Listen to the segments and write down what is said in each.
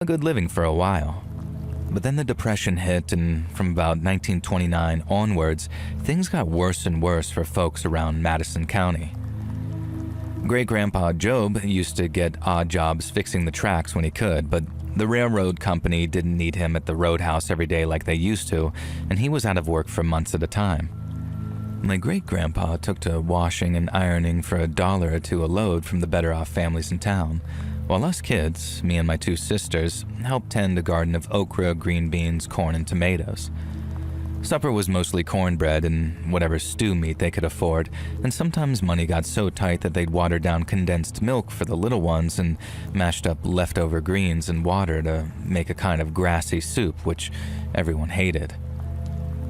a good living for a while. But then the Depression hit, and from about 1929 onwards, things got worse and worse for folks around Madison County. Great-Grandpa Job used to get odd jobs fixing the tracks when he could, but the railroad company didn't need him at the roadhouse every day like they used to, and he was out of work for months at a time. My great-grandpa took to washing and ironing for $1 or $2 a load from the better-off families in town, while us kids, me and my 2 sisters, helped tend a garden of okra, green beans, corn, and tomatoes. Supper was mostly cornbread and whatever stew meat they could afford, and sometimes money got so tight that they'd water down condensed milk for the little ones and mashed up leftover greens and water to make a kind of grassy soup, which everyone hated.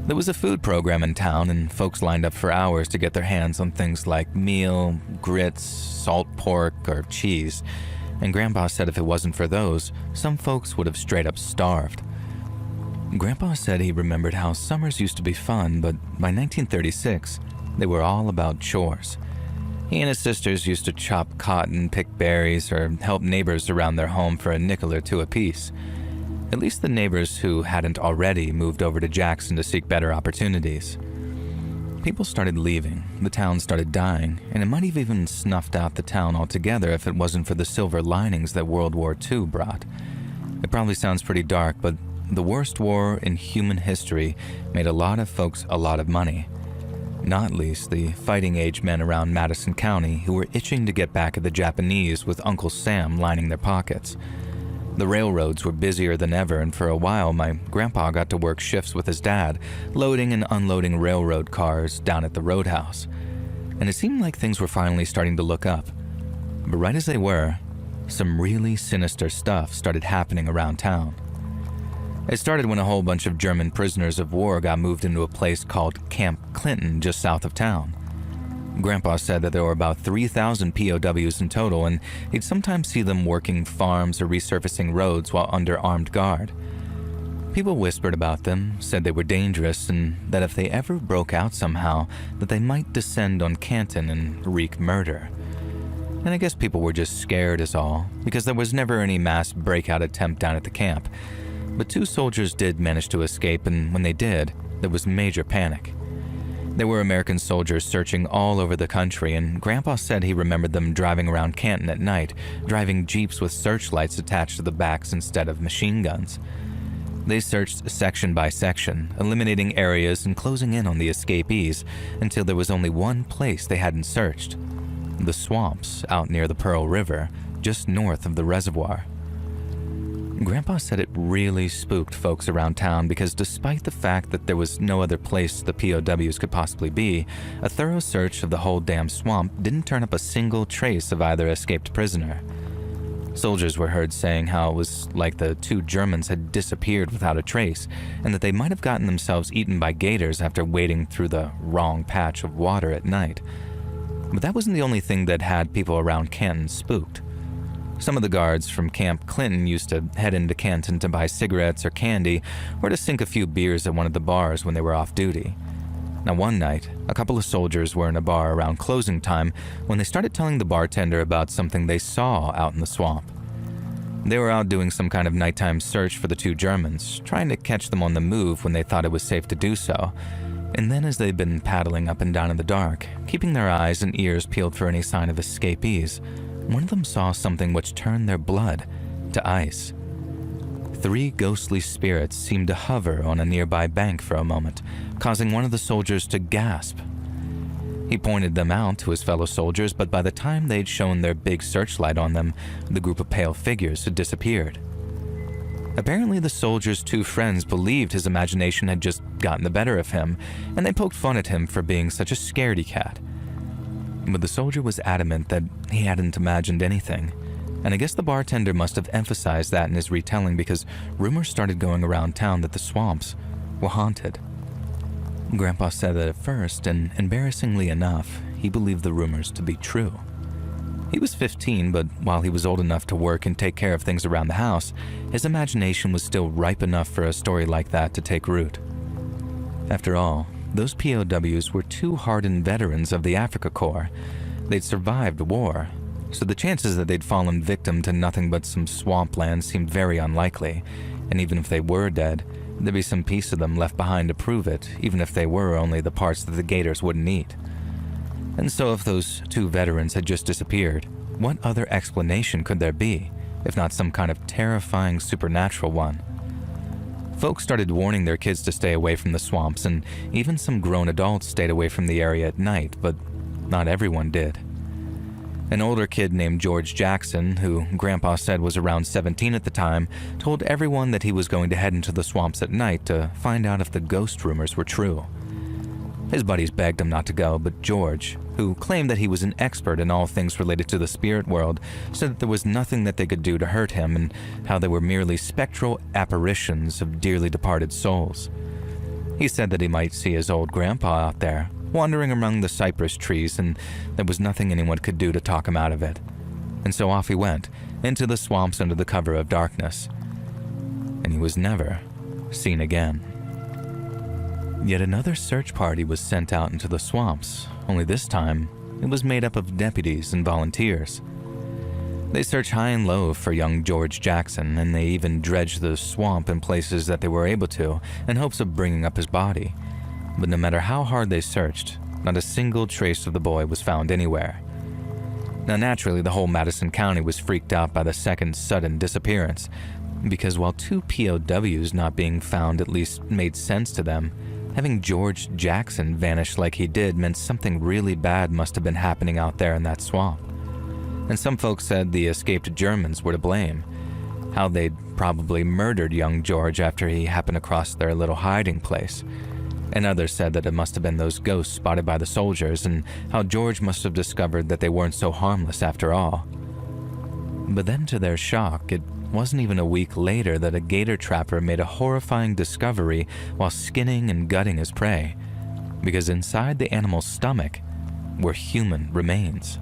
There was a food program in town, and folks lined up for hours to get their hands on things like meal, grits, salt pork, or cheese. And Grandpa said if it wasn't for those, some folks would have straight up starved. Grandpa said he remembered how summers used to be fun, but by 1936, they were all about chores. He and his sisters used to chop cotton, pick berries, or help neighbors around their home for a nickel or 2 apiece. At least the neighbors who hadn't already moved over to Jackson to seek better opportunities. People started leaving, the town started dying, and it might have even snuffed out the town altogether if it wasn't for the silver linings that World War II brought. It probably sounds pretty dark, but the worst war in human history made a lot of folks a lot of money. Not least the fighting-age men around Madison County who were itching to get back at the Japanese with Uncle Sam lining their pockets. The railroads were busier than ever, and for a while my grandpa got to work shifts with his dad, loading and unloading railroad cars down at the roadhouse. And it seemed like things were finally starting to look up. But right as they were, some really sinister stuff started happening around town. It started when a whole bunch of German prisoners of war got moved into a place called Camp Clinton just south of town. Grandpa said that there were about 3,000 POWs in total, and he'd sometimes see them working farms or resurfacing roads while under armed guard. People whispered about them, said they were dangerous, and that if they ever broke out somehow, that they might descend on Canton and wreak murder. And I guess people were just scared is all, because there was never any mass breakout attempt down at the camp. But 2 soldiers did manage to escape, and when they did, there was major panic. There were American soldiers searching all over the country, and Grandpa said he remembered them driving around Canton at night, driving jeeps with searchlights attached to the backs instead of machine guns. They searched section by section, eliminating areas and closing in on the escapees until there was only one place they hadn't searched: the swamps out near the Pearl River, just north of the reservoir. Grandpa said it really spooked folks around town because despite the fact that there was no other place the POWs could possibly be, a thorough search of the whole damn swamp didn't turn up a single trace of either escaped prisoner. Soldiers were heard saying how it was like the 2 Germans had disappeared without a trace, and that they might have gotten themselves eaten by gators after wading through the wrong patch of water at night. But that wasn't the only thing that had people around Canton spooked. Some of the guards from Camp Clinton used to head into Canton to buy cigarettes or candy, or to sink a few beers at one of the bars when they were off duty. Now one night, a couple of soldiers were in a bar around closing time when they started telling the bartender about something they saw out in the swamp. They were out doing some kind of nighttime search for the 2 Germans, trying to catch them on the move when they thought it was safe to do so. And then as they'd been paddling up and down in the dark, keeping their eyes and ears peeled for any sign of escapees, one of them saw something which turned their blood to ice. 3 ghostly spirits seemed to hover on a nearby bank for a moment, causing one of the soldiers to gasp. He pointed them out to his fellow soldiers, but by the time they'd shown their big searchlight on them, the group of pale figures had disappeared. Apparently, the soldier's 2 friends believed his imagination had just gotten the better of him, and they poked fun at him for being such a scaredy cat. But the soldier was adamant that he hadn't imagined anything, and I guess the bartender must have emphasized that in his retelling because rumors started going around town that the swamps were haunted. Grandpa said that at first, and embarrassingly enough, he believed the rumors to be true. He was 15, but while he was old enough to work and take care of things around the house, his imagination was still ripe enough for a story like that to take root. After all, those POWs were 2 hardened veterans of the Africa Corps. They'd survived war, so the chances that they'd fallen victim to nothing but some swampland seemed very unlikely, and even if they were dead, there'd be some piece of them left behind to prove it, even if they were only the parts that the gators wouldn't eat. And so if those two veterans had just disappeared, what other explanation could there be, if not some kind of terrifying supernatural one? Folks started warning their kids to stay away from the swamps, and even some grown adults stayed away from the area at night, but not everyone did. An older kid named George Jackson, who Grandpa said was around 17 at the time, told everyone that he was going to head into the swamps at night to find out if the ghost rumors were true. His buddies begged him not to go, but George, who claimed that he was an expert in all things related to the spirit world, said that there was nothing that they could do to hurt him and how they were merely spectral apparitions of dearly departed souls. He said that he might see his old grandpa out there, wandering among the cypress trees, and there was nothing anyone could do to talk him out of it. And so off he went, into the swamps under the cover of darkness. And he was never seen again. Yet another search party was sent out into the swamps, only this time it was made up of deputies and volunteers. They searched high and low for young George Jackson, and they even dredged the swamp in places that they were able to in hopes of bringing up his body. But no matter how hard they searched, not a single trace of the boy was found anywhere. Now naturally, the whole Madison County was freaked out by the second sudden disappearance, because while two POWs not being found at least made sense to them, having George Jackson vanish like he did meant something really bad must have been happening out there in that swamp. And some folks said the escaped Germans were to blame, how they'd probably murdered young George after he happened across their little hiding place. And others said that it must have been those ghosts spotted by the soldiers, and how George must have discovered that they weren't so harmless after all. But then to their shock, it wasn't even a week later that a gator trapper made a horrifying discovery while skinning and gutting his prey, because inside the animal's stomach were human remains.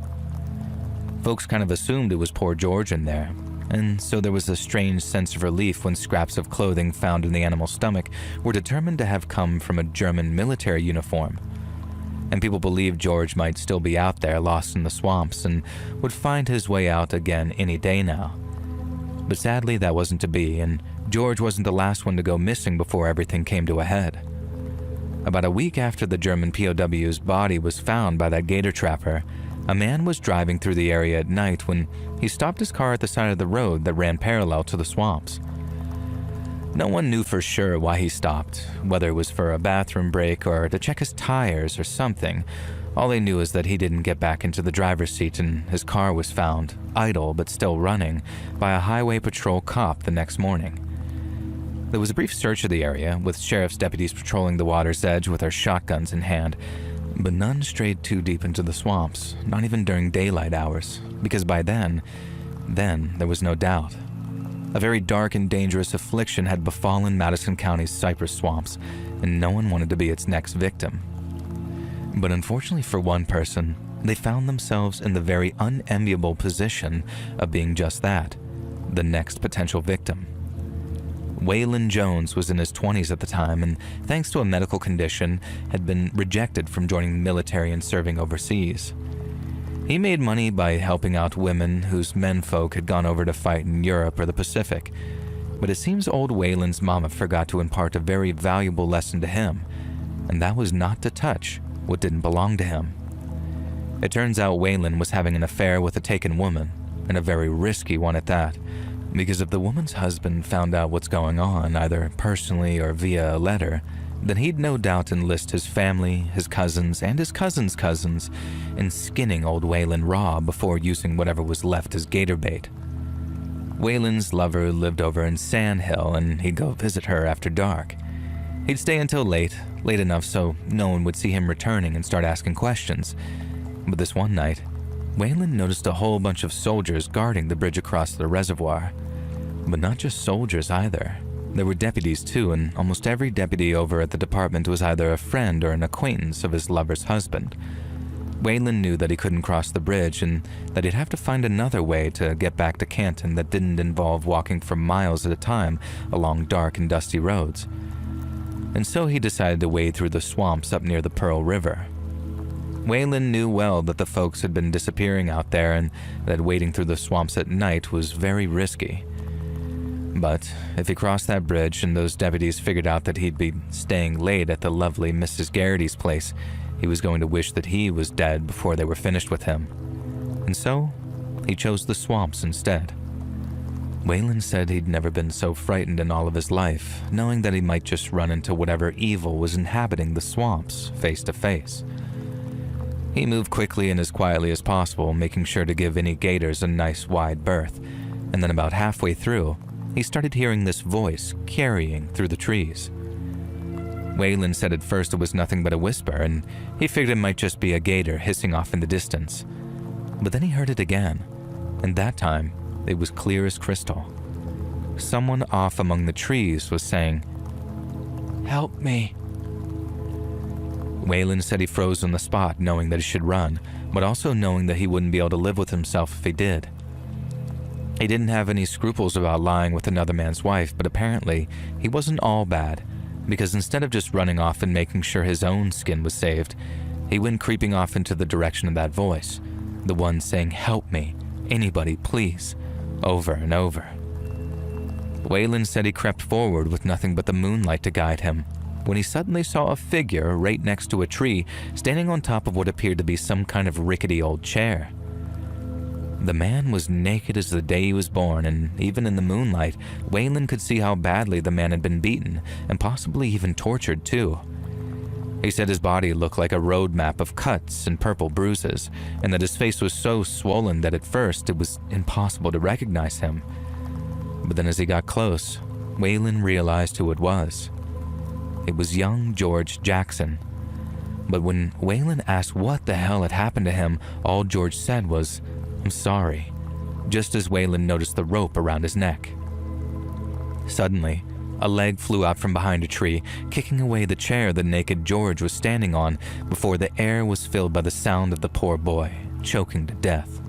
Folks kind of assumed it was poor George in there, and so there was a strange sense of relief when scraps of clothing found in the animal's stomach were determined to have come from a German military uniform. And people believed George might still be out there lost in the swamps and would find his way out again any day now. But sadly, that wasn't to be, and George wasn't the last one to go missing before everything came to a head. About a week after the German POW's body was found by that gator trapper, a man was driving through the area at night when he stopped his car at the side of the road that ran parallel to the swamps. No one knew for sure why he stopped, whether it was for a bathroom break or to check his tires or something. All they knew is that he didn't get back into the driver's seat and his car was found, idle but still running, by a highway patrol cop the next morning. There was a brief search of the area, with sheriff's deputies patrolling the water's edge with their shotguns in hand, but none strayed too deep into the swamps, not even during daylight hours, because by then there was no doubt. A very dark and dangerous affliction had befallen Madison County's cypress swamps, and no one wanted to be its next victim. But unfortunately for one person, they found themselves in the very unenviable position of being just that, the next potential victim. Waylon Jones was in his 20s at the time, and thanks to a medical condition, had been rejected from joining the military and serving overseas. He made money by helping out women whose menfolk had gone over to fight in Europe or the Pacific, but it seems old Waylon's mama forgot to impart a very valuable lesson to him, and that was not to touch what didn't belong to him. It turns out Waylon was having an affair with a taken woman, and a very risky one at that, because if the woman's husband found out what's going on, either personally or via a letter, then he'd no doubt enlist his family, his cousins, and his cousins' cousins in skinning old Waylon raw before using whatever was left as gator bait. Waylon's lover lived over in Sand Hill, and he'd go visit her after dark. He'd stay until late enough so no one would see him returning and start asking questions. But this one night, Waylon noticed a whole bunch of soldiers guarding the bridge across the reservoir. But not just soldiers either. There were deputies too, and almost every deputy over at the department was either a friend or an acquaintance of his lover's husband. Waylon knew that he couldn't cross the bridge and that he'd have to find another way to get back to Canton that didn't involve walking for miles at a time along dark and dusty roads. And so he decided to wade through the swamps up near the Pearl River. Waylon knew well that the folks had been disappearing out there and that wading through the swamps at night was very risky. But if he crossed that bridge and those deputies figured out that he'd be staying late at the lovely Mrs. Garrity's place, he was going to wish that he was dead before they were finished with him. And so, he chose the swamps instead. Waylon said he'd never been so frightened in all of his life, knowing that he might just run into whatever evil was inhabiting the swamps face to face. He moved quickly and as quietly as possible, making sure to give any gators a nice wide berth, and then about halfway through, he started hearing this voice carrying through the trees. Waylon said at first it was nothing but a whisper, and he figured it might just be a gator hissing off in the distance. But then he heard it again, and that time, it was clear as crystal. Someone off among the trees was saying, "Help me." Waylon said he froze on the spot, knowing that he should run, but also knowing that he wouldn't be able to live with himself if he did. He didn't have any scruples about lying with another man's wife, but apparently he wasn't all bad, because instead of just running off and making sure his own skin was saved, he went creeping off into the direction of that voice, the one saying, "Help me, anybody, please," over and over. Waylon said he crept forward with nothing but the moonlight to guide him, when he suddenly saw a figure right next to a tree, standing on top of what appeared to be some kind of rickety old chair. The man was naked as the day he was born, and even in the moonlight, Waylon could see how badly the man had been beaten, and possibly even tortured too. He said his body looked like a road map of cuts and purple bruises, and that his face was so swollen that at first it was impossible to recognize him. But then as he got close, Waylon realized who it was. It was young George Jackson. But when Waylon asked what the hell had happened to him, all George said was, "I'm sorry," just as Waylon noticed the rope around his neck. Suddenly, a leg flew out from behind a tree, kicking away the chair the naked George was standing on before the air was filled by the sound of the poor boy choking to death.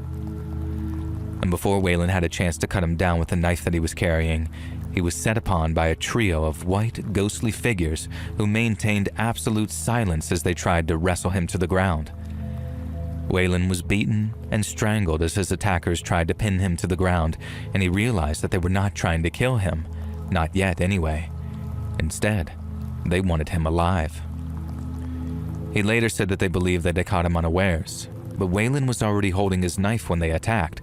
And before Waylon had a chance to cut him down with the knife that he was carrying, he was set upon by a trio of white, ghostly figures who maintained absolute silence as they tried to wrestle him to the ground. Waylon was beaten and strangled as his attackers tried to pin him to the ground, and he realized that they were not trying to kill him. Not yet, anyway. Instead, they wanted him alive. He later said that they believed that they caught him unawares, but Waylon was already holding his knife when they attacked,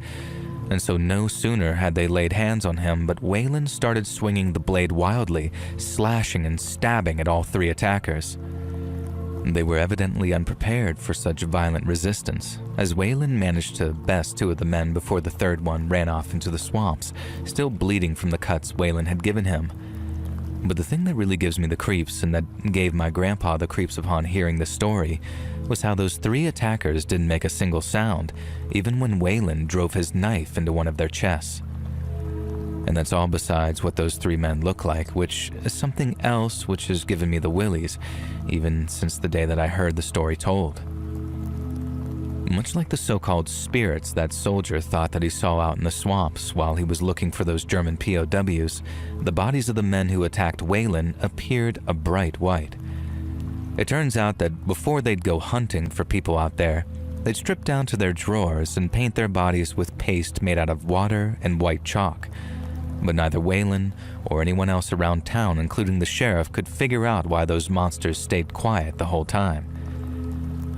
and so no sooner had they laid hands on him, but Waylon started swinging the blade wildly, slashing and stabbing at all three attackers. They were evidently unprepared for such violent resistance, as Waylon managed to best two of the men before the third one ran off into the swamps, still bleeding from the cuts Waylon had given him. But the thing that really gives me the creeps, and that gave my grandpa the creeps upon hearing the story, was how those three attackers didn't make a single sound, even when Waylon drove his knife into one of their chests. And that's all besides what those three men look like, which is something else which has given me the willies, even since the day that I heard the story told. Much like the so-called spirits that soldier thought that he saw out in the swamps while he was looking for those German POWs, the bodies of the men who attacked Waylon appeared a bright white. It turns out that before they'd go hunting for people out there, they'd strip down to their drawers and paint their bodies with paste made out of water and white chalk. But neither Waylon or anyone else around town, including the sheriff, could figure out why those monsters stayed quiet the whole time.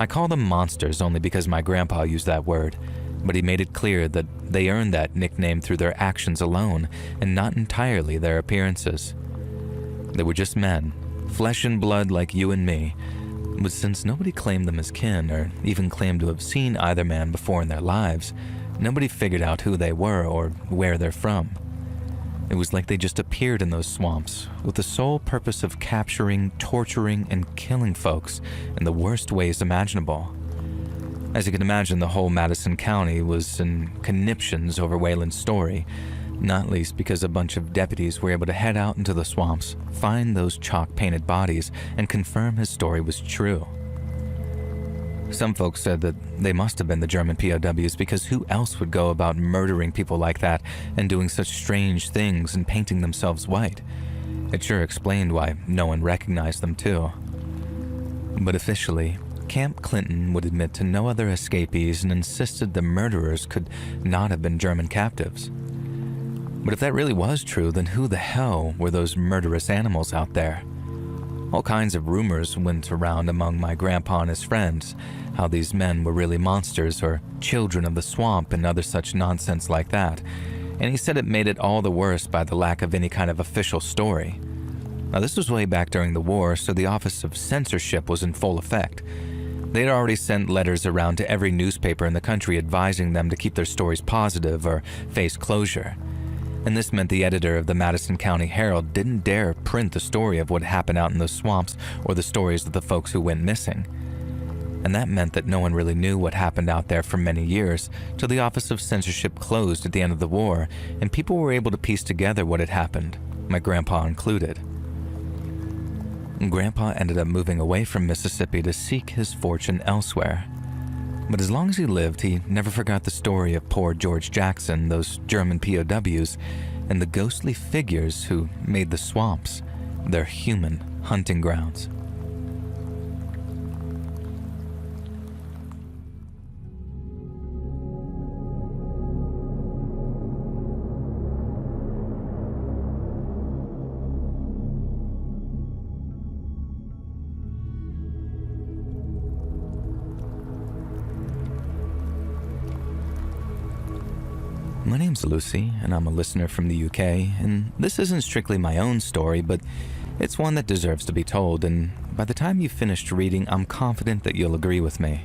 I call them monsters only because my grandpa used that word, but he made it clear that they earned that nickname through their actions alone and not entirely their appearances. They were just men, flesh and blood like you and me, but since nobody claimed them as kin or even claimed to have seen either man before in their lives, nobody figured out who they were or where they're from. It was like they just appeared in those swamps with the sole purpose of capturing, torturing, and killing folks in the worst ways imaginable. As you can imagine, the whole Madison County was in conniptions over Waylon's story, not least because a bunch of deputies were able to head out into the swamps, find those chalk-painted bodies, and confirm his story was true. Some folks said that they must have been the German POWs because who else would go about murdering people like that and doing such strange things and painting themselves white? It sure explained why no one recognized them too. But officially, Camp Clinton would admit to no other escapees and insisted the murderers could not have been German captives. But if that really was true, then who the hell were those murderous animals out there? All kinds of rumors went around among my grandpa and his friends, how these men were really monsters or children of the swamp and other such nonsense like that, and he said it made it all the worse by the lack of any kind of official story. Now this was way back during the war, so the Office of Censorship was in full effect. They'd already sent letters around to every newspaper in the country advising them to keep their stories positive or face closure. And this meant the editor of the Madison County Herald didn't dare print the story of what happened out in those swamps or the stories of the folks who went missing. And that meant that no one really knew what happened out there for many years, till the Office of Censorship closed at the end of the war, and people were able to piece together what had happened, my grandpa included. Grandpa ended up moving away from Mississippi to seek his fortune elsewhere. But as long as he lived, he never forgot the story of poor George Jackson, those German POWs, and the ghostly figures who made the swamps their human hunting grounds. My name's Lucy, and I'm a listener from the UK, and this isn't strictly my own story, but it's one that deserves to be told, and by the time you've finished reading, I'm confident that you'll agree with me.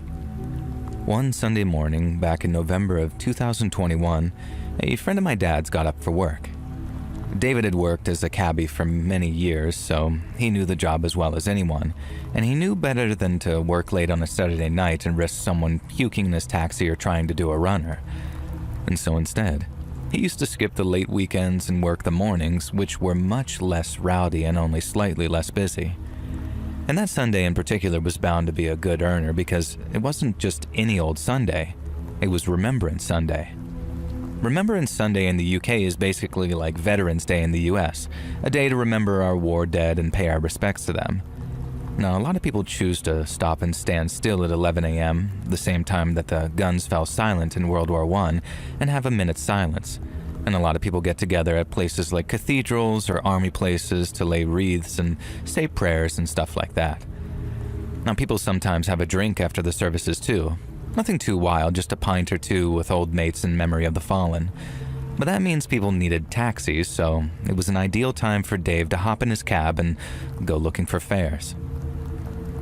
One Sunday morning, back in November of 2021, a friend of my dad's got up for work. David had worked as a cabbie for many years, so he knew the job as well as anyone, and he knew better than to work late on a Saturday night and risk someone puking in his taxi or trying to do a runner. And so instead, he used to skip the late weekends and work the mornings, which were much less rowdy and only slightly less busy. And that Sunday in particular was bound to be a good earner because it wasn't just any old Sunday, it was Remembrance Sunday. Remembrance Sunday in the UK is basically like Veterans Day in the US, a day to remember our war dead and pay our respects to them. Now, a lot of people choose to stop and stand still at 11 a.m., the same time that the guns fell silent in World War I, and have a minute's silence. And a lot of people get together at places like cathedrals or army places to lay wreaths and say prayers and stuff like that. Now, people sometimes have a drink after the services too. Nothing too wild, just a pint or two with old mates in memory of the fallen. But that means people needed taxis, so it was an ideal time for Dave to hop in his cab and go looking for fares.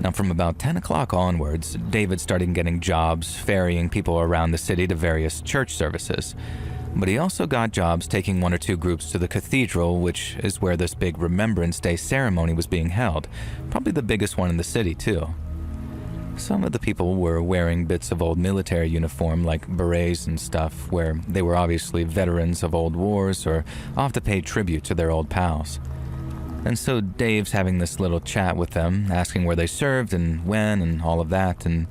Now, from about 10 o'clock onwards, David started getting jobs ferrying people around the city to various church services. But he also got jobs taking one or two groups to the cathedral, which is where this big Remembrance Day ceremony was being held, probably the biggest one in the city, too. Some of the people were wearing bits of old military uniform like berets and stuff, where they were obviously veterans of old wars or off to pay tribute to their old pals. And so Dave's having this little chat with them, asking where they served and when and all of that, and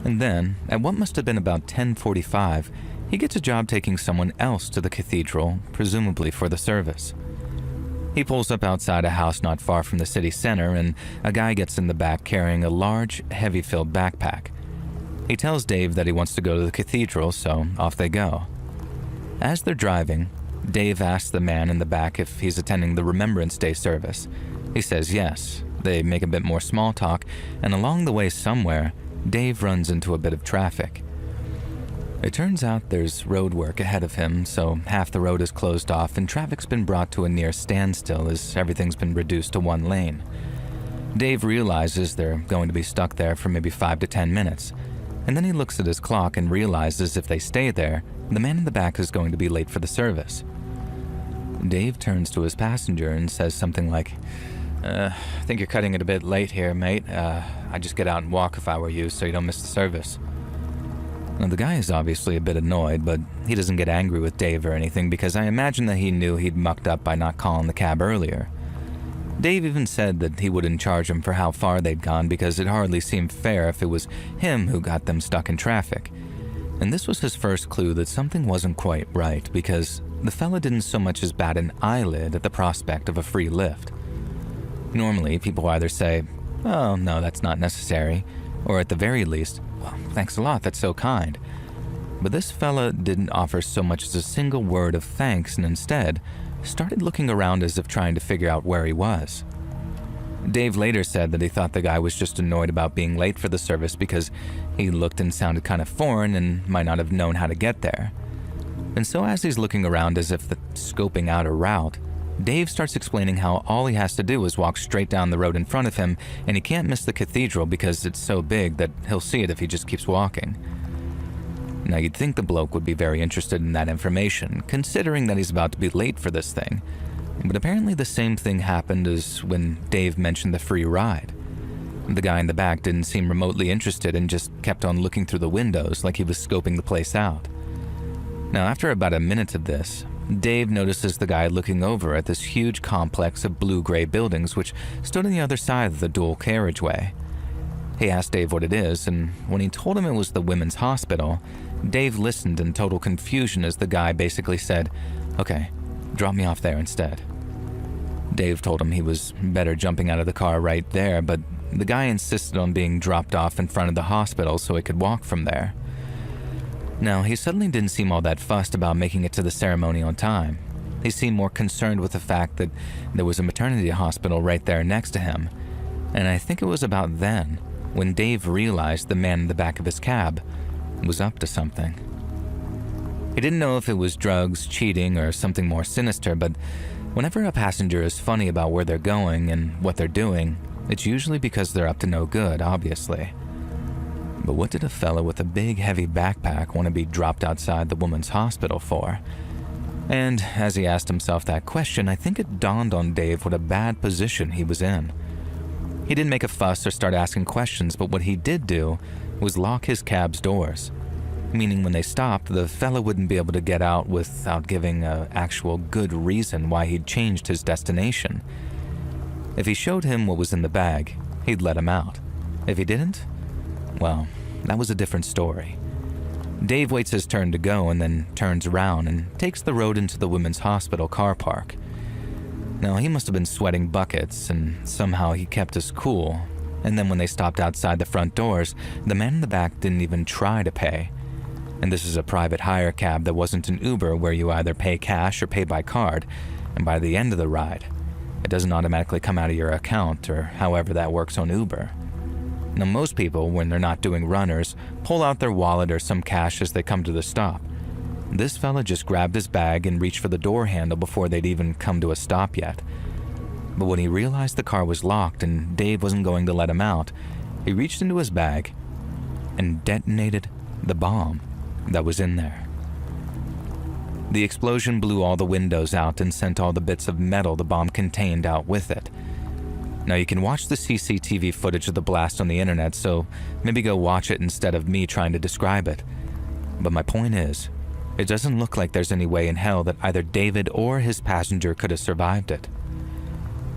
then, at what must have been about 10:45, he gets a job taking someone else to the cathedral, presumably for the service. He pulls up outside a house not far from the city center, and a guy gets in the back carrying a large, heavy-filled backpack. He tells Dave that he wants to go to the cathedral, so off they go. As they're driving, Dave asks the man in the back if he's attending the Remembrance Day service. He says yes. They make a bit more small talk, and along the way somewhere, Dave runs into a bit of traffic. It turns out there's road work ahead of him, so half the road is closed off and traffic's been brought to a near standstill as everything's been reduced to one lane. Dave realizes they're going to be stuck there for maybe 5 to 10 minutes, and then he looks at his clock and realizes if they stay there, the man in the back is going to be late for the service. Dave turns to his passenger and says something like, I think you're cutting it a bit late here, mate. I'd just get out and walk if I were you so you don't miss the service. Now, the guy is obviously a bit annoyed, but he doesn't get angry with Dave or anything because I imagine that he knew he'd mucked up by not calling the cab earlier. Dave even said that he wouldn't charge him for how far they'd gone because it hardly seemed fair if it was him who got them stuck in traffic. And this was his first clue that something wasn't quite right because the fella didn't so much as bat an eyelid at the prospect of a free lift. Normally, people either say, "Oh, no, that's not necessary," Or at the very least, well, thanks a lot, that's so kind. But this fella didn't offer so much as a single word of thanks and instead started looking around as if trying to figure out where he was. Dave later said that he thought the guy was just annoyed about being late for the service because he looked and sounded kind of foreign and might not have known how to get there. And so as he's looking around as if scoping out a route, Dave starts explaining how all he has to do is walk straight down the road in front of him and he can't miss the cathedral because it's so big that he'll see it if he just keeps walking. Now you'd think the bloke would be very interested in that information, considering that he's about to be late for this thing. But apparently the same thing happened as when Dave mentioned the free ride. The guy in the back didn't seem remotely interested and just kept on looking through the windows like he was scoping the place out. Now after about a minute of this, Dave notices the guy looking over at this huge complex of blue-gray buildings which stood on the other side of the dual carriageway. He asked Dave what it is, and when he told him it was the women's hospital, Dave listened in total confusion as the guy basically said, "Okay, drop me off there instead." Dave told him he was better jumping out of the car right there, but the guy insisted on being dropped off in front of the hospital so he could walk from there. Now, he suddenly didn't seem all that fussed about making it to the ceremony on time. He seemed more concerned with the fact that there was a maternity hospital right there next to him, and I think it was about then when Dave realized the man in the back of his cab was up to something. He didn't know if it was drugs, cheating, or something more sinister, but whenever a passenger is funny about where they're going and what they're doing, it's usually because they're up to no good, obviously. But what did a fella with a big, heavy backpack want to be dropped outside the woman's hospital for? And as he asked himself that question, I think it dawned on Dave what a bad position he was in. He didn't make a fuss or start asking questions, but what he did do was lock his cab's doors, meaning when they stopped, the fella wouldn't be able to get out without giving an actual good reason why he'd changed his destination. If he showed him what was in the bag, he'd let him out. If he didn't, well, that was a different story. Dave waits his turn to go and then turns around and takes the road into the women's hospital car park. Now, he must have been sweating buckets, and somehow he kept his cool. And then when they stopped outside the front doors, the man in the back didn't even try to pay. And this is a private hire cab that wasn't an Uber where you either pay cash or pay by card, and by the end of the ride, it doesn't automatically come out of your account or however that works on Uber. Now, most people, when they're not doing runners, pull out their wallet or some cash as they come to the stop. This fella just grabbed his bag and reached for the door handle before they'd even come to a stop yet. But when he realized the car was locked and Dave wasn't going to let him out, he reached into his bag and detonated the bomb that was in there. The explosion blew all the windows out and sent all the bits of metal the bomb contained out with it. Now you can watch the CCTV footage of the blast on the internet, so maybe go watch it instead of me trying to describe it. But my point is, it doesn't look like there's any way in hell that either David or his passenger could have survived it.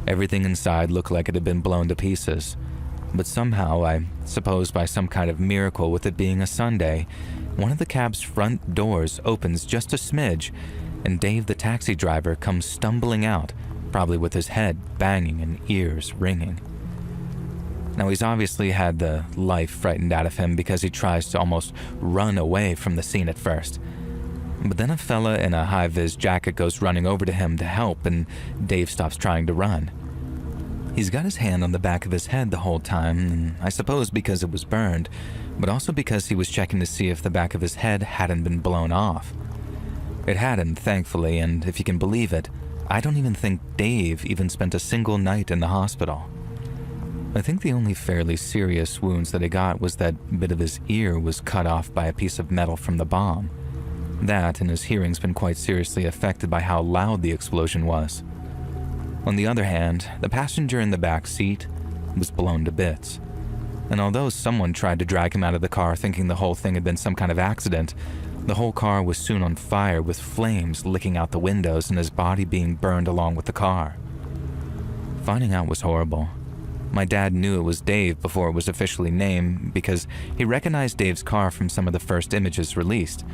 Everything inside looked like it had been blown to pieces, but somehow, I suppose by some kind of miracle with it being a Sunday, one of the cab's front doors opens just a smidge, and Dave the taxi driver comes stumbling out, probably with his head banging and ears ringing. Now he's obviously had the life frightened out of him because he tries to almost run away from the scene at first. But then a fella in a high-vis jacket goes running over to him to help, and Dave stops trying to run. He's got his hand on the back of his head the whole time, and I suppose because it was burned, but also because he was checking to see if the back of his head hadn't been blown off. It hadn't, thankfully, and if you can believe it, I don't even think Dave even spent a single night in the hospital. I think the only fairly serious wounds that he got was that bit of his ear was cut off by a piece of metal from the bomb. That and his hearing's been quite seriously affected by how loud the explosion was. On the other hand, the passenger in the back seat was blown to bits. And although someone tried to drag him out of the car thinking the whole thing had been some kind of accident, the whole car was soon on fire with flames licking out the windows and his body being burned along with the car. Finding out was horrible. My dad knew it was Dave before it was officially named because he recognized Dave's car from some of the first images released.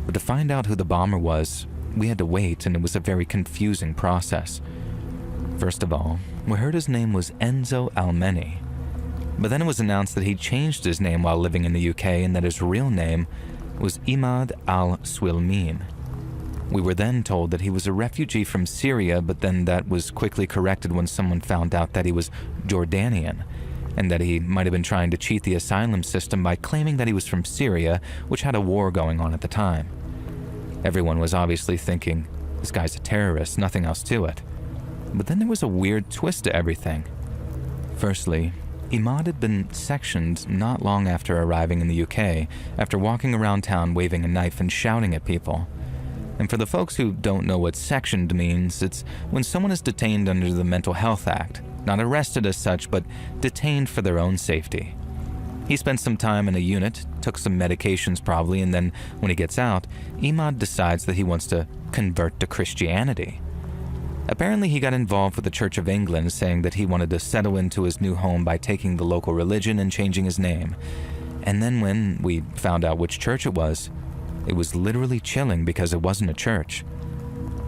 But to find out who the bomber was, we had to wait, and it was a very confusing process. First of all, we heard his name was Enzo Almeni. But then it was announced that he changed his name while living in the UK and that his real name was Imad al-Swilmin. We were then told that he was a refugee from Syria, but then that was quickly corrected when someone found out that he was Jordanian, and that he might have been trying to cheat the asylum system by claiming that he was from Syria, which had a war going on at the time. Everyone was obviously thinking, this guy's a terrorist, nothing else to it. But then there was a weird twist to everything. Firstly, Imad had been sectioned not long after arriving in the UK, after walking around town waving a knife and shouting at people. And for the folks who don't know what sectioned means, it's when someone is detained under the Mental Health Act, not arrested as such, but detained for their own safety. He spent some time in a unit, took some medications probably, and then when he gets out, Imad decides that he wants to convert to Christianity. Apparently he got involved with the Church of England, saying that he wanted to settle into his new home by taking the local religion and changing his name. And then when we found out which church it was literally chilling because it wasn't a church.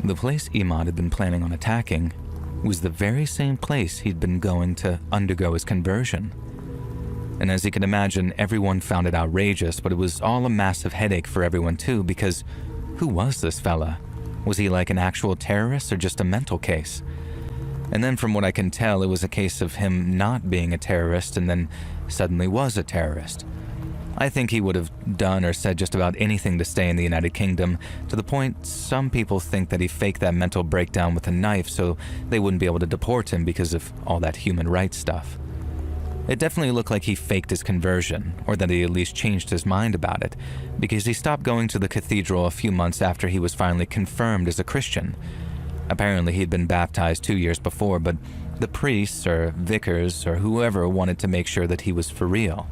The place Imad had been planning on attacking was the very same place he'd been going to undergo his conversion. And as you can imagine, everyone found it outrageous, but it was all a massive headache for everyone too, because who was this fella? Was he like an actual terrorist or just a mental case? And then from what I can tell, it was a case of him not being a terrorist and then suddenly was a terrorist. I think he would have done or said just about anything to stay in the United Kingdom, to the point some people think that he faked that mental breakdown with a knife so they wouldn't be able to deport him because of all that human rights stuff. It definitely looked like he faked his conversion, or that he at least changed his mind about it, because he stopped going to the cathedral a few months after he was finally confirmed as a Christian. Apparently he'd been baptized 2 years before, but the priests or vicars or whoever wanted to make sure that he was for real.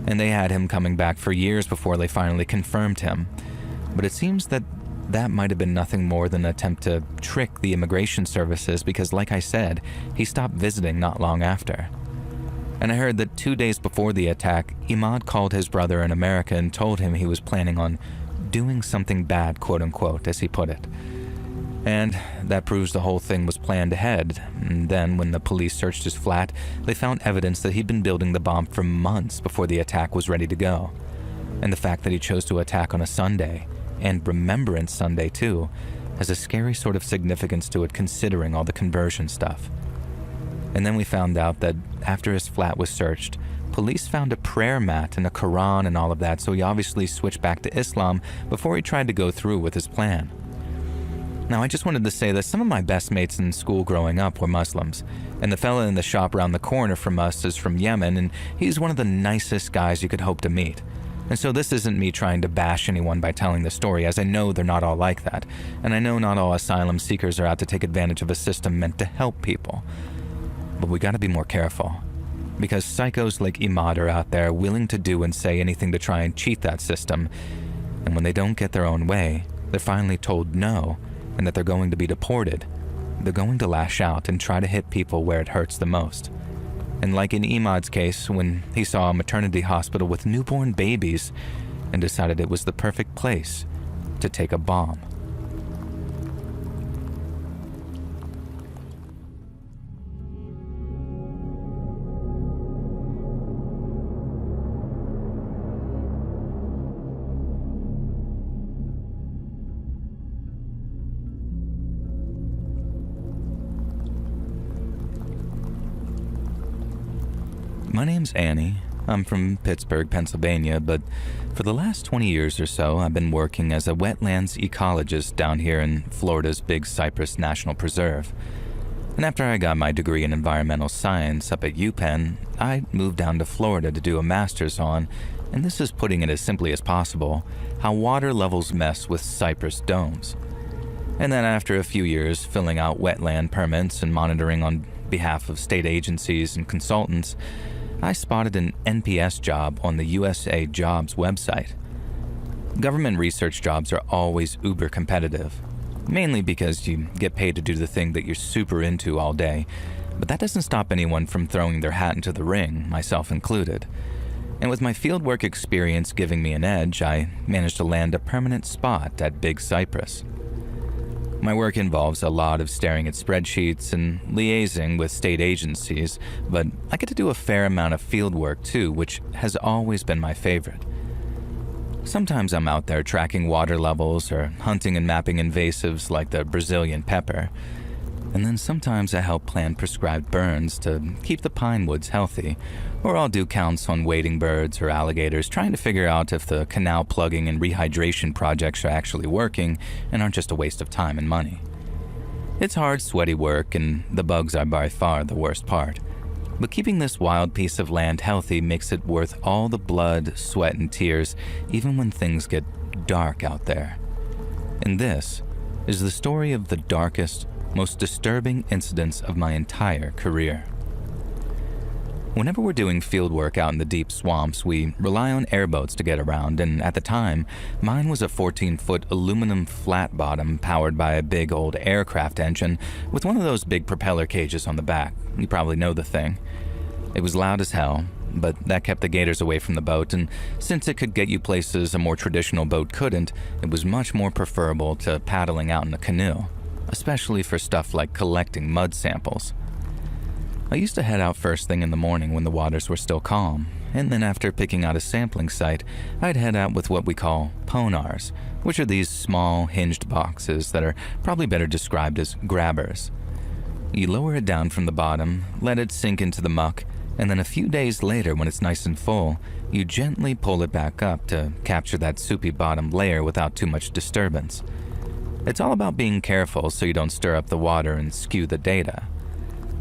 And they had him coming back for years before they finally confirmed him. But it seems that that might have been nothing more than an attempt to trick the immigration services because, like I said, he stopped visiting not long after. And I heard that 2 days before the attack, Imad called his brother in America and told him he was planning on doing something bad, quote unquote, as he put it. And that proves the whole thing was planned ahead. And then when the police searched his flat, they found evidence that he'd been building the bomb for months before the attack was ready to go. And the fact that he chose to attack on a Sunday, and Remembrance Sunday too, has a scary sort of significance to it considering all the conversion stuff. And then we found out that after his flat was searched, police found a prayer mat and a Quran and all of that, so he obviously switched back to Islam before he tried to go through with his plan. Now, I just wanted to say that some of my best mates in school growing up were Muslims, and the fella in the shop around the corner from us is from Yemen, and he's one of the nicest guys you could hope to meet. And so this isn't me trying to bash anyone by telling the story, as I know they're not all like that, and I know not all asylum seekers are out to take advantage of a system meant to help people. But we gotta be more careful, because psychos like Imad are out there willing to do and say anything to try and cheat that system, and when they don't get their own way, they're finally told no, and that they're going to be deported. They're going to lash out and try to hit people where it hurts the most. And like in Imad's case, when he saw a maternity hospital with newborn babies and decided it was the perfect place to take a bomb. My name's Annie. I'm from Pittsburgh, Pennsylvania, but for the last 20 years or so, I've been working as a wetlands ecologist down here in Florida's Big Cypress National Preserve. And after I got my degree in environmental science up at UPenn, I moved down to Florida to do a master's on, and this is putting it as simply as possible, how water levels mess with cypress domes. And then after a few years filling out wetland permits and monitoring on behalf of state agencies and consultants, I spotted an NPS job on the USA Jobs website. Government research jobs are always uber competitive, mainly because you get paid to do the thing that you're super into all day, but that doesn't stop anyone from throwing their hat into the ring, myself included. And with my fieldwork experience giving me an edge, I managed to land a permanent spot at Big Cypress. My work involves a lot of staring at spreadsheets and liaising with state agencies, but I get to do a fair amount of field work too, which has always been my favorite. Sometimes I'm out there tracking water levels or hunting and mapping invasives like the Brazilian pepper. And then sometimes I help plan prescribed burns to keep the pine woods healthy, or I'll do counts on wading birds or alligators, trying to figure out if the canal plugging and rehydration projects are actually working and aren't just a waste of time and money. It's hard, sweaty work, and the bugs are by far the worst part. But keeping this wild piece of land healthy makes it worth all the blood, sweat, and tears, even when things get dark out there. And this is the story of the darkest, most disturbing incidents of my entire career. Whenever we're doing field work out in the deep swamps, we rely on airboats to get around, and at the time, mine was a 14-foot aluminum flat bottom powered by a big old aircraft engine with one of those big propeller cages on the back. You probably know the thing. It was loud as hell, but that kept the gators away from the boat, and since it could get you places a more traditional boat couldn't, it was much more preferable to paddling out in a canoe, especially for stuff like collecting mud samples. I used to head out first thing in the morning when the waters were still calm, and then after picking out a sampling site, I'd head out with what we call ponars, which are these small hinged boxes that are probably better described as grabbers. You lower it down from the bottom, let it sink into the muck, and then a few days later when it's nice and full, you gently pull it back up to capture that soupy bottom layer without too much disturbance. It's all about being careful so you don't stir up the water and skew the data.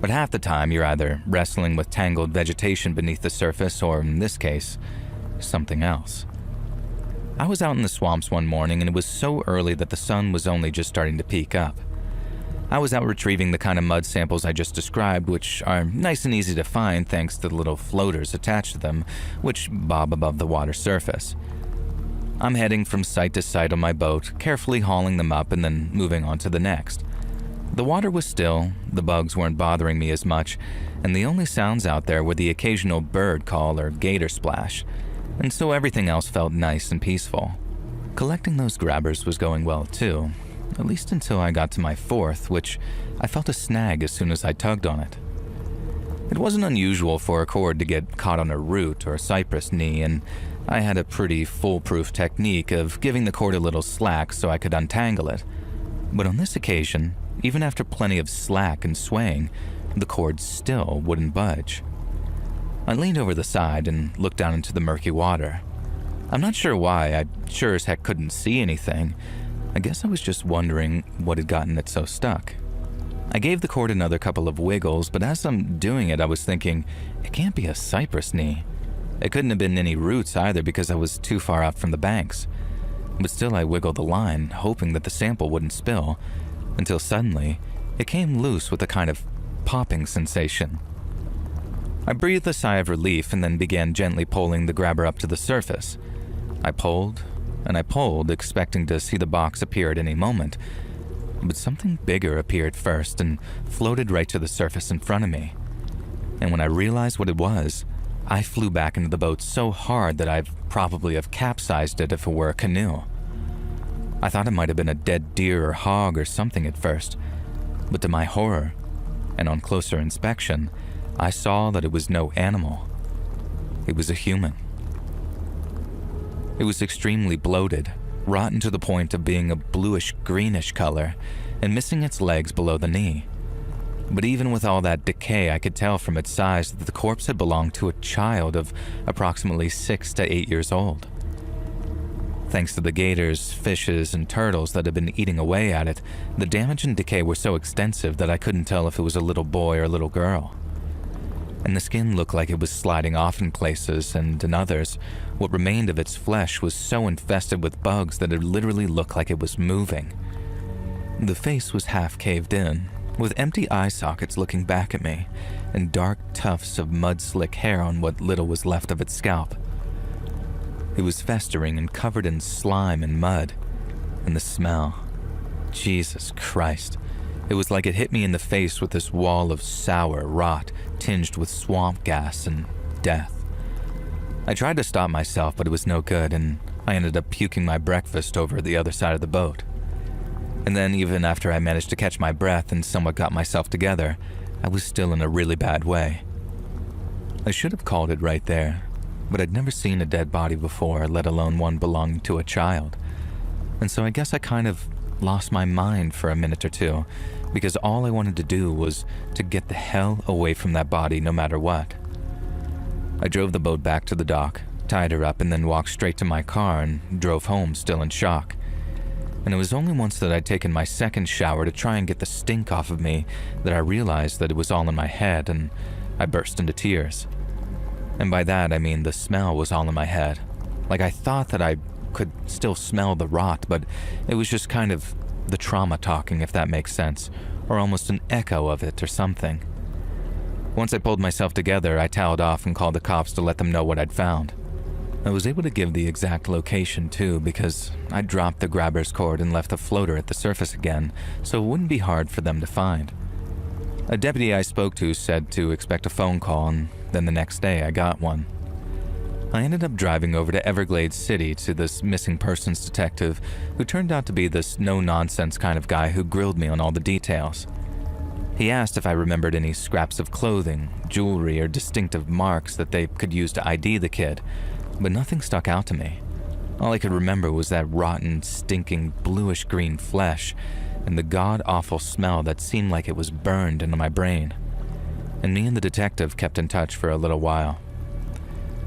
But half the time you're either wrestling with tangled vegetation beneath the surface or, in this case, something else. I was out in the swamps one morning and it was so early that the sun was only just starting to peek up. I was out retrieving the kind of mud samples I just described, which are nice and easy to find thanks to the little floaters attached to them, which bob above the water surface. I'm heading from site to site on my boat, carefully hauling them up and then moving on to the next. The water was still, the bugs weren't bothering me as much, and the only sounds out there were the occasional bird call or gator splash, and so everything else felt nice and peaceful. Collecting those grabbers was going well too, at least until I got to my fourth, which I felt a snag as soon as I tugged on it. It wasn't unusual for a cord to get caught on a root or cypress knee, and I had a pretty foolproof technique of giving the cord a little slack so I could untangle it. But on this occasion, even after plenty of slack and swaying, the cord still wouldn't budge. I leaned over the side and looked down into the murky water. I'm not sure why, I sure as heck couldn't see anything. I guess I was just wondering what had gotten it so stuck. I gave the cord another couple of wiggles, but as I'm doing it, I was thinking, it can't be a cypress knee. It couldn't have been any roots either because I was too far out from the banks. But still I wiggled the line, hoping that the sample wouldn't spill, until suddenly it came loose with a kind of popping sensation. I breathed a sigh of relief and then began gently pulling the grabber up to the surface. I pulled and I pulled, expecting to see the box appear at any moment, but something bigger appeared first and floated right to the surface in front of me. And when I realized what it was, I flew back into the boat so hard that I'd probably have capsized it if it were a canoe. I thought it might have been a dead deer or hog or something at first, but to my horror, and on closer inspection, I saw that it was no animal. It was a human. It was extremely bloated, rotten to the point of being a bluish-greenish color, and missing its legs below the knee. But even with all that decay, I could tell from its size that the corpse had belonged to a child of approximately 6 to 8 years old. Thanks to the gators, fishes, and turtles that had been eating away at it, the damage and decay were so extensive that I couldn't tell if it was a little boy or a little girl. And the skin looked like it was sliding off in places, and in others, what remained of its flesh was so infested with bugs that it literally looked like it was moving. The face was half caved in, with empty eye sockets looking back at me, and dark tufts of mud-slick hair on what little was left of its scalp. It was festering and covered in slime and mud, and the smell, Jesus Christ, it was like it hit me in the face with this wall of sour rot tinged with swamp gas and death. I tried to stop myself, but it was no good, and I ended up puking my breakfast over at the other side of the boat. And then even after I managed to catch my breath and somewhat got myself together, I was still in a really bad way. I should have called it right there, but I'd never seen a dead body before, let alone one belonging to a child. And so I guess I kind of lost my mind for a minute or two, because all I wanted to do was to get the hell away from that body no matter what. I drove the boat back to the dock, tied her up, and then walked straight to my car and drove home still in shock. And it was only once that I'd taken my second shower to try and get the stink off of me that I realized that it was all in my head, and I burst into tears. And by that I mean the smell was all in my head. Like I thought that I could still smell the rot, but it was just kind of the trauma talking, if that makes sense, or almost an echo of it or something. Once I pulled myself together, I toweled off and called the cops to let them know what I'd found. I was able to give the exact location too, because I dropped the grabber's cord and left the floater at the surface again, so it wouldn't be hard for them to find. A deputy I spoke to said to expect a phone call, and then the next day I got one. I ended up driving over to Everglades City to this missing persons detective, who turned out to be this no-nonsense kind of guy who grilled me on all the details. He asked if I remembered any scraps of clothing, jewelry, or distinctive marks that they could use to ID the kid, but nothing stuck out to me. All I could remember was that rotten, stinking, bluish-green flesh and the god-awful smell that seemed like it was burned into my brain. And me and the detective kept in touch for a little while.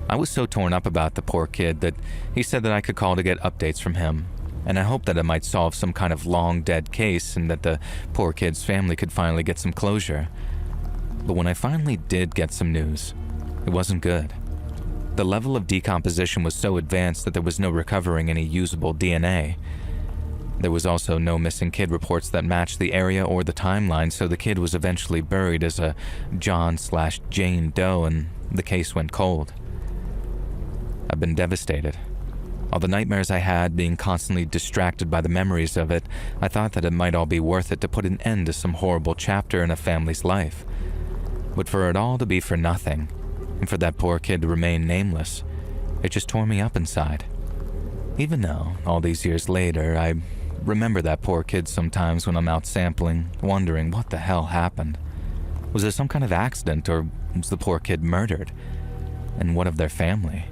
I was so torn up about the poor kid that he said that I could call to get updates from him, and I hoped that it might solve some kind of long-dead case and that the poor kid's family could finally get some closure. But when I finally did get some news, it wasn't good. The level of decomposition was so advanced that there was no recovering any usable DNA. There was also no missing kid reports that matched the area or the timeline, so the kid was eventually buried as a John/Jane Doe, and the case went cold. I've been devastated. All the nightmares I had, being constantly distracted by the memories of it, I thought that it might all be worth it to put an end to some horrible chapter in a family's life. But for it all to be for nothing, and for that poor kid to remain nameless, it just tore me up inside. Even though, all these years later, I remember that poor kid sometimes when I'm out sampling, wondering what the hell happened. Was there some kind of accident, or was the poor kid murdered? And what of their family?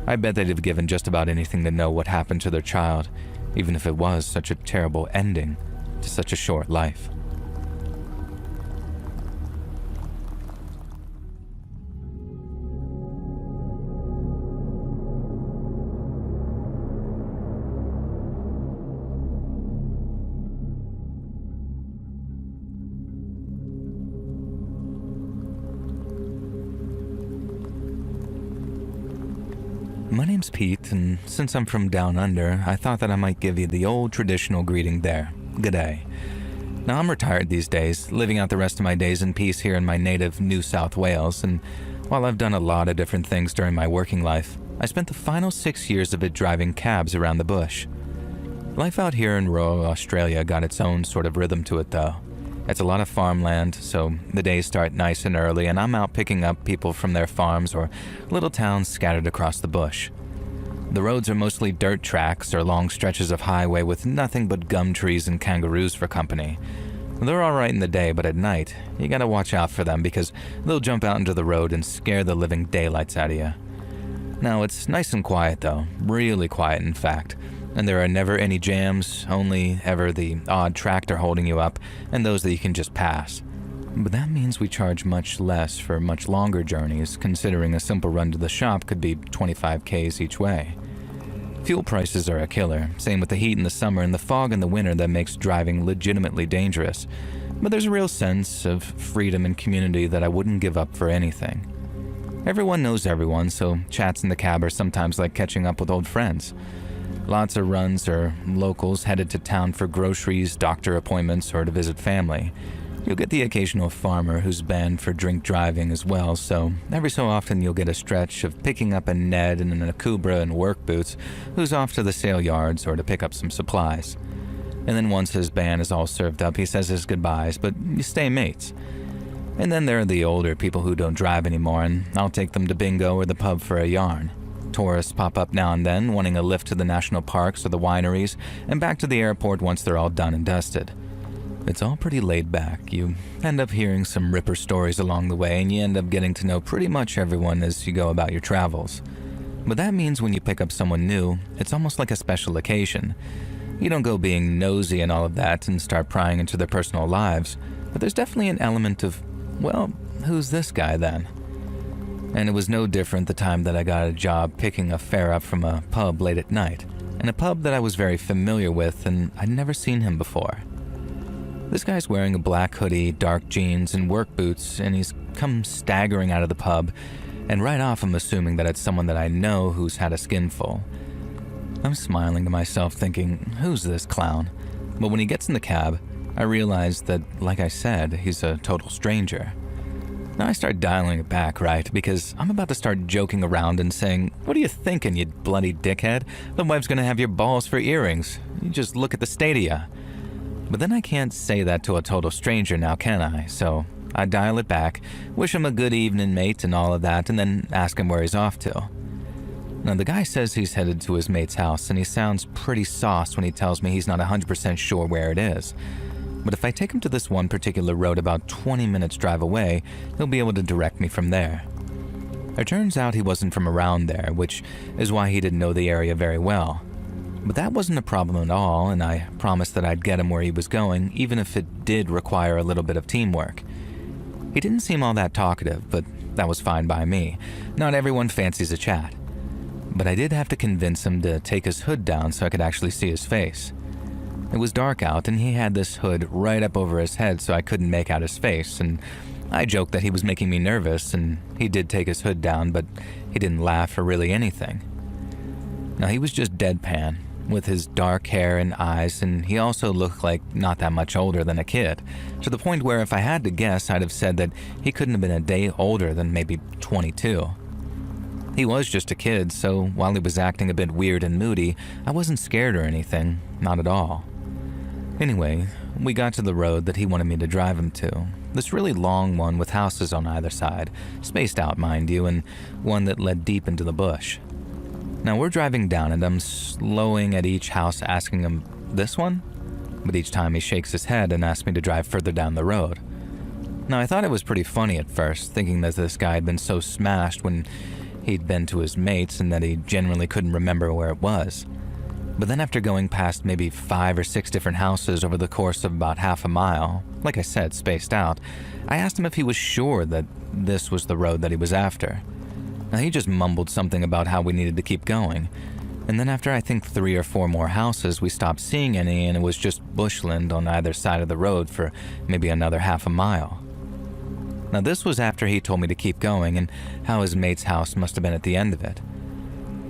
I bet they'd have given just about anything to know what happened to their child, even if it was such a terrible ending to such a short life. My name's Pete, and since I'm from down under, I thought that I might give you the old traditional greeting there. G'day. Now, I'm retired these days, living out the rest of my days in peace here in my native New South Wales, and while I've done a lot of different things during my working life, I spent the final 6 years of it driving cabs around the bush. Life out here in rural Australia got its own sort of rhythm to it, though. It's a lot of farmland, so the days start nice and early, and I'm out picking up people from their farms or little towns scattered across the bush. The roads are mostly dirt tracks or long stretches of highway with nothing but gum trees and kangaroos for company. They're alright in the day, but at night, you gotta watch out for them because they'll jump out into the road and scare the living daylights out of you. Now, it's nice and quiet though, really quiet in fact. And there are never any jams, only ever the odd tractor holding you up, and those that you can just pass. But that means we charge much less for much longer journeys, considering a simple run to the shop could be 25 Ks each way. Fuel prices are a killer, same with the heat in the summer and the fog in the winter that makes driving legitimately dangerous. But there's a real sense of freedom and community that I wouldn't give up for anything. Everyone knows everyone, so chats in the cab are sometimes like catching up with old friends. Lots of runs or locals headed to town for groceries, doctor appointments, or to visit family. You'll get the occasional farmer who's banned for drink driving as well, so every so often you'll get a stretch of picking up a Ned in an Akubra and work boots who's off to the sale yards or to pick up some supplies. And then once his ban is all served up, he says his goodbyes, but you stay mates. And then there are the older people who don't drive anymore, and I'll take them to bingo or the pub for a yarn. tourists pop up now and then, wanting a lift to the national parks or the wineries, and back to the airport once they're all done and dusted. It's all pretty laid back. You end up hearing some ripper stories along the way, and you end up getting to know pretty much everyone as you go about your travels. But that means when you pick up someone new, it's almost like a special occasion. You don't go being nosy and all of that and start prying into their personal lives, but there's definitely an element of, well, who's this guy then? And it was no different the time that I got a job picking a fare up from a pub late at night, and a pub that I was very familiar with and I'd never seen him before. This guy's wearing a black hoodie, dark jeans, and work boots, and he's come staggering out of the pub, and right off I'm assuming that it's someone that I know who's had a skinful. I'm smiling to myself thinking, who's this clown? But when he gets in the cab, I realize that, like I said, he's a total stranger. Now I start dialing it back, right? Because I'm about to start joking around and saying, what are you thinking, you bloody dickhead? The wife's gonna have your balls for earrings. You just look at the stadia. But then I can't say that to a total stranger now, can I? So I dial it back, wish him a good evening, mate, and all of that, and then ask him where he's off to. Now, the guy says he's headed to his mate's house, and he sounds pretty sauced when he tells me he's not 100% sure where it is. But if I take him to this one particular road about 20 minutes drive away, he'll be able to direct me from there. It turns out he wasn't from around there, which is why he didn't know the area very well. But that wasn't a problem at all, and I promised that I'd get him where he was going, even if it did require a little bit of teamwork. He didn't seem all that talkative, but that was fine by me. Not everyone fancies a chat. But I did have to convince him to take his hood down so I could actually see his face. It was dark out, and he had this hood right up over his head so I couldn't make out his face, and I joked that he was making me nervous, and he did take his hood down, but he didn't laugh or really anything. Now, he was just deadpan, with his dark hair and eyes, and he also looked like not that much older than a kid, to the point where if I had to guess, I'd have said that he couldn't have been a day older than maybe 22. He was just a kid, so while he was acting a bit weird and moody, I wasn't scared or anything, not at all. Anyway, we got to the road that he wanted me to drive him to, this really long one with houses on either side, spaced out mind you, and one that led deep into the bush. Now we're driving down and I'm slowing at each house asking him, this one? But each time he shakes his head and asks me to drive further down the road. Now I thought it was pretty funny at first, thinking that this guy had been so smashed when he'd been to his mates and that he genuinely couldn't remember where it was. But then after going past maybe 5 or 6 different houses over the course of about half a mile, like I said, spaced out, I asked him if he was sure that this was the road that he was after. Now he just mumbled something about how we needed to keep going, and then after I think 3 or 4 more houses, we stopped seeing any and it was just bushland on either side of the road for maybe another half a mile. Now this was after he told me to keep going and how his mate's house must have been at the end of it.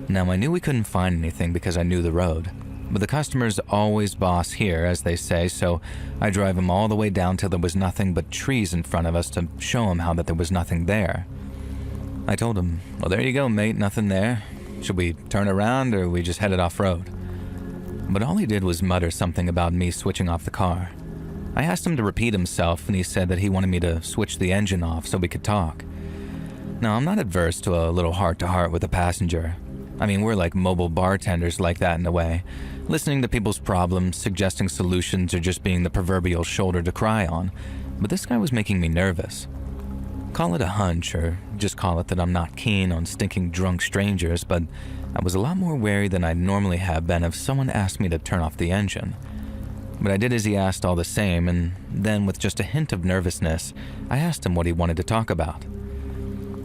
Now I knew we couldn't find anything because I knew the road, but the customer's always boss here, as they say, so I drove him all the way down till there was nothing but trees in front of us to show him how that there was nothing there. I told him, well, there you go, mate, nothing there. Should we turn around or we just headed off-road? But all he did was mutter something about me switching off the car. I asked him to repeat himself and he said that he wanted me to switch the engine off so we could talk. Now, I'm not adverse to a little heart-to-heart with a passenger. I mean, we're like mobile bartenders like that in a way, listening to people's problems, suggesting solutions, or just being the proverbial shoulder to cry on. But this guy was making me nervous. Call it a hunch, or just call it that I'm not keen on stinking drunk strangers, but I was a lot more wary than I'd normally have been if someone asked me to turn off the engine. But I did as he asked all the same, and then with just a hint of nervousness, I asked him what he wanted to talk about.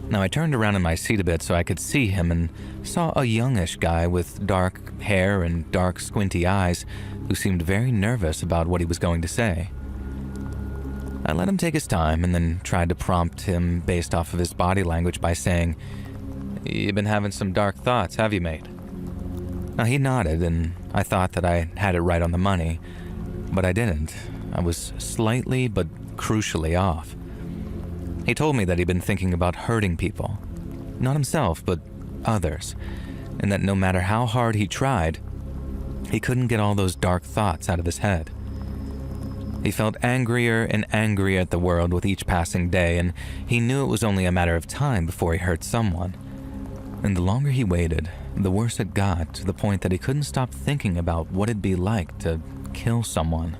Now I turned around in my seat a bit so I could see him and saw a youngish guy with dark hair and dark squinty eyes who seemed very nervous about what he was going to say. I let him take his time and then tried to prompt him based off of his body language by saying, "You've been having some dark thoughts, have you, mate?" Now he nodded and I thought that I had it right on the money, but I didn't. I was slightly but crucially off. He told me that he'd been thinking about hurting people. Not himself, but others, and that no matter how hard he tried, he couldn't get all those dark thoughts out of his head. He felt angrier and angrier at the world with each passing day, and he knew it was only a matter of time before he hurt someone. And the longer he waited, the worse it got, to the point that he couldn't stop thinking about what it'd be like to kill someone.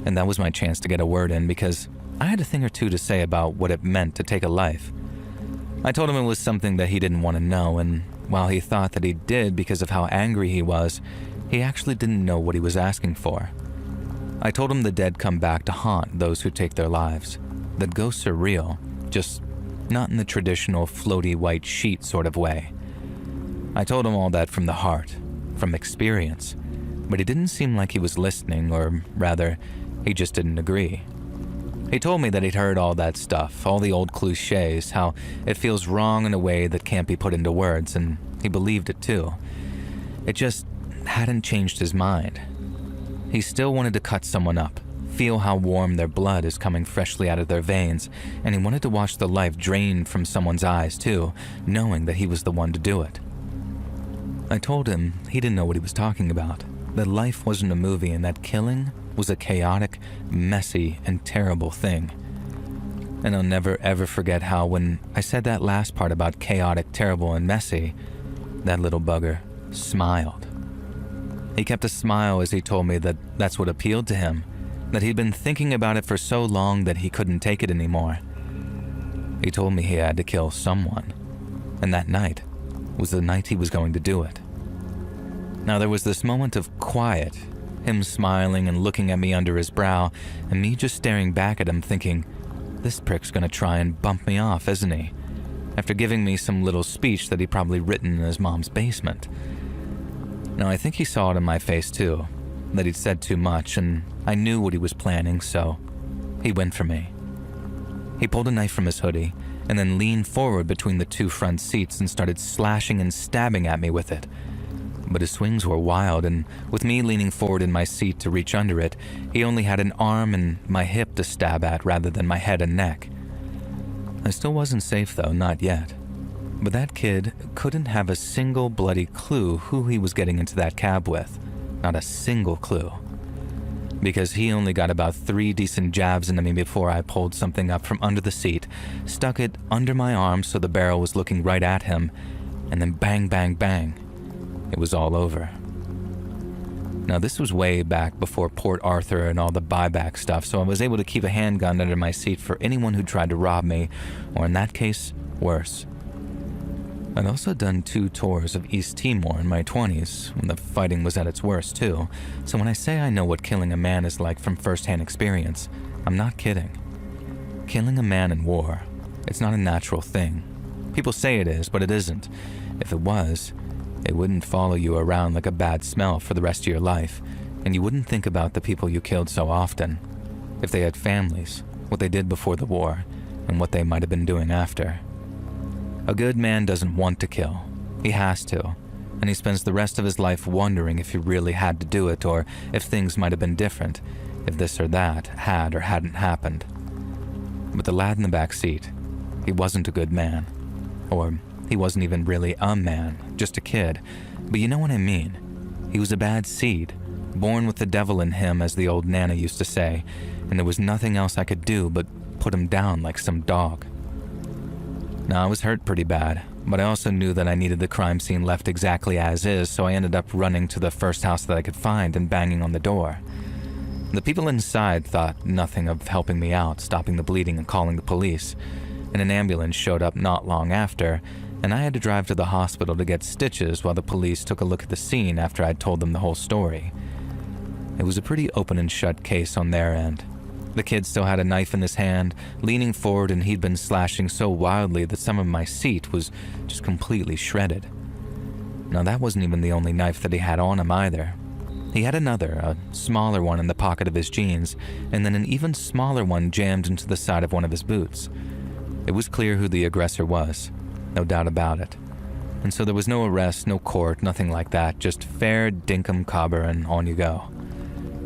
And that was my chance to get a word in, because I had a thing or two to say about what it meant to take a life. I told him it was something that he didn't want to know, and while he thought that he did because of how angry he was, he actually didn't know what he was asking for. I told him the dead come back to haunt those who take their lives, that ghosts are real, just not in the traditional floaty white sheet sort of way. I told him all that from the heart, from experience, but he didn't seem like he was listening, or rather, he just didn't agree. He told me that he'd heard all that stuff, all the old cliches, how it feels wrong in a way that can't be put into words, and he believed it too. It just hadn't changed his mind. He still wanted to cut someone up, feel how warm their blood is coming freshly out of their veins, and he wanted to watch the life drain from someone's eyes too, knowing that he was the one to do it. I told him he didn't know what he was talking about, that life wasn't a movie and that killing was a chaotic, messy, and terrible thing. And I'll never ever forget how when I said that last part about chaotic, terrible, and messy, that little bugger smiled. He kept a smile as he told me that that's what appealed to him, that he'd been thinking about it for so long that he couldn't take it anymore. He told me he had to kill someone, and that night was the night he was going to do it. Now there was this moment of quiet, him smiling and looking at me under his brow, and me just staring back at him thinking, this prick's gonna try and bump me off, isn't he? After giving me some little speech that he'd probably written in his mom's basement. Now I think he saw it in my face too, that he'd said too much, and I knew what he was planning, so he went for me. He pulled a knife from his hoodie and then leaned forward between the two front seats and started slashing and stabbing at me with it. But his swings were wild, and with me leaning forward in my seat to reach under it, he only had an arm and my hip to stab at rather than my head and neck. I still wasn't safe though, not yet. But that kid couldn't have a single bloody clue who he was getting into that cab with. Not a single clue. Because he only got about 3 decent jabs into me before I pulled something up from under the seat, stuck it under my arm so the barrel was looking right at him, and then bang, bang, bang. It was all over. Now this was way back before Port Arthur and all the buyback stuff, so I was able to keep a handgun under my seat for anyone who tried to rob me, or in that case, worse. I'd also done 2 tours of East Timor in my 20s, when the fighting was at its worst too, so when I say I know what killing a man is like from first-hand experience, I'm not kidding. Killing a man in war, it's not a natural thing. People say it is, but it isn't. If it was, it wouldn't follow you around like a bad smell for the rest of your life, and you wouldn't think about the people you killed so often. If they had families, what they did before the war, and what they might have been doing after. A good man doesn't want to kill. He has to, and he spends the rest of his life wondering if he really had to do it, or if things might have been different, if this or that had or hadn't happened. But the lad in the back seat, he wasn't a good man. Or he wasn't even really a man, just a kid. But you know what I mean. He was a bad seed, born with the devil in him, as the old Nana used to say, and there was nothing else I could do but put him down like some dog. Now, I was hurt pretty bad, but I also knew that I needed the crime scene left exactly as is, so I ended up running to the first house that I could find and banging on the door. The people inside thought nothing of helping me out, stopping the bleeding and calling the police, and an ambulance showed up not long after, and I had to drive to the hospital to get stitches while the police took a look at the scene after I'd told them the whole story. It was a pretty open and shut case on their end. The kid still had a knife in his hand, leaning forward, and he'd been slashing so wildly that some of my seat was just completely shredded. Now that wasn't even the only knife that he had on him either. He had another, a smaller one in the pocket of his jeans, and then an even smaller one jammed into the side of one of his boots. It was clear who the aggressor was, no doubt about it. And so there was no arrest, no court, nothing like that, just fair dinkum cobber and on you go.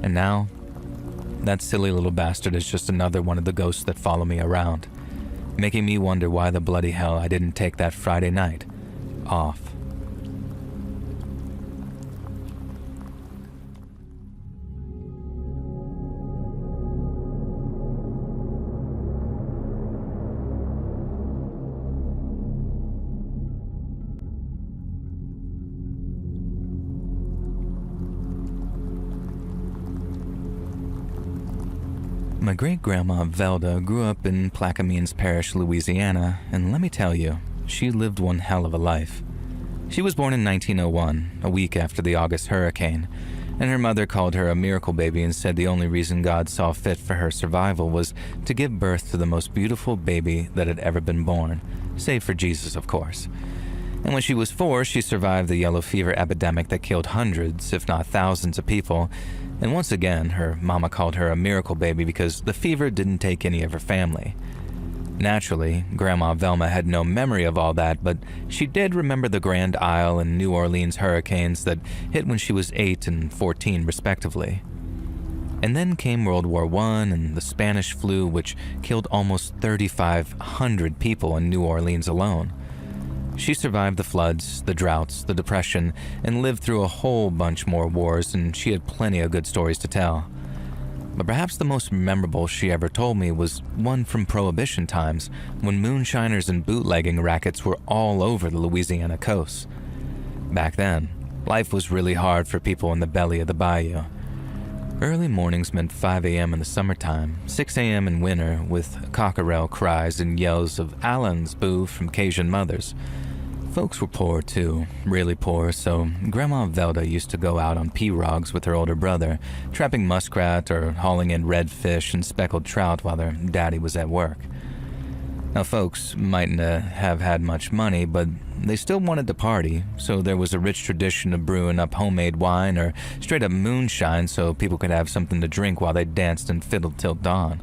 And now, that silly little bastard is just another one of the ghosts that follow me around, making me wonder why the bloody hell I didn't take that Friday night off. My great-grandma Velda grew up in Plaquemines Parish, Louisiana, and let me tell you, she lived one hell of a life. She was born in 1901, a week after the August hurricane, and her mother called her a miracle baby and said the only reason God saw fit for her survival was to give birth to the most beautiful baby that had ever been born, save for Jesus, of course. And when she was 4, she survived the yellow fever epidemic that killed hundreds, if not thousands of people, and once again, her mama called her a miracle baby because the fever didn't take any of her family. Naturally, Grandma Velma had no memory of all that, but she did remember the Grand Isle and New Orleans hurricanes that hit when she was 8 and 14 respectively. And then came World War I and the Spanish flu, which killed almost 3,500 people in New Orleans alone. She survived the floods, the droughts, the depression, and lived through a whole bunch more wars, and she had plenty of good stories to tell. But perhaps the most memorable she ever told me was one from Prohibition times, when moonshiners and bootlegging rackets were all over the Louisiana coast. Back then, life was really hard for people in the belly of the bayou. Early mornings meant 5 a.m. in the summertime, 6 a.m. in winter, with cockerel cries and yells of Allen's boo from Cajun mothers. Folks were poor too, really poor, so Grandma Velda used to go out on pirogues with her older brother, trapping muskrat or hauling in redfish and speckled trout while their daddy was at work. Now folks mightn't have had much money, but they still wanted to party, so there was a rich tradition of brewing up homemade wine or straight up moonshine so people could have something to drink while they danced and fiddled till dawn.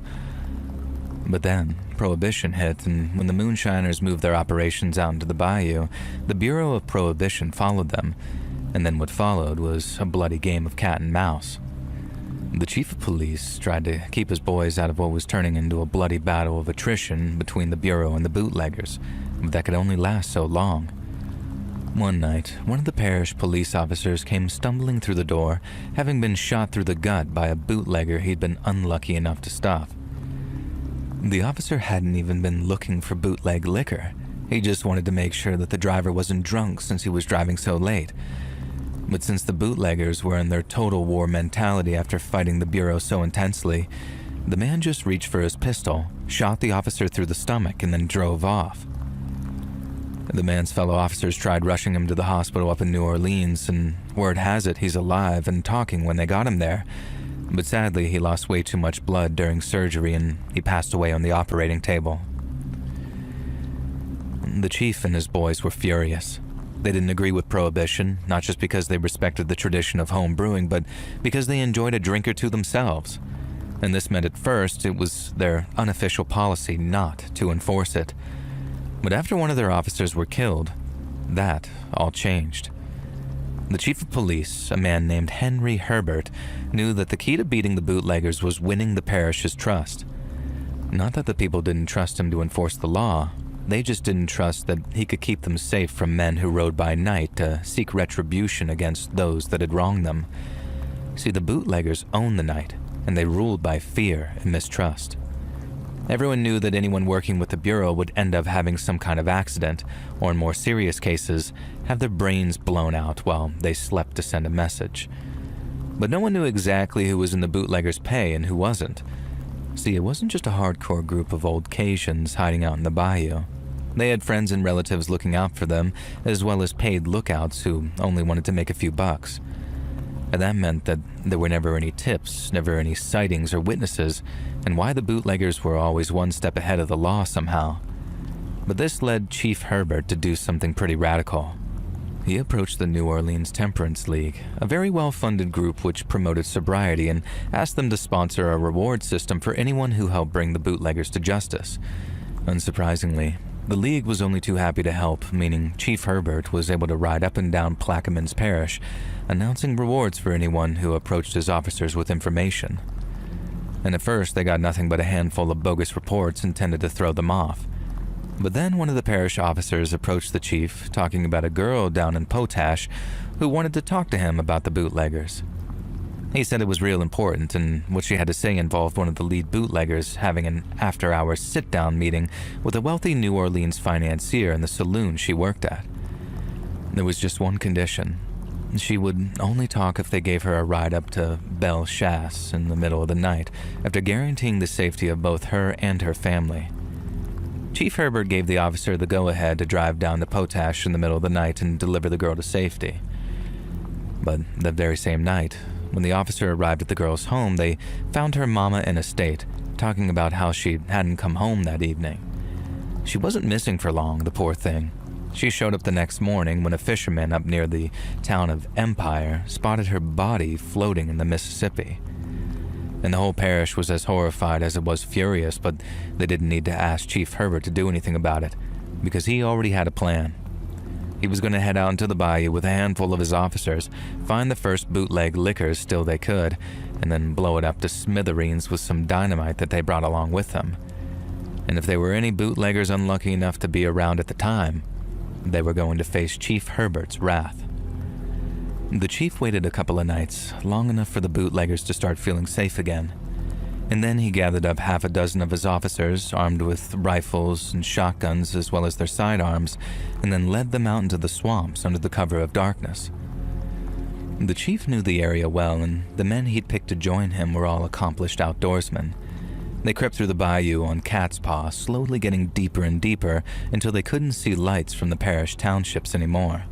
But then, Prohibition hit, and when the moonshiners moved their operations out into the bayou, the Bureau of Prohibition followed them, and then what followed was a bloody game of cat and mouse. The chief of police tried to keep his boys out of what was turning into a bloody battle of attrition between the Bureau and the bootleggers, but that could only last so long. One night, one of the parish police officers came stumbling through the door, having been shot through the gut by a bootlegger he'd been unlucky enough to stop. The officer hadn't even been looking for bootleg liquor. He just wanted to make sure that the driver wasn't drunk since he was driving so late. But since the bootleggers were in their total war mentality after fighting the Bureau so intensely, the man just reached for his pistol, shot the officer through the stomach, and then drove off. The man's fellow officers tried rushing him to the hospital up in New Orleans, and word has it he's alive and talking when they got him there. But sadly, he lost way too much blood during surgery and he passed away on the operating table. The chief and his boys were furious. They didn't agree with Prohibition, not just because they respected the tradition of home brewing, but because they enjoyed a drink or two themselves. And this meant at first it was their unofficial policy not to enforce it. But after one of their officers were killed, that all changed. The chief of police, a man named Henry Herbert, knew that the key to beating the bootleggers was winning the parish's trust. Not that the people didn't trust him to enforce the law, they just didn't trust that he could keep them safe from men who rode by night to seek retribution against those that had wronged them. See, the bootleggers owned the night, and they ruled by fear and mistrust. Everyone knew that anyone working with the Bureau would end up having some kind of accident, or in more serious cases, have their brains blown out while they slept to send a message. But no one knew exactly who was in the bootleggers' pay and who wasn't. See, it wasn't just a hardcore group of old Cajuns hiding out in the bayou. They had friends and relatives looking out for them, as well as paid lookouts who only wanted to make a few bucks. And that meant that there were never any tips, never any sightings or witnesses, and why the bootleggers were always one step ahead of the law somehow. But this led Chief Herbert to do something pretty radical. He approached the New Orleans Temperance League, a very well-funded group which promoted sobriety, and asked them to sponsor a reward system for anyone who helped bring the bootleggers to justice. Unsurprisingly, the league was only too happy to help, meaning Chief Herbert was able to ride up and down Plaquemines Parish, announcing rewards for anyone who approached his officers with information. And at first, they got nothing but a handful of bogus reports intended to throw them off. But then one of the parish officers approached the chief, talking about a girl down in Potash who wanted to talk to him about the bootleggers. He said it was real important, and what she had to say involved one of the lead bootleggers having an after-hours sit-down meeting with a wealthy New Orleans financier in the saloon she worked at. There was just one condition. She would only talk if they gave her a ride up to Belle Chasse in the middle of the night, after guaranteeing the safety of both her and her family. Chief Herbert gave the officer the go-ahead to drive down to Potash in the middle of the night and deliver the girl to safety. But that very same night, when the officer arrived at the girl's home, they found her mama in a state, talking about how she hadn't come home that evening. She wasn't missing for long, the poor thing. She showed up the next morning when a fisherman up near the town of Empire spotted her body floating in the Mississippi. And the whole parish was as horrified as it was furious, but they didn't need to ask Chief Herbert to do anything about it, because he already had a plan. He was going to head out into the bayou with a handful of his officers, find the first bootleg liquors still they could, and then blow it up to smithereens with some dynamite that they brought along with them. And if there were any bootleggers unlucky enough to be around at the time, they were going to face Chief Herbert's wrath. The chief waited a couple of nights, long enough for the bootleggers to start feeling safe again. And then he gathered up half a dozen of his officers, armed with rifles and shotguns as well as their sidearms, and then led them out into the swamps under the cover of darkness. The chief knew the area well, and the men he'd picked to join him were all accomplished outdoorsmen. They crept through the bayou on cat's paw, slowly getting deeper and deeper until they couldn't see lights from the parish townships anymore.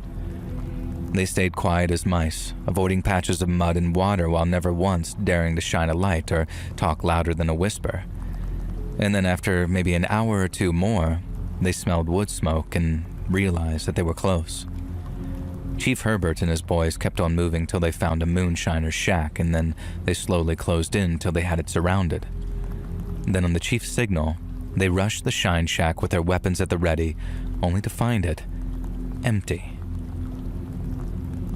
They stayed quiet as mice, avoiding patches of mud and water while never once daring to shine a light or talk louder than a whisper. And then after maybe an hour or two more, they smelled wood smoke and realized that they were close. Chief Herbert and his boys kept on moving till they found a moonshiner's shack, and then they slowly closed in till they had it surrounded. Then on the chief's signal, they rushed the shine shack with their weapons at the ready, only to find it empty.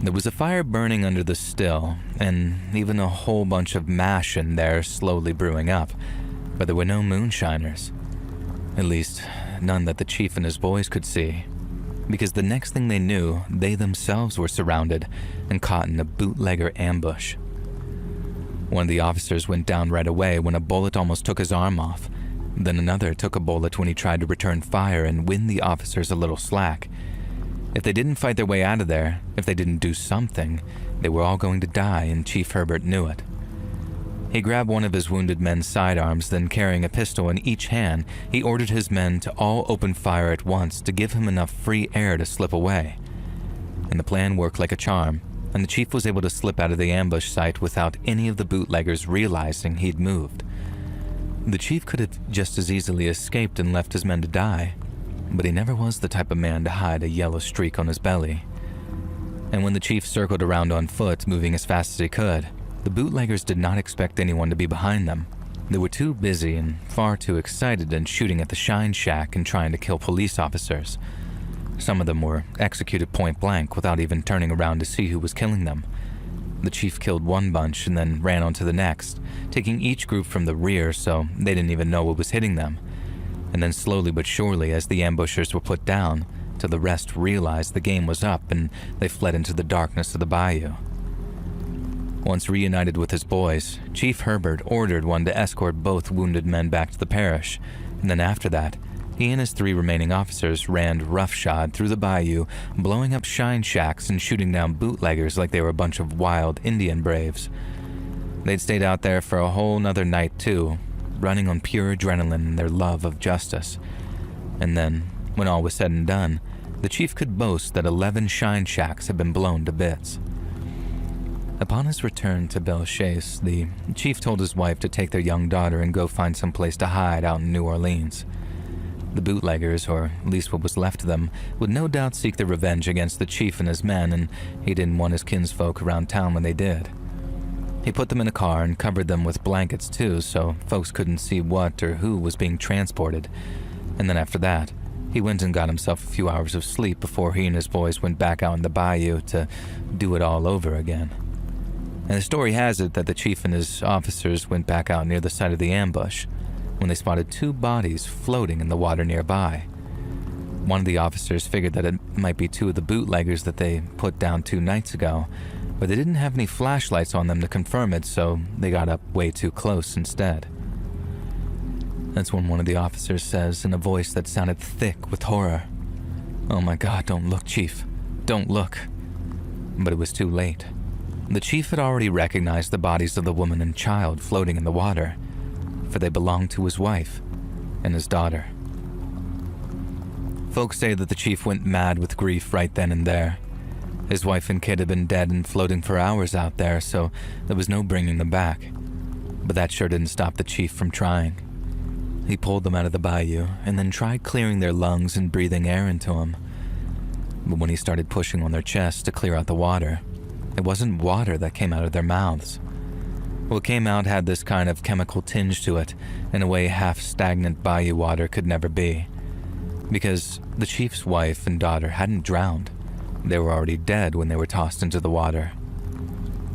There was a fire burning under the still, and even a whole bunch of mash in there slowly brewing up, but there were no moonshiners. At least, none that the chief and his boys could see, because the next thing they knew, they themselves were surrounded and caught in a bootlegger ambush. One of the officers went down right away when a bullet almost took his arm off. Then another took a bullet when he tried to return fire and win the officers a little slack. If they didn't fight their way out of there, if they didn't do something, they were all going to die, and Chief Herbert knew it. He grabbed one of his wounded men's sidearms, then carrying a pistol in each hand, he ordered his men to all open fire at once to give him enough free air to slip away. And the plan worked like a charm, and the chief was able to slip out of the ambush site without any of the bootleggers realizing he'd moved. The chief could have just as easily escaped and left his men to die, but he never was the type of man to hide a yellow streak on his belly. And when the chief circled around on foot, moving as fast as he could, the bootleggers did not expect anyone to be behind them. They were too busy and far too excited in shooting at the shine shack and trying to kill police officers. Some of them were executed point blank without even turning around to see who was killing them. The chief killed one bunch and then ran on to the next, taking each group from the rear so they didn't even know what was hitting them. And then slowly but surely, as the ambushers were put down, till the rest realized the game was up and they fled into the darkness of the bayou. Once reunited with his boys, Chief Herbert ordered one to escort both wounded men back to the parish, and then after that, he and his 3 remaining officers ran roughshod through the bayou, blowing up shine shacks and shooting down bootleggers like they were a bunch of wild Indian braves. They'd stayed out there for a whole nother night too, running on pure adrenaline and their love of justice. And then, when all was said and done, the chief could boast that 11 shine shacks had been blown to bits. Upon his return to Belle Chasse, the chief told his wife to take their young daughter and go find some place to hide out in New Orleans. The bootleggers, or at least what was left of them, would no doubt seek their revenge against the chief and his men, and he didn't want his kinsfolk around town when they did. He put them in a car and covered them with blankets too, so folks couldn't see what or who was being transported. And then after that, he went and got himself a few hours of sleep before he and his boys went back out in the bayou to do it all over again. And the story has it that the chief and his officers went back out near the site of the ambush when they spotted 2 bodies floating in the water nearby. One of the officers figured that it might be 2 of the bootleggers that they put down 2 nights ago, but they didn't have any flashlights on them to confirm it, so they got up way too close instead. That's when one of the officers says in a voice that sounded thick with horror, "Oh my God, don't look, Chief. Don't look." But it was too late. The chief had already recognized the bodies of the woman and child floating in the water, for they belonged to his wife and his daughter. Folks say that the chief went mad with grief right then and there. His wife and kid had been dead and floating for hours out there, so there was no bringing them back. But that sure didn't stop the chief from trying. He pulled them out of the bayou and then tried clearing their lungs and breathing air into them. But when he started pushing on their chests to clear out the water, it wasn't water that came out of their mouths. What came out had this kind of chemical tinge to it, in a way half-stagnant bayou water could never be. Because the chief's wife and daughter hadn't drowned. They were already dead when they were tossed into the water.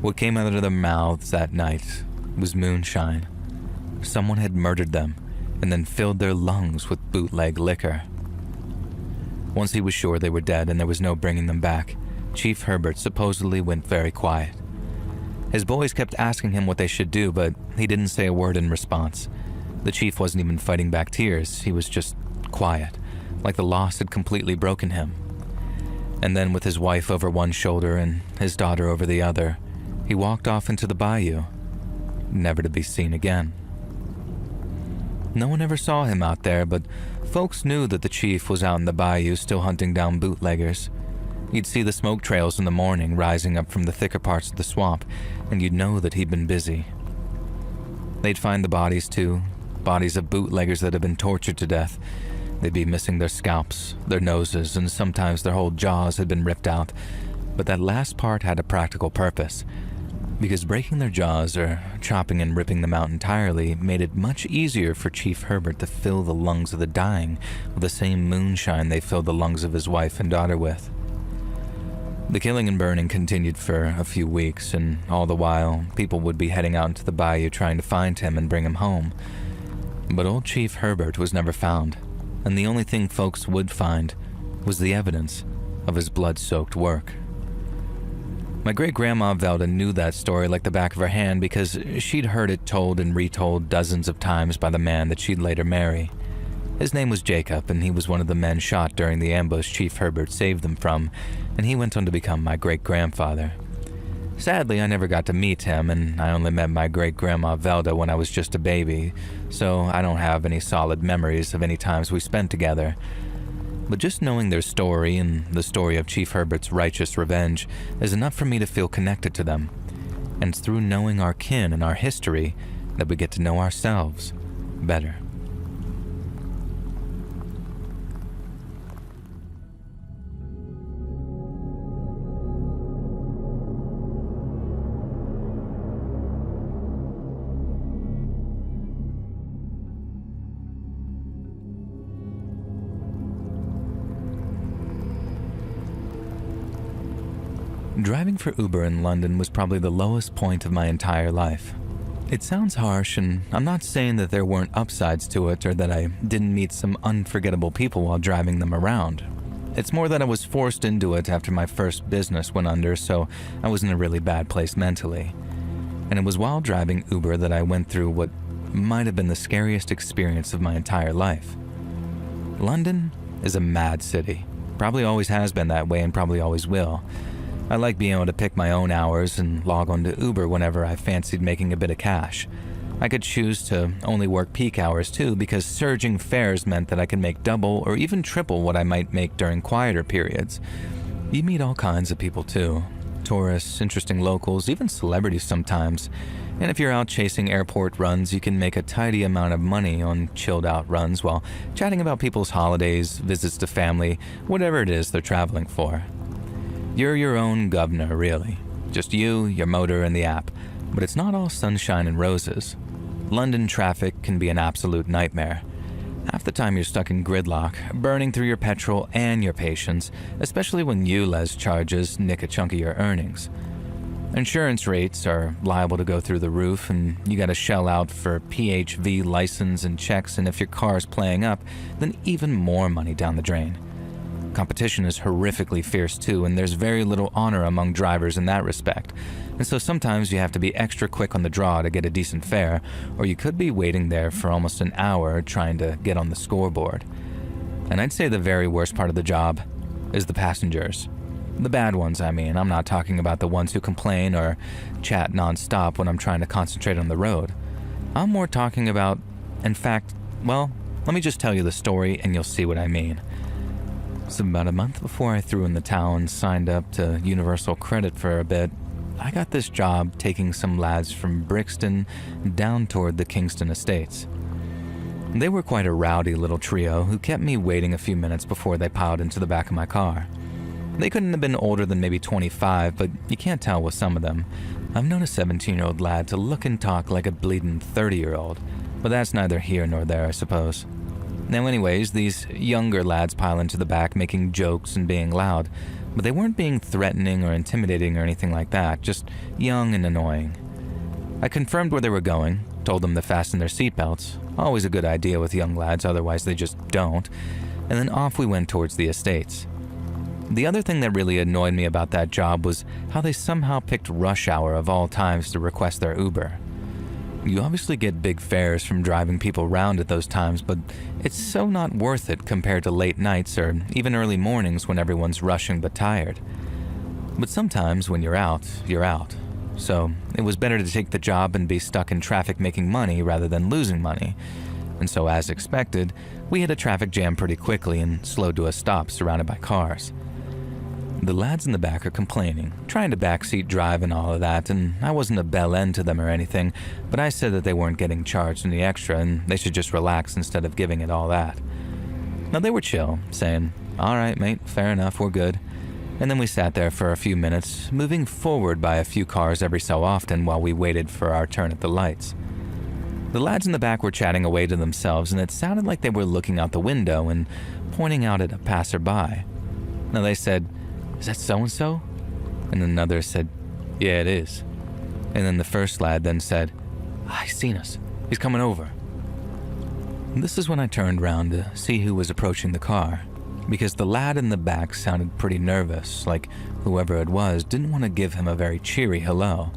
What came out of their mouths that night was moonshine. Someone had murdered them and then filled their lungs with bootleg liquor. Once he was sure they were dead and there was no bringing them back, Chief Herbert supposedly went very quiet. His boys kept asking him what they should do, but he didn't say a word in response. The chief wasn't even fighting back tears, he was just quiet, like the loss had completely broken him. And then with his wife over one shoulder and his daughter over the other, he walked off into the bayou, never to be seen again. No one ever saw him out there, but folks knew that the chief was out in the bayou still hunting down bootleggers. You'd see the smoke trails in the morning rising up from the thicker parts of the swamp, and you'd know that he'd been busy. They'd find the bodies too, bodies of bootleggers that had been tortured to death. They'd be missing their scalps, their noses, and sometimes their whole jaws had been ripped out. But that last part had a practical purpose, because breaking their jaws or chopping and ripping them out entirely made it much easier for Chief Herbert to fill the lungs of the dying with the same moonshine they filled the lungs of his wife and daughter with. The killing and burning continued for a few weeks, and all the while, people would be heading out into the bayou trying to find him and bring him home. But old Chief Herbert was never found, and the only thing folks would find was the evidence of his blood-soaked work. My great-grandma Velda knew that story like the back of her hand because she'd heard it told and retold dozens of times by the man that she'd later marry. His name was Jacob, and he was one of the men shot during the ambush Chief Herbert saved them from, and he went on to become my great-grandfather. Sadly, I never got to meet him, and I only met my great-grandma Velda when I was just a baby, so I don't have any solid memories of any times we spent together. But just knowing their story and the story of Chief Herbert's righteous revenge is enough for me to feel connected to them. And it's through knowing our kin and our history that we get to know ourselves better. Driving for Uber in London was probably the lowest point of my entire life. It sounds harsh, and I'm not saying that there weren't upsides to it or that I didn't meet some unforgettable people while driving them around. It's more that I was forced into it after my first business went under, so I was in a really bad place mentally. And it was while driving Uber that I went through what might have been the scariest experience of my entire life. London is a mad city. Probably always has been that way and probably always will. I like being able to pick my own hours and log on to Uber whenever I fancied making a bit of cash. I could choose to only work peak hours too, because surging fares meant that I could make double or even triple what I might make during quieter periods. You meet all kinds of people too. Tourists, interesting locals, even celebrities sometimes. And if you're out chasing airport runs, you can make a tidy amount of money on chilled out runs while chatting about people's holidays, visits to family, whatever it is they're traveling for. You're your own governor, really. Just you, your motor, and the app. But it's not all sunshine and roses. London traffic can be an absolute nightmare. Half the time you're stuck in gridlock, burning through your petrol and your patience, especially when ULEZ charges nick a chunk of your earnings. Insurance rates are liable to go through the roof, and you gotta shell out for PHV license and checks, and if your car's playing up, then even more money down the drain. Competition is horrifically fierce too, and there's very little honor among drivers in that respect. And so sometimes you have to be extra quick on the draw to get a decent fare, or you could be waiting there for almost an hour trying to get on the scoreboard. And I'd say the very worst part of the job is the passengers. The bad ones, I mean. I'm not talking about the ones who complain or chat nonstop when I'm trying to concentrate on the road. I'm more talking about, in fact, well, let me just tell you the story and you'll see what I mean. So about a month before I threw in the towel and signed up to Universal Credit for a bit, I got this job taking some lads from Brixton down toward the Kingston Estates. They were quite a rowdy little trio who kept me waiting a few minutes before they piled into the back of my car. They couldn't have been older than maybe 25, but you can't tell with some of them. I've known a 17-year-old lad to look and talk like a bleeding 30-year-old, but that's neither here nor there, I suppose. Now anyways, these younger lads pile into the back making jokes and being loud, but they weren't being threatening or intimidating or anything like that, just young and annoying. I confirmed where they were going, told them to fasten their seatbelts, always a good idea with young lads, otherwise they just don't, and then off we went towards the estates. The other thing that really annoyed me about that job was how they somehow picked rush hour of all times to request their Uber. You obviously get big fares from driving people around at those times, but it's so not worth it compared to late nights or even early mornings when everyone's rushing but tired. But sometimes when you're out, you're out. So it was better to take the job and be stuck in traffic making money rather than losing money. And so as expected, we hit a traffic jam pretty quickly and slowed to a stop surrounded by cars. The lads in the back are complaining, trying to backseat drive and all of that, and I wasn't a bell end to them or anything, but I said that they weren't getting charged any extra and they should just relax instead of giving it all that. Now they were chill, saying, "All right, mate, fair enough, we're good." And then we sat there for a few minutes, moving forward by a few cars every so often while we waited for our turn at the lights. The lads in the back were chatting away to themselves, and it sounded like they were looking out the window and pointing out at a passerby. Now they said, "Is that so-and-so?" And another said, "Yeah, it is." And then the first lad then said, "He's seen us. He's coming over." And this is when I turned around to see who was approaching the car, because the lad in the back sounded pretty nervous, like whoever it was didn't want to give him a very cheery hello.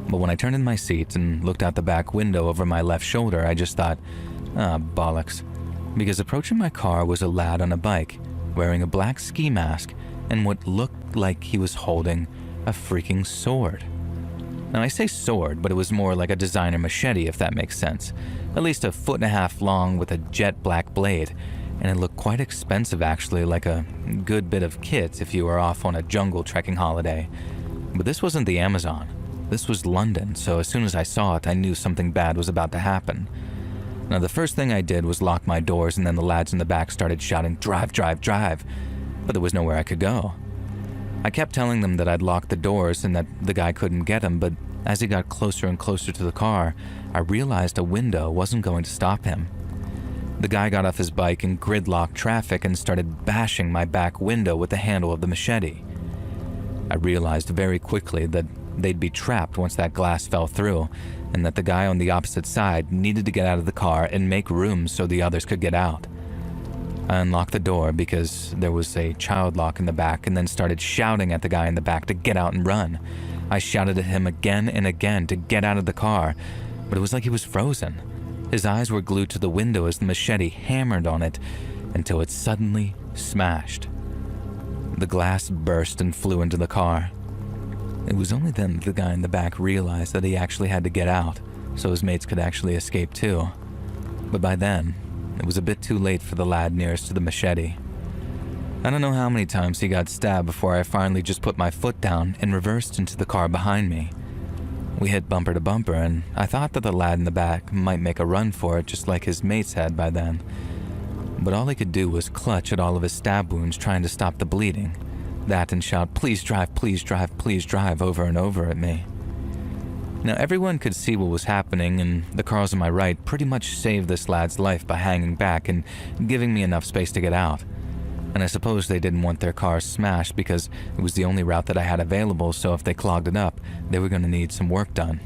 But when I turned in my seat and looked out the back window over my left shoulder, I just thought, bollocks. Because approaching my car was a lad on a bike, wearing a black ski mask and what looked like he was holding a freaking sword. Now I say sword, but it was more like a designer machete, if that makes sense. At least 1.5 feet long with a jet black blade, and it looked quite expensive actually, like a good bit of kit if you were off on a jungle trekking holiday. But this wasn't the Amazon. This was London, so as soon as I saw it, I knew something bad was about to happen. Now the first thing I did was lock my doors, and then the lads in the back started shouting, "Drive, drive, drive!" But there was nowhere I could go. I kept telling them that I'd locked the doors and that the guy couldn't get him, but as he got closer and closer to the car, I realized a window wasn't going to stop him. The guy got off his bike in gridlock traffic and started bashing my back window with the handle of the machete. I realized very quickly that they'd be trapped once that glass fell through, and that the guy on the opposite side needed to get out of the car and make room so the others could get out. I unlocked the door because there was a child lock in the back and then started shouting at the guy in the back to get out and run. I shouted at him again and again to get out of the car, but it was like he was frozen. His eyes were glued to the window as the machete hammered on it until it suddenly smashed. The glass burst and flew into the car. It was only then that the guy in the back realized that he actually had to get out so his mates could actually escape too. But by then, it was a bit too late for the lad nearest to the machete. I don't know how many times he got stabbed before I finally just put my foot down and reversed into the car behind me. We hit bumper to bumper, and I thought that the lad in the back might make a run for it just like his mates had by then. But all he could do was clutch at all of his stab wounds trying to stop the bleeding. That and shout, "Please drive, please drive, please drive," over and over at me. Now everyone could see what was happening, and the cars on my right pretty much saved this lad's life by hanging back and giving me enough space to get out. And I suppose they didn't want their cars smashed because it was the only route that I had available, so if they clogged it up, they were going to need some work done.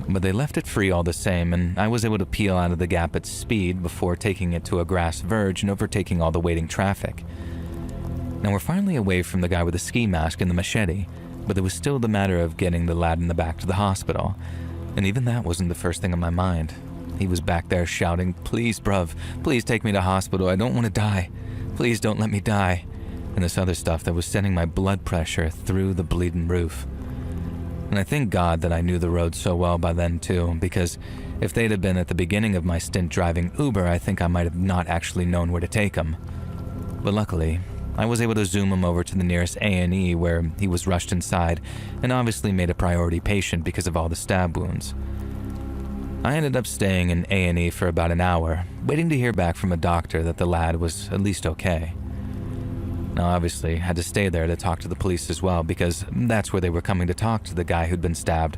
But they left it free all the same, and I was able to peel out of the gap at speed before taking it to a grass verge and overtaking all the waiting traffic. Now we're finally away from the guy with the ski mask and the machete, but it was still the matter of getting the lad in the back to the hospital. And even that wasn't the first thing on my mind. He was back there shouting, "Please, bruv, please take me to hospital. I don't want to die. Please don't let me die." and this other stuff that was sending my blood pressure through the bleeding roof. And I thank God that I knew the road so well by then too, because if they'd have been at the beginning of my stint driving Uber, I think I might have not actually known where to take him. But luckily, I was able to zoom him over to the nearest A&E where he was rushed inside and obviously made a priority patient because of all the stab wounds. I ended up staying in A&E for about an hour, waiting to hear back from a doctor that the lad was at least okay. Now obviously, I had to stay there to talk to the police as well because that's where they were coming to talk to the guy who'd been stabbed,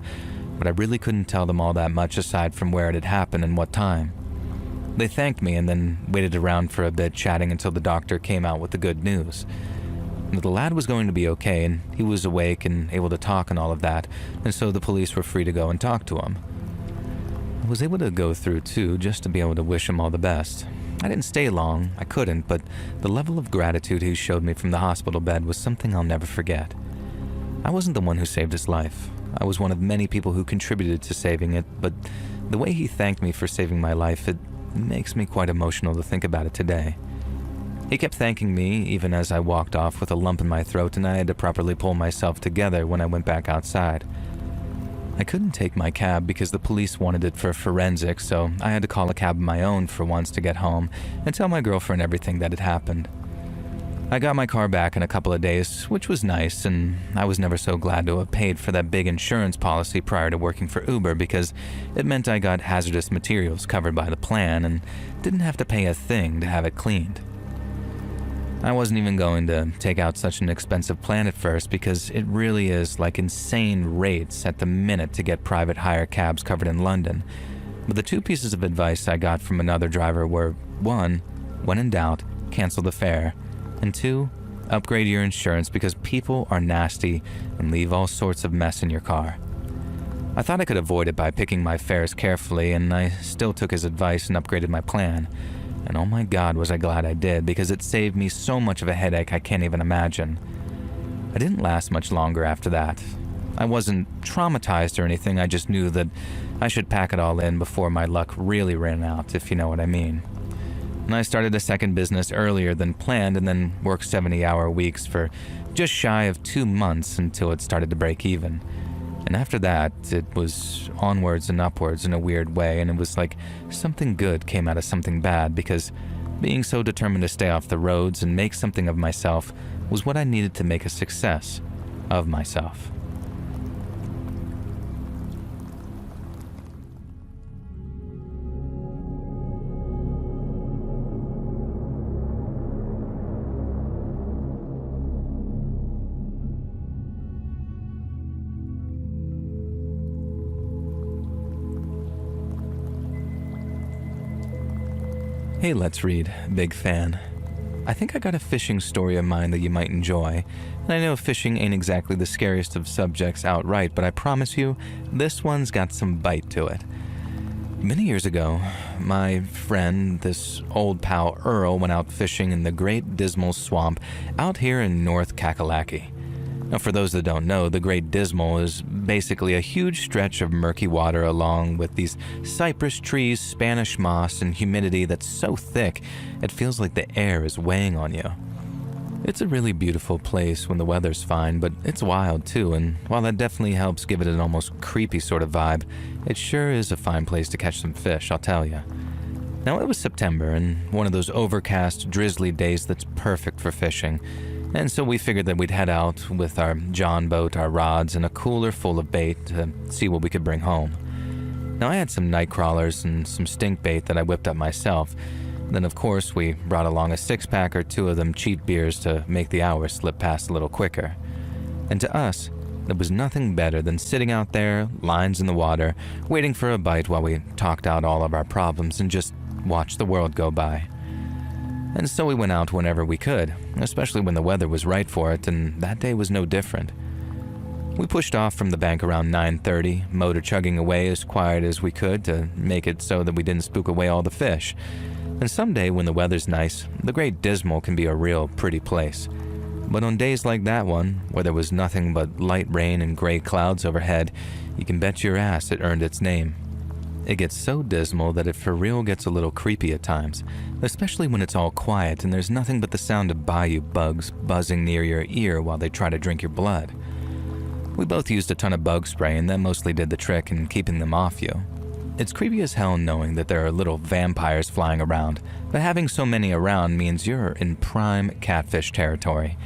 but I really couldn't tell them all that much aside from where it had happened and what time. They thanked me and then waited around for a bit chatting until the doctor came out with the good news. The lad was going to be okay and he was awake and able to talk and all of that, and so the police were free to go and talk to him. I was able to go through too, just to be able to wish him all the best. I didn't stay long, I couldn't, but the level of gratitude he showed me from the hospital bed was something I'll never forget. I wasn't the one who saved his life. I was one of many people who contributed to saving it, but the way he thanked me for saving my life, it makes me quite emotional to think about it today. He kept thanking me even as I walked off with a lump in my throat, and I had to properly pull myself together when I went back outside. I couldn't take my cab because the police wanted it for forensics, so I had to call a cab of my own for once to get home and tell my girlfriend everything that had happened. I got my car back in a couple of days, which was nice, and I was never so glad to have paid for that big insurance policy prior to working for Uber because it meant I got hazardous materials covered by the plan and didn't have to pay a thing to have it cleaned. I wasn't even going to take out such an expensive plan at first because it really is like insane rates at the minute to get private hire cabs covered in London. But the two pieces of advice I got from another driver were, 1, when in doubt, cancel the fare, and 2, upgrade your insurance because people are nasty and leave all sorts of mess in your car. I thought I could avoid it by picking my fares carefully, and I still took his advice and upgraded my plan. And oh my God, was I glad I did, because it saved me so much of a headache I can't even imagine. I didn't last much longer after that. I wasn't traumatized or anything, I just knew that I should pack it all in before my luck really ran out, if you know what I mean. And I started a second business earlier than planned and then worked 70-hour weeks for just shy of 2 months until it started to break even. And after that, it was onwards and upwards in a weird way, and it was like something good came out of something bad because being so determined to stay off the roads and make something of myself was what I needed to make a success of myself. Hey, Let's Read, big fan. I think I got a fishing story of mine that you might enjoy, and I know fishing ain't exactly the scariest of subjects outright, but I promise you, this one's got some bite to it. Many years ago, my friend, this old pal Earl, went out fishing in the Great Dismal Swamp out here in North Kakalaki. Now, for those that don't know, the Great Dismal is basically a huge stretch of murky water along with these cypress trees, Spanish moss, and humidity that's so thick it feels like the air is weighing on you. It's a really beautiful place when the weather's fine, but it's wild too, and while that definitely helps give it an almost creepy sort of vibe, it sure is a fine place to catch some fish, I'll tell you. Now, it was September, and one of those overcast, drizzly days that's perfect for fishing. And so we figured that we'd head out with our John boat, our rods, and a cooler full of bait to see what we could bring home. Now, I had some night crawlers and some stink bait that I whipped up myself. Then, of course, we brought along a 6-pack or 2 of them cheap beers to make the hours slip past a little quicker. And to us, there was nothing better than sitting out there, lines in the water, waiting for a bite while we talked out all of our problems and just watched the world go by. And so we went out whenever we could, especially when the weather was right for it, and that day was no different. We pushed off from the bank around 9:30, motor chugging away as quiet as we could to make it so that we didn't spook away all the fish. And someday when the weather's nice, the Great Dismal can be a real pretty place. But on days like that one, where there was nothing but light rain and gray clouds overhead, you can bet your ass it earned its name. It gets so dismal that it for real gets a little creepy at times, especially when it's all quiet and there's nothing but the sound of bayou bugs buzzing near your ear while they try to drink your blood. We both used a ton of bug spray and that mostly did the trick in keeping them off you. It's creepy as hell knowing that there are little vampires flying around, but having so many around means you're in prime catfish territory.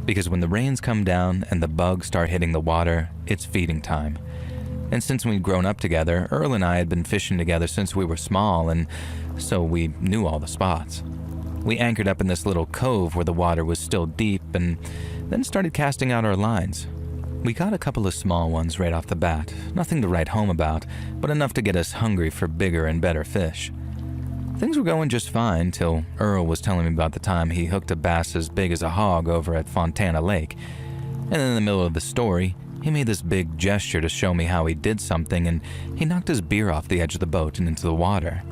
Because when the rains come down and the bugs start hitting the water, it's feeding time. And since we'd grown up together, Earl and I had been fishing together since we were small, and so we knew all the spots. We anchored up in this little cove where the water was still deep and then started casting out our lines. We caught a couple of small ones right off the bat, nothing to write home about, but enough to get us hungry for bigger and better fish. Things were going just fine till Earl was telling me about the time he hooked a bass as big as a hog over at Fontana Lake. And in the middle of the story, he made this big gesture to show me how he did something, and he knocked his beer off the edge of the boat and into the water.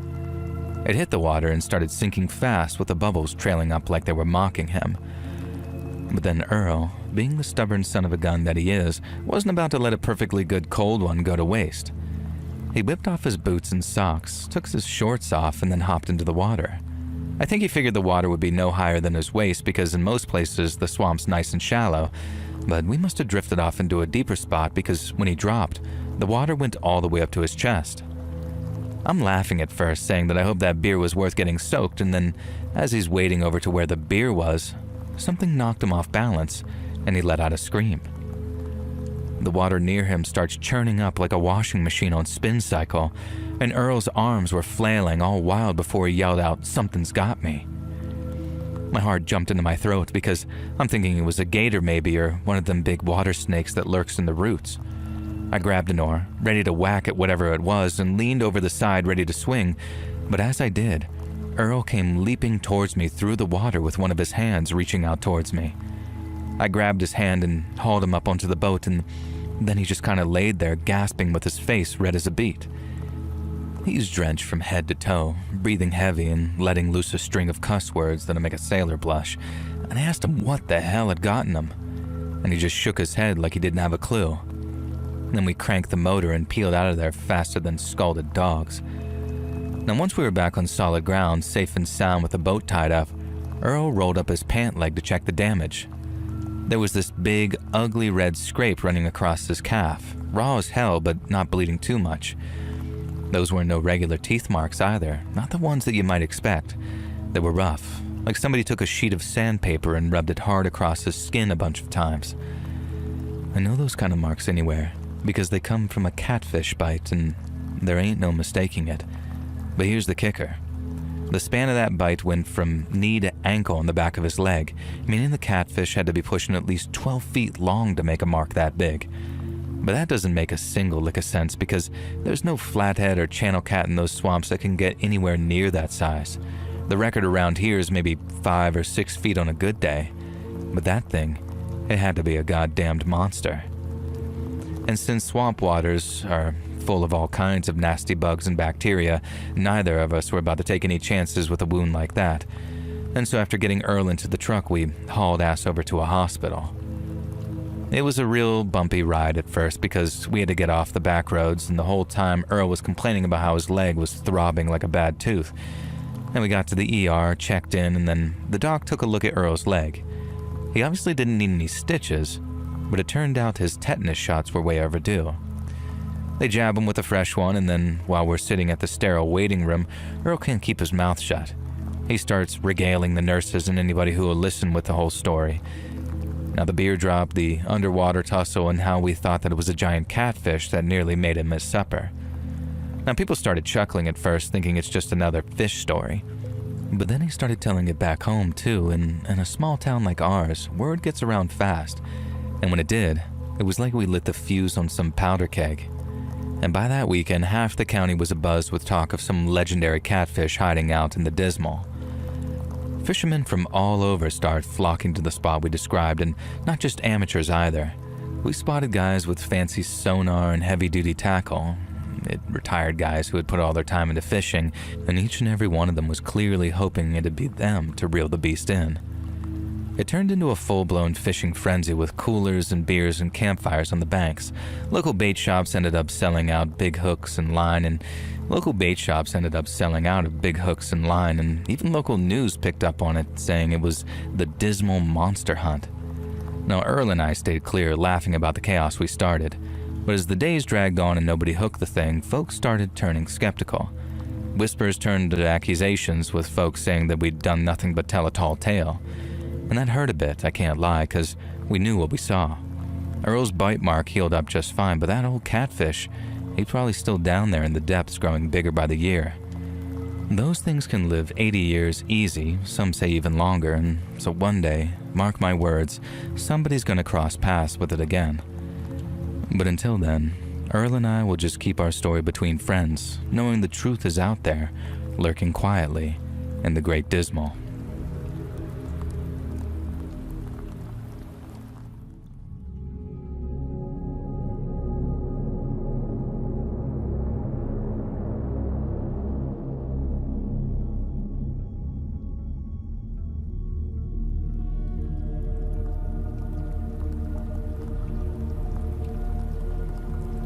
It hit the water and started sinking fast with the bubbles trailing up like they were mocking him. But then Earl, being the stubborn son of a gun that he is, wasn't about to let a perfectly good cold one go to waste. He whipped off his boots and socks, took his shorts off, and then hopped into the water. I think he figured the water would be no higher than his waist because in most places the swamp's nice and shallow, but we must have drifted off into a deeper spot because when he dropped, the water went all the way up to his chest. I'm laughing at first, saying that I hope that beer was worth getting soaked, and then as he's wading over to where the beer was, something knocked him off balance, and he let out a scream. The water near him starts churning up like a washing machine on spin cycle, and Earl's arms were flailing all wild before he yelled out, "Something's got me." My heart jumped into my throat because I'm thinking it was a gator maybe, or one of them big water snakes that lurks in the roots. I grabbed an oar, ready to whack at whatever it was, and leaned over the side ready to swing, but as I did, Earl came leaping towards me through the water with one of his hands reaching out towards me. I grabbed his hand and hauled him up onto the boat, and then he just kind of laid there gasping with his face red as a beet. He's drenched from head to toe, breathing heavy and letting loose a string of cuss words that'll make a sailor blush, and I asked him what the hell had gotten him, and he just shook his head like he didn't have a clue. Then we cranked the motor and peeled out of there faster than scalded dogs. Now once we were back on solid ground, safe and sound with the boat tied up, Earl rolled up his pant leg to check the damage. There was this big, ugly red scrape running across his calf, raw as hell but not bleeding too much. Those were no regular teeth marks either, not the ones that you might expect. They were rough, like somebody took a sheet of sandpaper and rubbed it hard across his skin a bunch of times. I know those kind of marks anywhere, because they come from a catfish bite and there ain't no mistaking it. But here's the kicker. The span of that bite went from knee to ankle on the back of his leg, meaning the catfish had to be pushing at least 12 feet long to make a mark that big. But that doesn't make a single lick of sense because there's no flathead or channel cat in those swamps that can get anywhere near that size. The record around here is maybe 5 or 6 feet on a good day. But that thing, it had to be a goddamned monster. And since swamp waters are full of all kinds of nasty bugs and bacteria, neither of us were about to take any chances with a wound like that. And so after getting Earl into the truck, we hauled ass over to a hospital. It was a real bumpy ride at first because we had to get off the back roads, and the whole time Earl was complaining about how his leg was throbbing like a bad tooth. And we got to the ER, checked in, and then the doc took a look at Earl's leg. He obviously didn't need any stitches, but it turned out his tetanus shots were way overdue. They jab him with a fresh one, and then while we're sitting at the sterile waiting room, Earl can't keep his mouth shut. He starts regaling the nurses and anybody who will listen with the whole story. Now the beer drop, the underwater tussle, and how we thought that it was a giant catfish that nearly made him miss supper. Now people started chuckling at first, thinking it's just another fish story. But then he started telling it back home too, and in a small town like ours, word gets around fast. And when it did, it was like we lit the fuse on some powder keg. And by that weekend, half the county was abuzz with talk of some legendary catfish hiding out in the Dismal. Fishermen from all over started flocking to the spot we described, and not just amateurs either. We spotted guys with fancy sonar and heavy-duty tackle, retired guys who had put all their time into fishing, and each and every one of them was clearly hoping it'd be them to reel the beast in. It turned into a full-blown fishing frenzy with coolers and beers and campfires on the banks. Local bait shops ended up selling out big hooks and line, and even local news picked up on it, saying it was the dismal monster hunt. Now, Earl and I stayed clear, laughing about the chaos we started. But as the days dragged on and nobody hooked the thing, folks started turning skeptical. Whispers turned to accusations, with folks saying that we'd done nothing but tell a tall tale. And that hurt a bit, I can't lie, because we knew what we saw. Earl's bite mark healed up just fine, but that old catfish, he's probably still down there in the depths, growing bigger by the year. Those things can live 80 years easy, some say even longer, and so one day, mark my words, somebody's gonna cross paths with it again. But until then, Earl and I will just keep our story between friends, knowing the truth is out there, lurking quietly in the Great Dismal.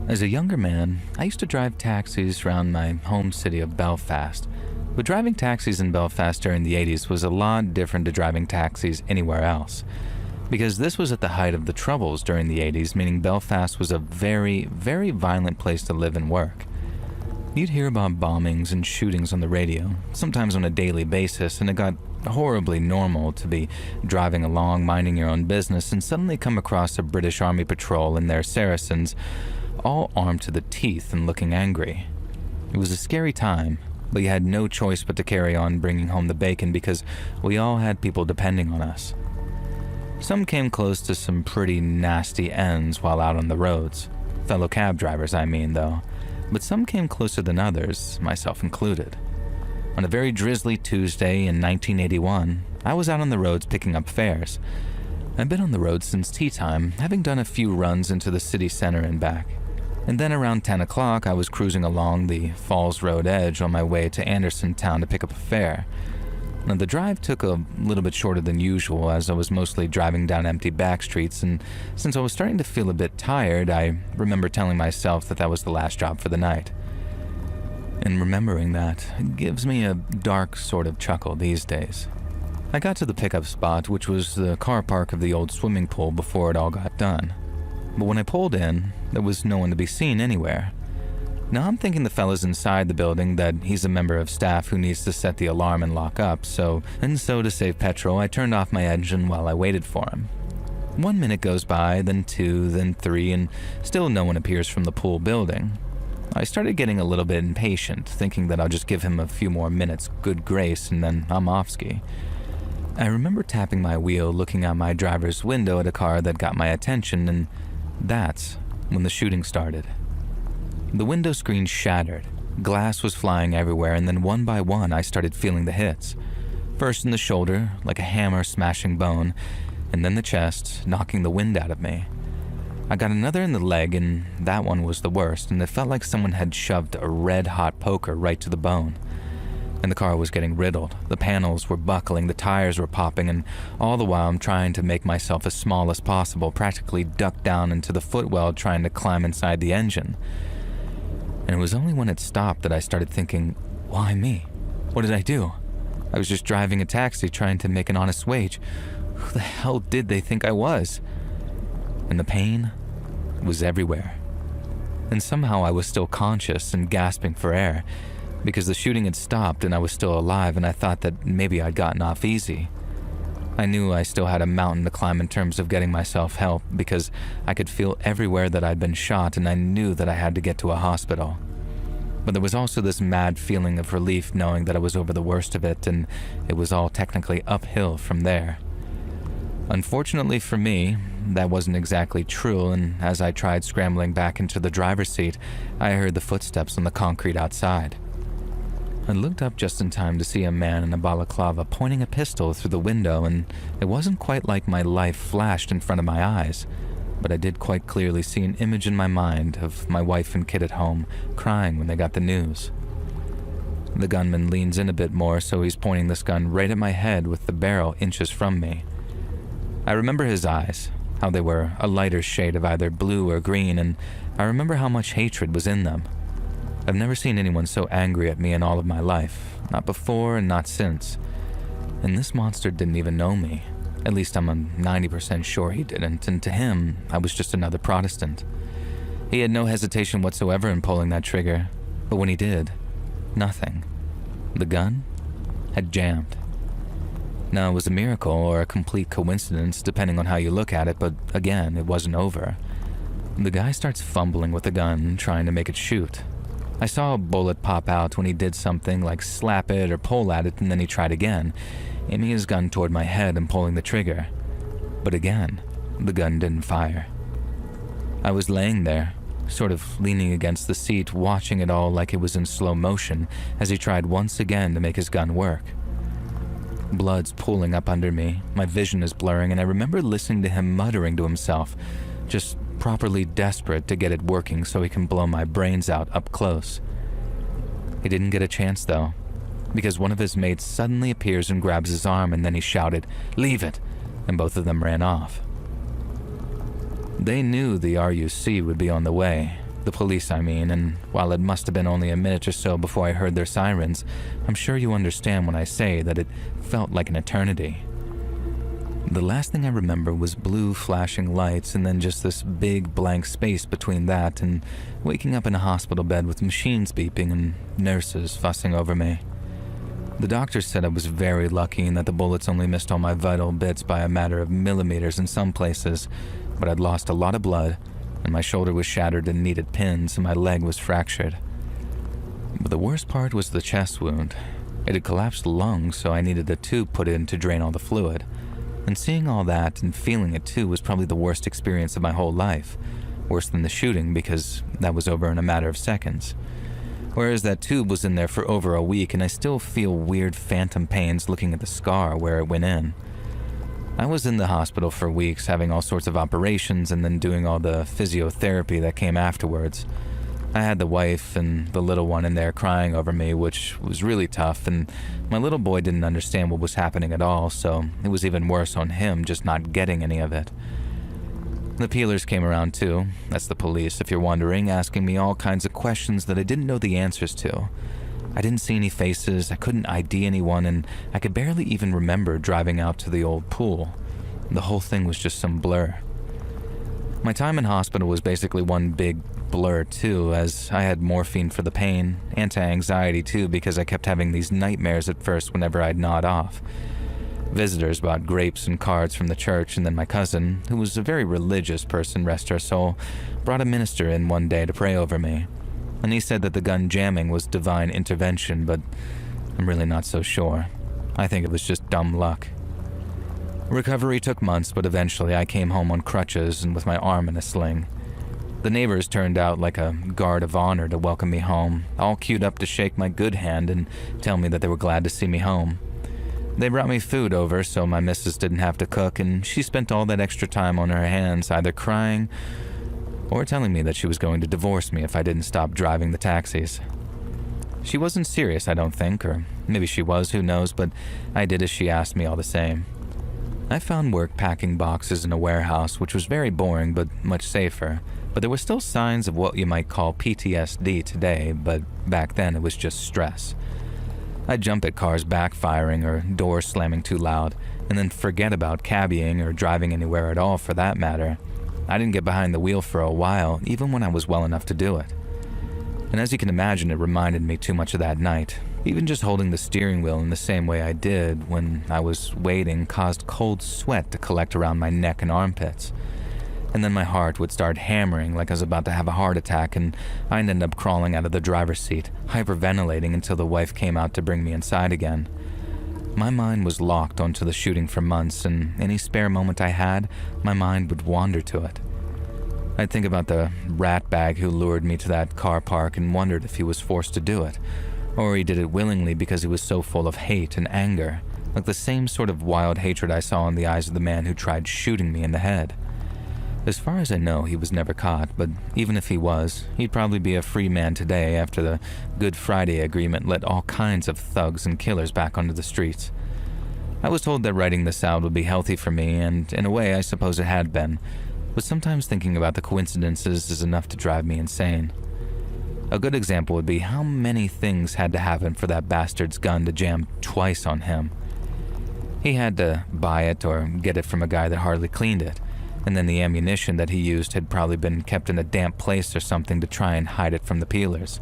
As a younger man, I used to drive taxis around my home city of Belfast. But driving taxis in Belfast during the 80s was a lot different to driving taxis anywhere else. Because this was at the height of the Troubles during the 80s, meaning Belfast was a very, very violent place to live and work. You'd hear about bombings and shootings on the radio, sometimes on a daily basis, and it got horribly normal to be driving along, minding your own business, and suddenly come across a British Army patrol and their Saracens, all armed to the teeth and looking angry. It was a scary time, but you had no choice but to carry on bringing home the bacon because we all had people depending on us. Some came close to some pretty nasty ends while out on the roads. Fellow cab drivers, I mean, though. But some came closer than others, myself included. On a very drizzly Tuesday in 1981, I was out on the roads picking up fares. I've been on the road since tea time, having done a few runs into the city center and back. And then around 10 o'clock, I was cruising along the Falls Road edge on my way to Anderson Town to pick up a fare. Now, the drive took a little bit shorter than usual, as I was mostly driving down empty back streets, and since I was starting to feel a bit tired, I remember telling myself that was the last job for the night. And remembering that, it gives me a dark sort of chuckle these days. I got to the pickup spot, which was the car park of the old swimming pool before it all got done. But when I pulled in, there was no one to be seen anywhere. Now I'm thinking the fella's inside the building, that he's a member of staff who needs to set the alarm and lock up, so to save petrol, I turned off my engine while I waited for him. 1 minute goes by, then 2, then 3, and still no one appears from the pool building. I started getting a little bit impatient, thinking that I'll just give him a few more minutes good grace and then I'm off-ski. I remember tapping my wheel, looking out my driver's window at a car that got my attention, and that's when the shooting started. The window screen shattered, glass was flying everywhere, and then one by one I started feeling the hits. First in the shoulder, like a hammer smashing bone, and then the chest, knocking the wind out of me. I got another in the leg, and that one was the worst, and it felt like someone had shoved a red-hot poker right to the bone. And the car was getting riddled. The panels were buckling, the tires were popping, and all the while I'm trying to make myself as small as possible, practically ducked down into the footwell trying to climb inside the engine. And it was only when it stopped that I started thinking, why me? What did I do? I was just driving a taxi trying to make an honest wage. Who the hell did they think I was? And the pain was everywhere. And somehow I was still conscious and gasping for air, because the shooting had stopped and I was still alive, and I thought that maybe I'd gotten off easy. I knew I still had a mountain to climb in terms of getting myself help, because I could feel everywhere that I'd been shot, and I knew that I had to get to a hospital. But there was also this mad feeling of relief knowing that I was over the worst of it, and it was all technically uphill from there. Unfortunately for me, that wasn't exactly true, and as I tried scrambling back into the driver's seat, I heard the footsteps on the concrete outside. I looked up just in time to see a man in a balaclava pointing a pistol through the window, and it wasn't quite like my life flashed in front of my eyes, but I did quite clearly see an image in my mind of my wife and kid at home, crying when they got the news. The gunman leans in a bit more, so he's pointing this gun right at my head with the barrel inches from me. I remember his eyes, how they were a lighter shade of either blue or green, and I remember how much hatred was in them. I've never seen anyone so angry at me in all of my life, not before and not since. And this monster didn't even know me. At least I'm 90% sure he didn't, and to him, I was just another Protestant. He had no hesitation whatsoever in pulling that trigger, but when he did, nothing. The gun had jammed. Now, it was a miracle or a complete coincidence, depending on how you look at it, but again, it wasn't over. The guy starts fumbling with the gun, trying to make it shoot. I saw a bullet pop out when he did something like slap it or pull at it, and then he tried again, aiming his gun toward my head and pulling the trigger. But again, the gun didn't fire. I was laying there, sort of leaning against the seat, watching it all like it was in slow motion as he tried once again to make his gun work. Blood's pooling up under me, my vision is blurring, and I remember listening to him muttering to himself, just properly desperate to get it working so he can blow my brains out up close. He didn't get a chance though, because one of his mates suddenly appears and grabs his arm, and then he shouted, "Leave it!" and both of them ran off. They knew the RUC would be on the way, the police I mean, and while it must have been only a minute or so before I heard their sirens, I'm sure you understand when I say that it felt like an eternity. The last thing I remember was blue flashing lights and then just this big blank space between that and waking up in a hospital bed with machines beeping and nurses fussing over me. The doctor said I was very lucky and that the bullets only missed all my vital bits by a matter of millimeters in some places, but I'd lost a lot of blood, and my shoulder was shattered and needed pins, and my leg was fractured. But the worst part was the chest wound. It had collapsed the lungs, so I needed a tube put in to drain all the fluid. And seeing all that and feeling it too was probably the worst experience of my whole life. Worse than the shooting, because that was over in a matter of seconds. Whereas that tube was in there for over a week, and I still feel weird phantom pains looking at the scar where it went in. I was in the hospital for weeks, having all sorts of operations and then doing all the physiotherapy that came afterwards. I had the wife and the little one in there crying over me, which was really tough, and my little boy didn't understand what was happening at all, so it was even worse on him just not getting any of it. The peelers came around too, that's the police if you're wondering, asking me all kinds of questions that I didn't know the answers to. I didn't see any faces, I couldn't ID anyone, and I could barely even remember driving out to the old pool. The whole thing was just some blur. My time in hospital was basically one big blur too, as I had morphine for the pain, anti-anxiety too, because I kept having these nightmares at first whenever I'd nod off. Visitors brought grapes and cards from the church, and then my cousin, who was a very religious person, rest her soul, brought a minister in one day to pray over me. And he said that the gun jamming was divine intervention, but I'm really not so sure. I think it was just dumb luck. Recovery took months, but eventually I came home on crutches and with my arm in a sling. The neighbors turned out like a guard of honor to welcome me home, all queued up to shake my good hand and tell me that they were glad to see me home. They brought me food over so my missus didn't have to cook, and she spent all that extra time on her hands either crying or telling me that she was going to divorce me if I didn't stop driving the taxis. She wasn't serious, I don't think, or maybe she was, who knows, but I did as she asked me all the same. I found work packing boxes in a warehouse, which was very boring but much safer, but there were still signs of what you might call PTSD today, but back then it was just stress. I'd jump at cars backfiring or doors slamming too loud, and then forget about cabbying or driving anywhere at all for that matter. I didn't get behind the wheel for a while, even when I was well enough to do it. And as you can imagine, it reminded me too much of that night. Even just holding the steering wheel in the same way I did when I was waiting caused cold sweat to collect around my neck and armpits. And then my heart would start hammering like I was about to have a heart attack, and I'd end up crawling out of the driver's seat, hyperventilating until the wife came out to bring me inside again. My mind was locked onto the shooting for months, and any spare moment I had, my mind would wander to it. I'd think about the rat bag who lured me to that car park and wondered if he was forced to do it, or he did it willingly because he was so full of hate and anger, like the same sort of wild hatred I saw in the eyes of the man who tried shooting me in the head. As far as I know, he was never caught, but even if he was, he'd probably be a free man today after the Good Friday Agreement let all kinds of thugs and killers back onto the streets. I was told that writing this out would be healthy for me, and in a way I suppose it had been, but sometimes thinking about the coincidences is enough to drive me insane. A good example would be how many things had to happen for that bastard's gun to jam twice on him. He had to buy it or get it from a guy that hardly cleaned it, and then the ammunition that he used had probably been kept in a damp place or something to try and hide it from the peelers.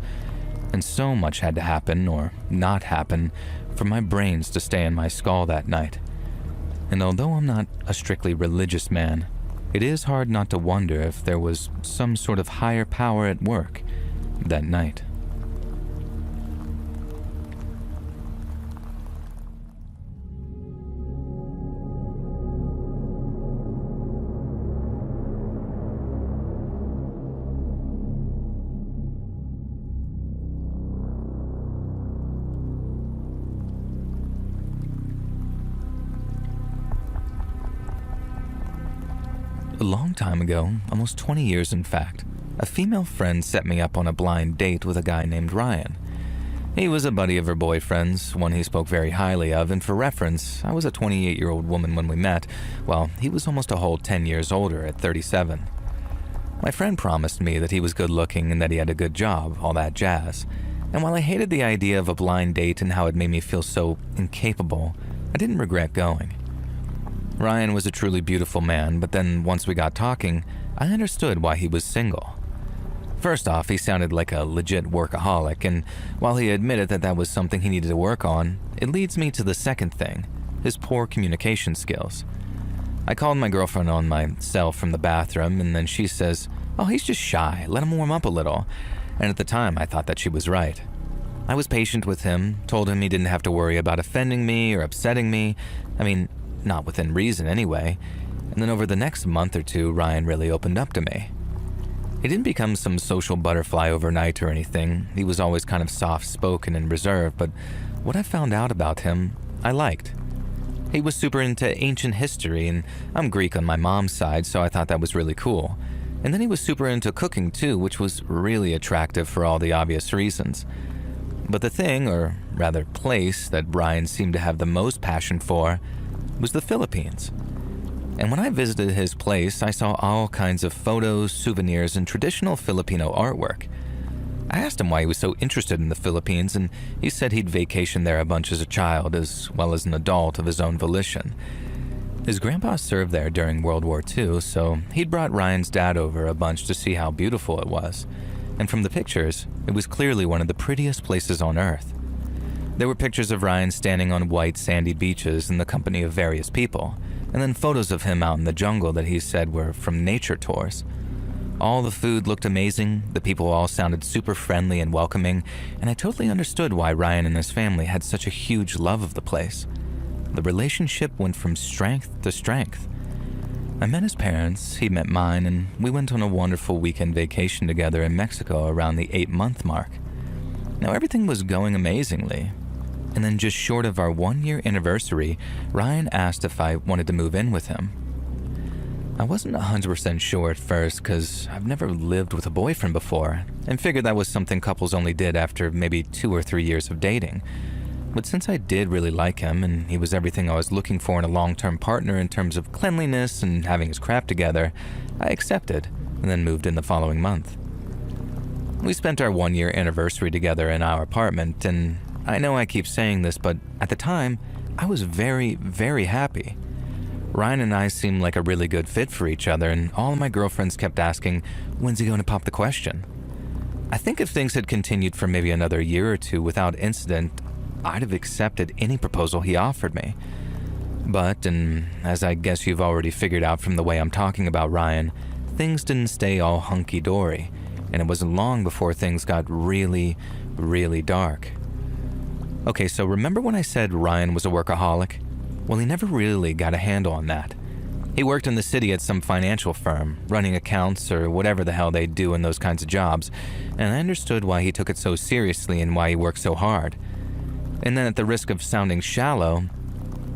And so much had to happen, or not happen, for my brains to stay in my skull that night. And although I'm not a strictly religious man, it is hard not to wonder if there was some sort of higher power at work that night. A long time ago, almost 20 years in fact, a female friend set me up on a blind date with a guy named Ryan. He was a buddy of her boyfriend's, one he spoke very highly of, and for reference, I was a 28-year-old woman when we met, while he was almost a whole 10 years older at 37. My friend promised me that he was good-looking and that he had a good job, all that jazz. And while I hated the idea of a blind date and how it made me feel so incapable, I didn't regret going. Ryan was a truly beautiful man, but then once we got talking, I understood why he was single. First off, he sounded like a legit workaholic, and while he admitted that that was something he needed to work on, it leads me to the second thing, his poor communication skills. I called my girlfriend on my cell from the bathroom, and then she says, "Oh, he's just shy, let him warm up a little." And at the time, I thought that she was right. I was patient with him, told him he didn't have to worry about offending me or upsetting me. I mean, not within reason anyway. And then over the next month or two, Ryan really opened up to me. He didn't become some social butterfly overnight or anything. He was always kind of soft-spoken and reserved, but what I found out about him, I liked. He was super into ancient history, and I'm Greek on my mom's side, so I thought that was really cool. And then he was super into cooking too, which was really attractive for all the obvious reasons. But the thing, or rather place, that Ryan seemed to have the most passion for was the Philippines. And when I visited his place, I saw all kinds of photos, souvenirs, and traditional Filipino artwork. I asked him why he was so interested in the Philippines, and he said he'd vacationed there a bunch as a child, as well as an adult of his own volition. His grandpa served there during World War II, so he'd brought Ryan's dad over a bunch to see how beautiful it was. And from the pictures, it was clearly one of the prettiest places on Earth. There were pictures of Ryan standing on white sandy beaches in the company of various people, and then photos of him out in the jungle that he said were from nature tours. All the food looked amazing, the people all sounded super friendly and welcoming, and I totally understood why Ryan and his family had such a huge love of the place. The relationship went from strength to strength. I met his parents, he met mine, and we went on a wonderful weekend vacation together in Mexico around the 8-month mark. Now everything was going amazingly. And then just short of our 1-year anniversary, Ryan asked if I wanted to move in with him. I wasn't 100% sure at first because I've never lived with a boyfriend before and figured that was something couples only did after maybe 2 or 3 years of dating. But since I did really like him and he was everything I was looking for in a long-term partner in terms of cleanliness and having his crap together, I accepted and then moved in the following month. We spent our 1-year anniversary together in our apartment, and I know I keep saying this, but at the time, I was very, very happy. Ryan and I seemed like a really good fit for each other, and all of my girlfriends kept asking, when's he going to pop the question? I think if things had continued for maybe another year or two without incident, I'd have accepted any proposal he offered me. But, and as I guess you've already figured out from the way I'm talking about Ryan, things didn't stay all hunky-dory, and it wasn't long before things got really, really dark. Okay, so remember when I said Ryan was a workaholic? Well, he never really got a handle on that. He worked in the city at some financial firm, running accounts or whatever the hell they do in those kinds of jobs, and I understood why he took it so seriously and why he worked so hard. And then at the risk of sounding shallow,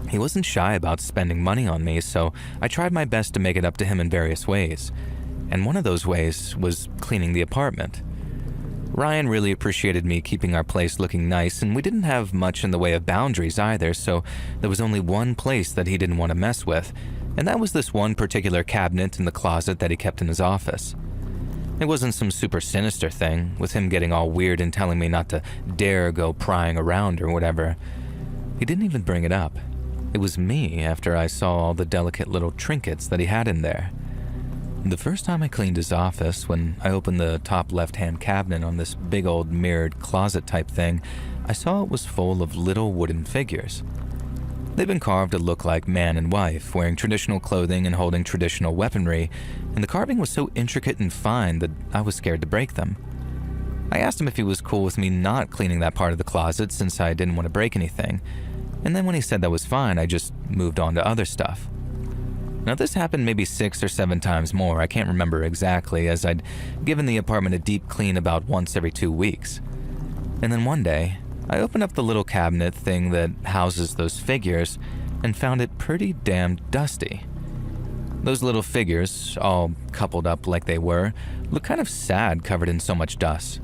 he wasn't shy about spending money on me, so I tried my best to make it up to him in various ways. And one of those ways was cleaning the apartment. Ryan really appreciated me keeping our place looking nice, and we didn't have much in the way of boundaries either, so there was only one place that he didn't want to mess with, and that was this one particular cabinet in the closet that he kept in his office. It wasn't some super sinister thing, with him getting all weird and telling me not to dare go prying around or whatever. He didn't even bring it up. It was me after I saw all the delicate little trinkets that he had in there. The first time I cleaned his office, when I opened the top left-hand cabinet on this big old mirrored closet type thing, I saw it was full of little wooden figures. They'd been carved to look like man and wife, wearing traditional clothing and holding traditional weaponry, and the carving was so intricate and fine that I was scared to break them. I asked him if he was cool with me not cleaning that part of the closet since I didn't want to break anything, and then when he said that was fine, I just moved on to other stuff. Now this happened maybe 6 or 7 times more, I can't remember exactly, as I'd given the apartment a deep clean about once every 2 weeks. And then one day, I opened up the little cabinet thing that houses those figures and found it pretty damn dusty. Those little figures, all coupled up like they were, looked kind of sad covered in so much dust.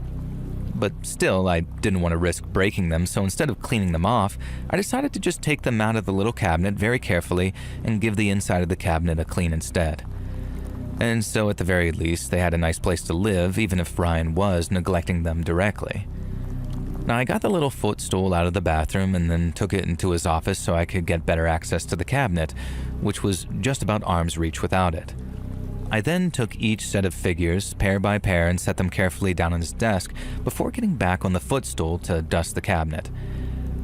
But still, I didn't want to risk breaking them, so instead of cleaning them off, I decided to just take them out of the little cabinet very carefully and give the inside of the cabinet a clean instead. And so at the very least, they had a nice place to live, even if Ryan was neglecting them directly. Now, I got the little footstool out of the bathroom and then took it into his office so I could get better access to the cabinet, which was just about arm's reach without it. I then took each set of figures, pair by pair, and set them carefully down on his desk before getting back on the footstool to dust the cabinet.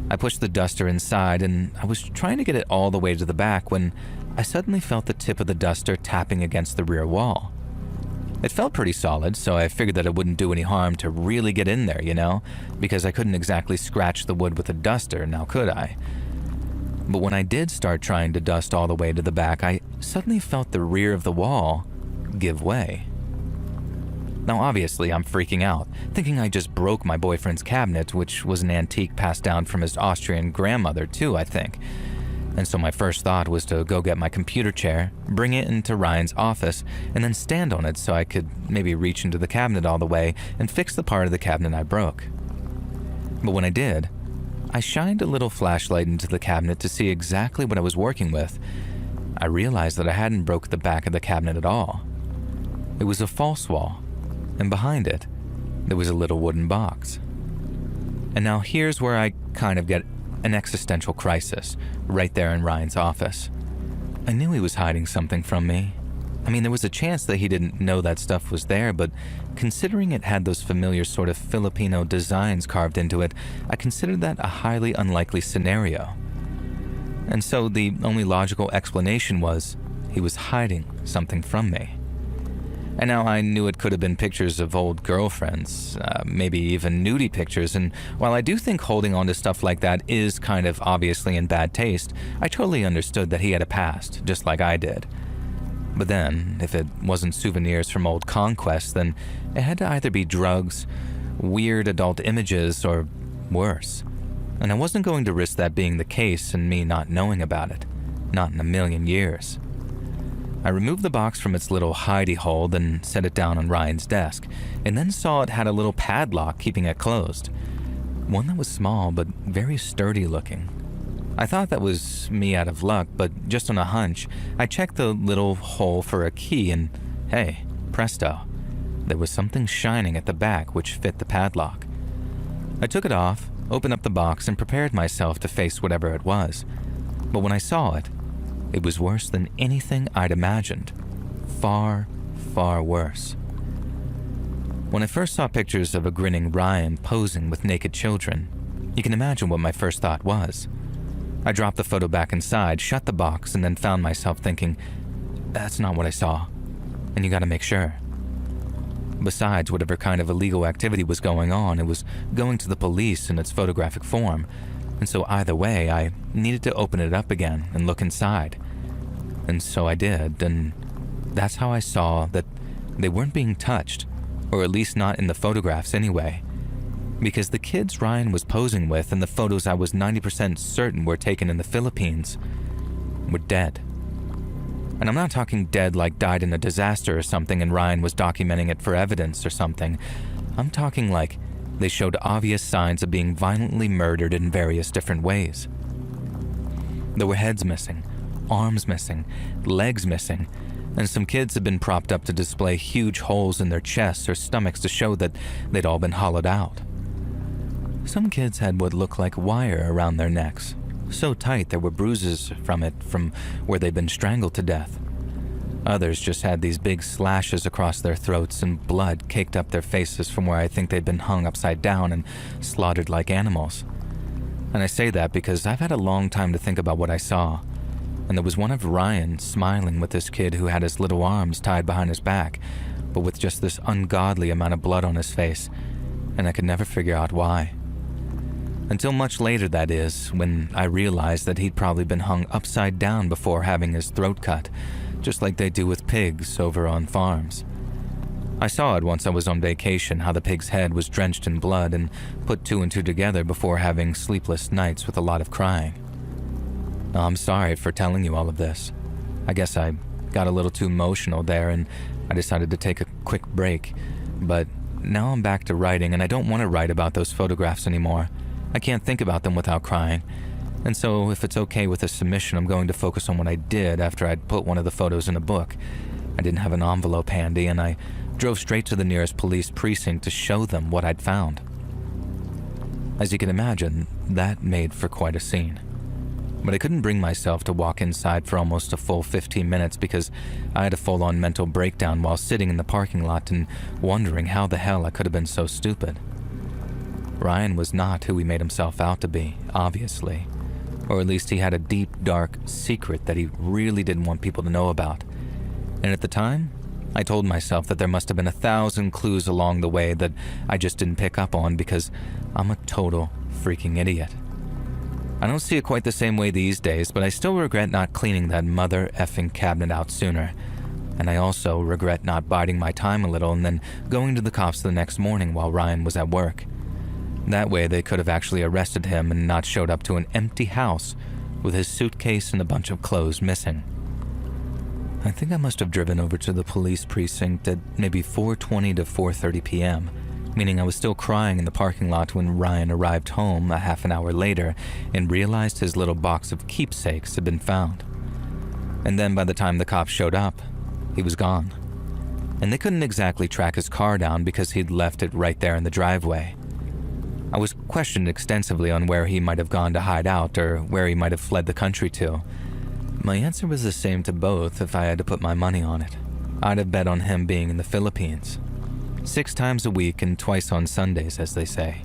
I pushed the duster inside, and I was trying to get it all the way to the back when I suddenly felt the tip of the duster tapping against the rear wall. It felt pretty solid, so I figured that it wouldn't do any harm to really get in there, because I couldn't exactly scratch the wood with a duster, now could I? But when I did start trying to dust all the way to the back, I suddenly felt the rear of the wall give way. Now obviously I'm freaking out, thinking I just broke my boyfriend's cabinet, which was an antique passed down from his Austrian grandmother too, I think. And so my first thought was to go get my computer chair, bring it into Ryan's office, and then stand on it so I could maybe reach into the cabinet all the way and fix the part of the cabinet I broke. But when I did, I shined a little flashlight into the cabinet to see exactly what I was working with. I realized that I hadn't broke the back of the cabinet at all. It was a false wall, and behind it, there was a little wooden box. And now here's where I kind of get an existential crisis, right there in Ryan's office. I knew he was hiding something from me. I mean, there was a chance that he didn't know that stuff was there, but considering it had those familiar sort of Filipino designs carved into it, I considered that a highly unlikely scenario. And so the only logical explanation was he was hiding something from me. And now I knew it could have been pictures of old girlfriends, maybe even nudie pictures, and while I do think holding on to stuff like that is kind of obviously in bad taste, I totally understood that he had a past, just like I did. But then, if it wasn't souvenirs from old conquests, then it had to either be drugs, weird adult images, or worse. And I wasn't going to risk that being the case and me not knowing about it. Not in a million years. I removed the box from its little hidey hole, then set it down on Ryan's desk, and then saw it had a little padlock keeping it closed. One that was small, but very sturdy looking. I thought that was me out of luck, but just on a hunch, I checked the little hole for a key and, hey, presto, there was something shining at the back which fit the padlock. I took it off, opened up the box, and prepared myself to face whatever it was. But when I saw it, it was worse than anything I'd imagined. Far, far worse. When I first saw pictures of a grinning Ryan posing with naked children, you can imagine what my first thought was. I dropped the photo back inside, shut the box, and then found myself thinking, that's not what I saw, and you gotta make sure. Besides whatever kind of illegal activity was going on, it was going to the police in its photographic form, and so either way, I needed to open it up again and look inside. And so I did, and that's how I saw that they weren't being touched, or at least not in the photographs anyway. Because the kids Ryan was posing with and the photos I was 90% certain were taken in the Philippines were dead. And I'm not talking dead like died in a disaster or something and Ryan was documenting it for evidence or something. I'm talking like they showed obvious signs of being violently murdered in various different ways. There were heads missing, arms missing, legs missing, and some kids had been propped up to display huge holes in their chests or stomachs to show that they'd all been hollowed out. Some kids had what looked like wire around their necks, so tight there were bruises from where they'd been strangled to death. Others just had these big slashes across their throats and blood caked up their faces from where I think they'd been hung upside down and slaughtered like animals. And I say that because I've had a long time to think about what I saw, and there was one of Ryan smiling with this kid who had his little arms tied behind his back, but with just this ungodly amount of blood on his face, and I could never figure out why. Until much later, that is, when I realized that he'd probably been hung upside down before having his throat cut, just like they do with pigs over on farms. I saw it once I was on vacation, how the pig's head was drenched in blood, and put two and two together before having sleepless nights with a lot of crying. I'm sorry for telling you all of this. I guess I got a little too emotional there and I decided to take a quick break, but now I'm back to writing and I don't want to write about those photographs anymore. I can't think about them without crying. And so if it's okay with this submission, I'm going to focus on what I did after I'd put one of the photos in a book. I didn't have an envelope handy and I drove straight to the nearest police precinct to show them what I'd found. As you can imagine, that made for quite a scene. But I couldn't bring myself to walk inside for almost a full 15 minutes because I had a full-on mental breakdown while sitting in the parking lot and wondering how the hell I could have been so stupid. Ryan was not who he made himself out to be, obviously. Or at least he had a deep, dark secret that he really didn't want people to know about. And at the time, I told myself that there must have been 1,000 clues along the way that I just didn't pick up on because I'm a total freaking idiot. I don't see it quite the same way these days, but I still regret not cleaning that mother effing cabinet out sooner. And I also regret not biding my time a little and then going to the cops the next morning while Ryan was at work. That way they could have actually arrested him and not showed up to an empty house with his suitcase and a bunch of clothes missing. I think I must have driven over to the police precinct at maybe 4:20 to 4:30 p.m., meaning I was still crying in the parking lot when Ryan arrived home a half an hour later and realized his little box of keepsakes had been found. And then by the time the cops showed up, he was gone. And they couldn't exactly track his car down because he'd left it right there in the driveway. I was questioned extensively on where he might have gone to hide out or where he might have fled the country to. My answer was the same to both if I had to put my money on it. I'd have bet on him being in the Philippines. 6 times a week and twice on Sundays, as they say.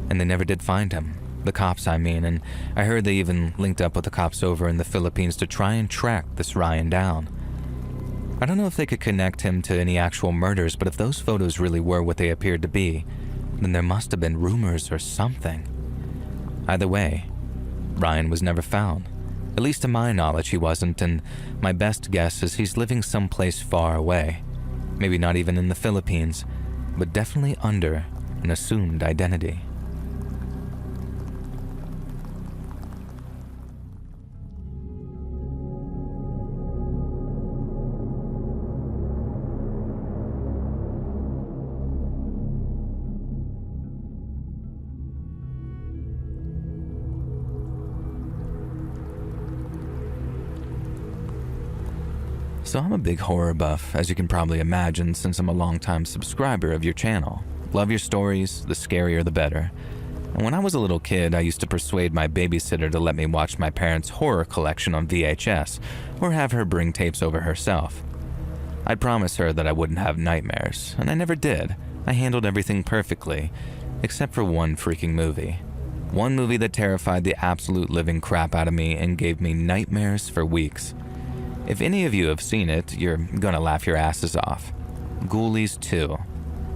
And they never did find him. The cops, I mean, and I heard they even linked up with the cops over in the Philippines to try and track this Ryan down. I don't know if they could connect him to any actual murders, but if those photos really were what they appeared to be, then there must have been rumors or something. Either way, Ryan was never found. At least to my knowledge he wasn't, and my best guess is he's living someplace far away. Maybe not even in the Philippines, but definitely under an assumed identity. So I'm a big horror buff, as you can probably imagine, since I'm a longtime subscriber of your channel. Love your stories, the scarier the better. And when I was a little kid, I used to persuade my babysitter to let me watch my parents' horror collection on VHS, or have her bring tapes over herself. I'd promise her that I wouldn't have nightmares, and I never did. I handled everything perfectly, except for one freaking movie. One movie that terrified the absolute living crap out of me and gave me nightmares for weeks. If any of you have seen it, you're gonna laugh your asses off. Ghoulies 2.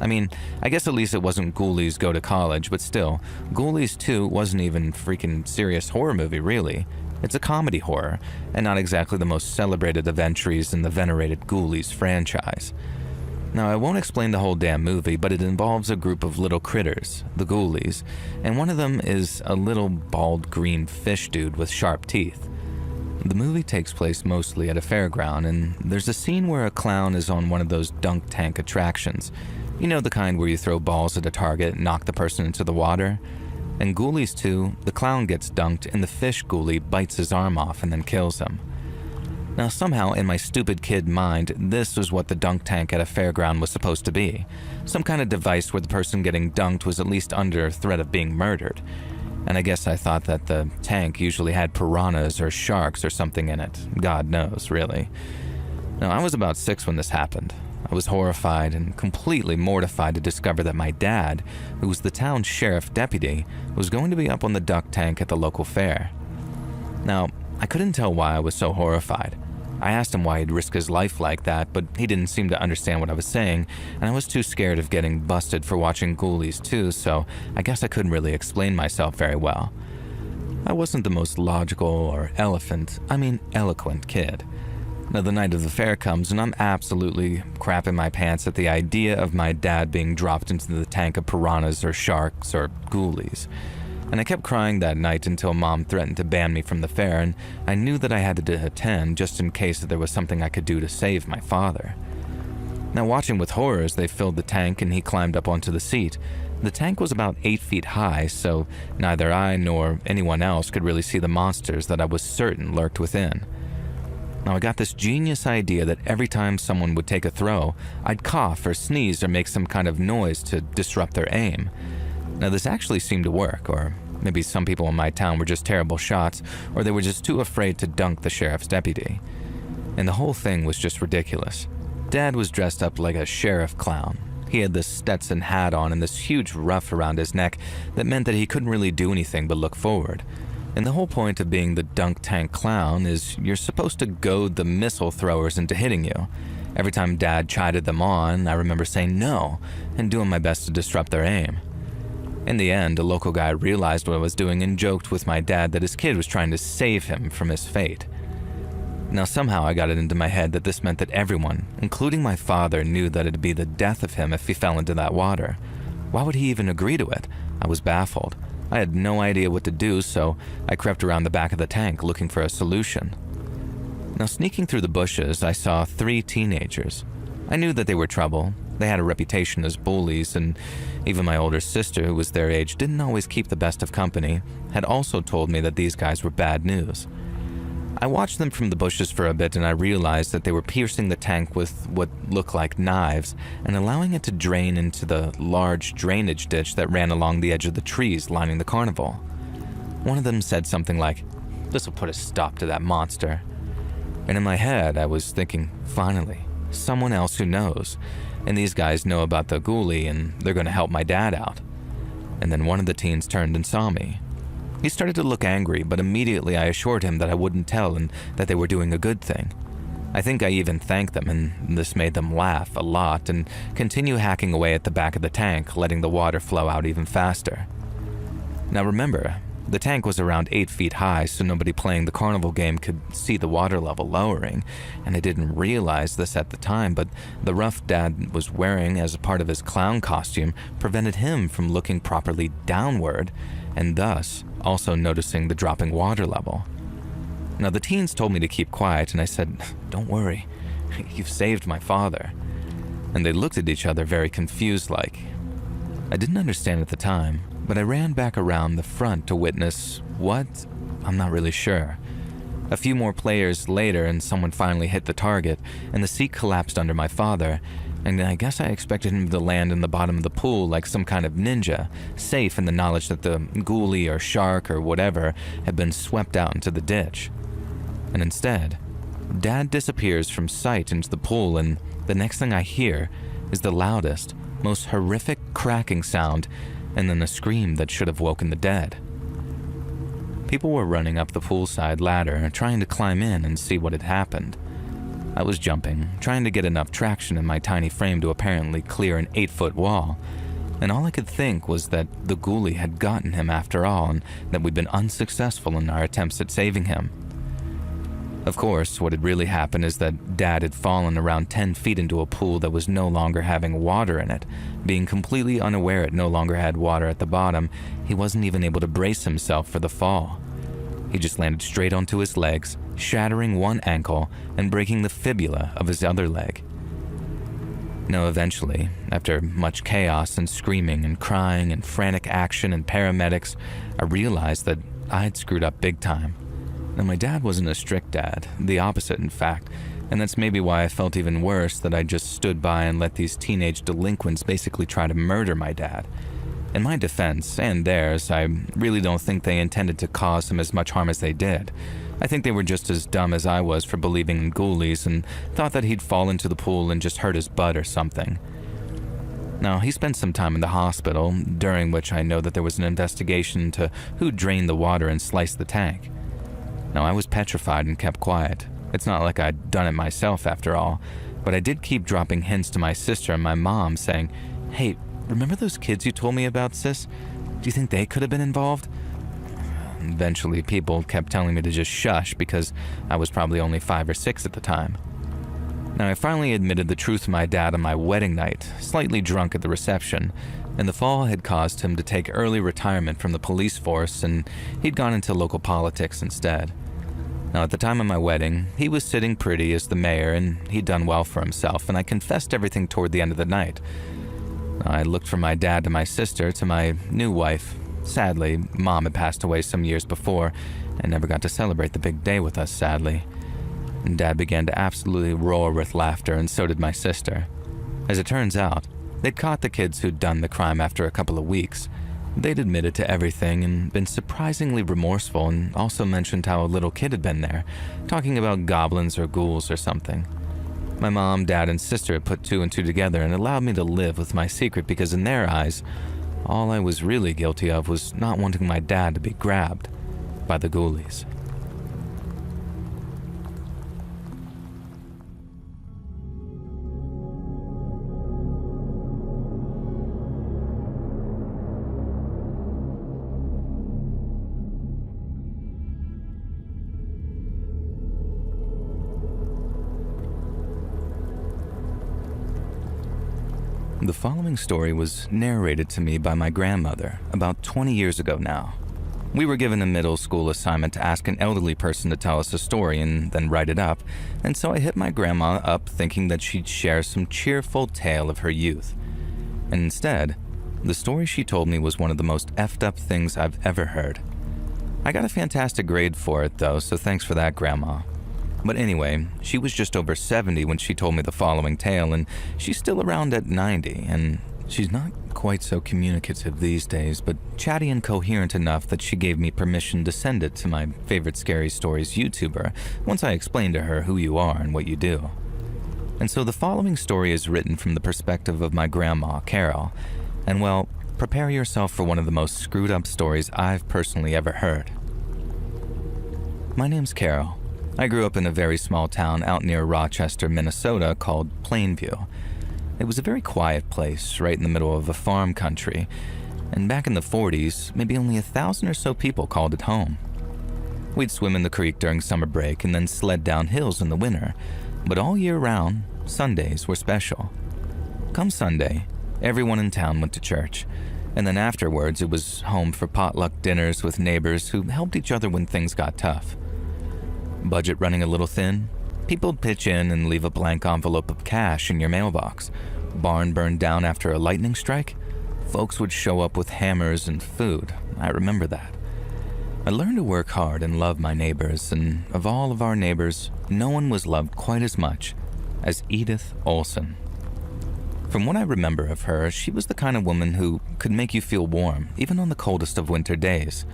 I mean, I guess at least it wasn't Ghoulies Go to College, but still, Ghoulies 2 wasn't even freaking serious horror movie, really. It's a comedy horror, and not exactly the most celebrated of entries in the venerated Ghoulies franchise. Now, I won't explain the whole damn movie, but it involves a group of little critters, the Ghoulies, and one of them is a little bald green fish dude with sharp teeth. The movie takes place mostly at a fairground, and there's a scene where a clown is on one of those dunk tank attractions, You know, the kind where you throw balls at a target and knock the person into the water? In Ghoulies 2, the clown gets dunked and the fish ghoulie bites his arm off and then kills him. Now somehow in my stupid kid mind, this was what the dunk tank at a fairground was supposed to be. Some kind of device where the person getting dunked was at least under threat of being murdered. And I guess I thought that the tank usually had piranhas or sharks or something in it. God knows, really. Now, I was about 6 when this happened. I was horrified and completely mortified to discover that my dad, who was the town sheriff deputy, was going to be up on the duck tank at the local fair. Now, I couldn't tell why I was so horrified. I asked him why he'd risk his life like that, but he didn't seem to understand what I was saying, and I was too scared of getting busted for watching Ghoulies too, so I guess I couldn't really explain myself very well. I wasn't the most logical or eloquent kid. Now the night of the fair comes and I'm absolutely crapping my pants at the idea of my dad being dropped into the tank of piranhas or sharks or ghoulies. And I kept crying that night until Mom threatened to ban me from the fair, and I knew that I had to attend just in case that there was something I could do to save my father. Now watching with horror as they filled the tank and he climbed up onto the seat, the tank was about 8 feet high, so neither I nor anyone else could really see the monsters that I was certain lurked within. Now I got this genius idea that every time someone would take a throw, I'd cough or sneeze or make some kind of noise to disrupt their aim. Now this actually seemed to work, or maybe some people in my town were just terrible shots, or they were just too afraid to dunk the sheriff's deputy. And the whole thing was just ridiculous. Dad was dressed up like a sheriff clown. He had this Stetson hat on and this huge ruff around his neck that meant that he couldn't really do anything but look forward. And the whole point of being the dunk tank clown is you're supposed to goad the missile throwers into hitting you. Every time Dad chided them on, I remember saying no and doing my best to disrupt their aim. In the end, a local guy realized what I was doing and joked with my dad that his kid was trying to save him from his fate. Now somehow I got it into my head that this meant that everyone, including my father, knew that it'd be the death of him if he fell into that water. Why would he even agree to it? I was baffled. I had no idea what to do, so I crept around the back of the tank looking for a solution. Now sneaking through the bushes, I saw 3 teenagers. I knew that they were trouble. They had a reputation as bullies, and even my older sister, who was their age, didn't always keep the best of company, had also told me that these guys were bad news. I watched them from the bushes for a bit and I realized that they were piercing the tank with what looked like knives and allowing it to drain into the large drainage ditch that ran along the edge of the trees lining the carnival. One of them said something like, "This'll put a stop to that monster." And in my head, I was thinking, finally, someone else who knows. And these guys know about the ghoulie and they're going to help my dad out. And then one of the teens turned and saw me. He started to look angry, but immediately I assured him that I wouldn't tell and that they were doing a good thing. I think I even thanked them, and this made them laugh a lot and continue hacking away at the back of the tank, letting the water flow out even faster. Now remember, the tank was around 8 feet high, so nobody playing the carnival game could see the water level lowering, and I didn't realize this at the time, but the rough Dad was wearing as a part of his clown costume prevented him from looking properly downward, and thus also noticing the dropping water level. Now the teens told me to keep quiet, and I said, "Don't worry, you've saved my father." And they looked at each other very confused like. I didn't understand at the time, but I ran back around the front to witness what? I'm not really sure. A few more players later and someone finally hit the target, and the seat collapsed under my father, and I guess I expected him to land in the bottom of the pool like some kind of ninja, safe in the knowledge that the ghoulie or shark or whatever had been swept out into the ditch. And instead, Dad disappears from sight into the pool, and the next thing I hear is the loudest, most horrific cracking sound, and then a scream that should have woken the dead. People were running up the poolside ladder, trying to climb in and see what had happened. I was jumping, trying to get enough traction in my tiny frame to apparently clear an 8-foot wall, and all I could think was that the ghoulie had gotten him after all, and that we'd been unsuccessful in our attempts at saving him. Of course, what had really happened is that Dad had fallen around 10 feet into a pool that was no longer having water in it. Being completely unaware it no longer had water at the bottom, he wasn't even able to brace himself for the fall. He just landed straight onto his legs, shattering one ankle and breaking the fibula of his other leg. Now eventually, after much chaos and screaming and crying and frantic action and paramedics, I realized that I had screwed up big time. And my dad wasn't a strict dad, the opposite in fact, and that's maybe why I felt even worse that I just stood by and let these teenage delinquents basically try to murder my dad. In my defense, and theirs, I really don't think they intended to cause him as much harm as they did. I think they were just as dumb as I was for believing in ghoulies and thought that he'd fall into the pool and just hurt his butt or something. Now, he spent some time in the hospital, during which I know that there was an investigation into who drained the water and sliced the tank. Now, I was petrified and kept quiet. It's not like I'd done it myself after all, but I did keep dropping hints to my sister and my mom saying, "Hey, remember those kids you told me about, sis? Do you think they could have been involved?" Eventually, people kept telling me to just shush because I was probably only 5 or 6 at the time. Now, I finally admitted the truth to my dad on my wedding night, slightly drunk at the reception, and the fall had caused him to take early retirement from the police force, and he'd gone into local politics instead. Now, at the time of my wedding, he was sitting pretty as the mayor, and he'd done well for himself, and I confessed everything toward the end of the night. I looked from my dad to my sister to my new wife. Sadly, Mom had passed away some years before and never got to celebrate the big day with us, sadly. And Dad began to absolutely roar with laughter, and so did my sister. As it turns out, they'd caught the kids who'd done the crime after a couple of weeks. They'd admitted to everything and been surprisingly remorseful, and also mentioned how a little kid had been there, talking about goblins or ghouls or something. My mom, dad, and sister had put 2 and 2 together and allowed me to live with my secret because in their eyes, all I was really guilty of was not wanting my dad to be grabbed by the ghoulies. The following story was narrated to me by my grandmother about 20 years ago now. We were given a middle school assignment to ask an elderly person to tell us a story and then write it up, and so I hit my grandma up thinking that she'd share some cheerful tale of her youth. And instead, the story she told me was one of the most effed up things I've ever heard. I got a fantastic grade for it though, so thanks for that, Grandma. But anyway, she was just over 70 when she told me the following tale, and she's still around at 90, and she's not quite so communicative these days, but chatty and coherent enough that she gave me permission to send it to my favorite scary stories YouTuber once I explained to her who you are and what you do. And so the following story is written from the perspective of my grandma, Carol, and well, prepare yourself for one of the most screwed up stories I've personally ever heard. My name's Carol. I grew up in a very small town out near Rochester, Minnesota called Plainview. It was a very quiet place right in the middle of a farm country, and back in the 40s, maybe only 1,000 or so people called it home. We'd swim in the creek during summer break and then sled down hills in the winter, but all year round, Sundays were special. Come Sunday, everyone in town went to church, and then afterwards it was home for potluck dinners with neighbors who helped each other when things got tough. Budget running a little thin? People'd pitch in and leave a blank envelope of cash in your mailbox. Barn burned down after a lightning strike? Folks would show up with hammers and food. I remember that. I learned to work hard and love my neighbors, and of all of our neighbors, no one was loved quite as much as Edith Olson. From what I remember of her, she was the kind of woman who could make you feel warm, even on the coldest of winter days.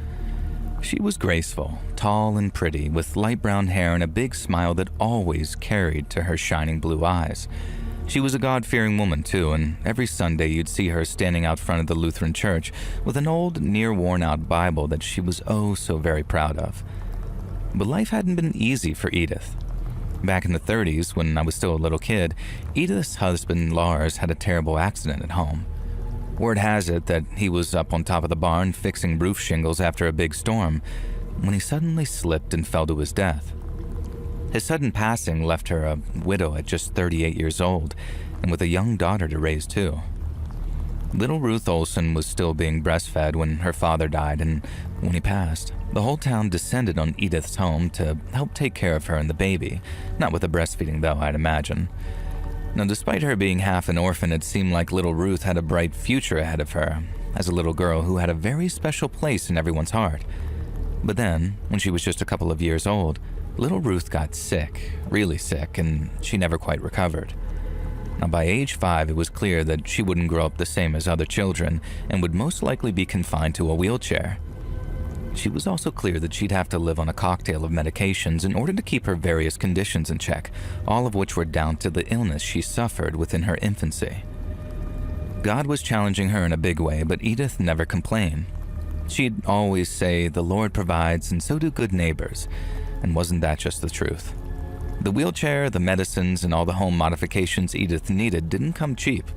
She was graceful, tall and pretty, with light brown hair and a big smile that always carried to her shining blue eyes. She was a God-fearing woman too, and every Sunday you'd see her standing out front of the Lutheran church with an old, near-worn-out Bible that she was oh so very proud of. But life hadn't been easy for Edith. Back in the 30s, when I was still a little kid, Edith's husband Lars had a terrible accident at home. Word has it that he was up on top of the barn fixing roof shingles after a big storm when he suddenly slipped and fell to his death. His sudden passing left her a widow at just 38 years old and with a young daughter to raise too. Little Ruth Olson was still being breastfed when her father died, and when he passed, the whole town descended on Edith's home to help take care of her and the baby, not with the breastfeeding though, I'd imagine. Now, despite her being half an orphan, it seemed like little Ruth had a bright future ahead of her as a little girl who had a very special place in everyone's heart. But then, when she was just a couple of years old, little Ruth got sick, really sick, and she never quite recovered. Now, by age 5, it was clear that she wouldn't grow up the same as other children and would most likely be confined to a wheelchair. She was also clear that she'd have to live on a cocktail of medications in order to keep her various conditions in check, all of which were down to the illness she suffered within her infancy. God was challenging her in a big way, but Edith never complained. She'd always say, "The Lord provides, and so do good neighbors," and wasn't that just the truth? The wheelchair, the medicines, and all the home modifications Edith needed didn't come cheap,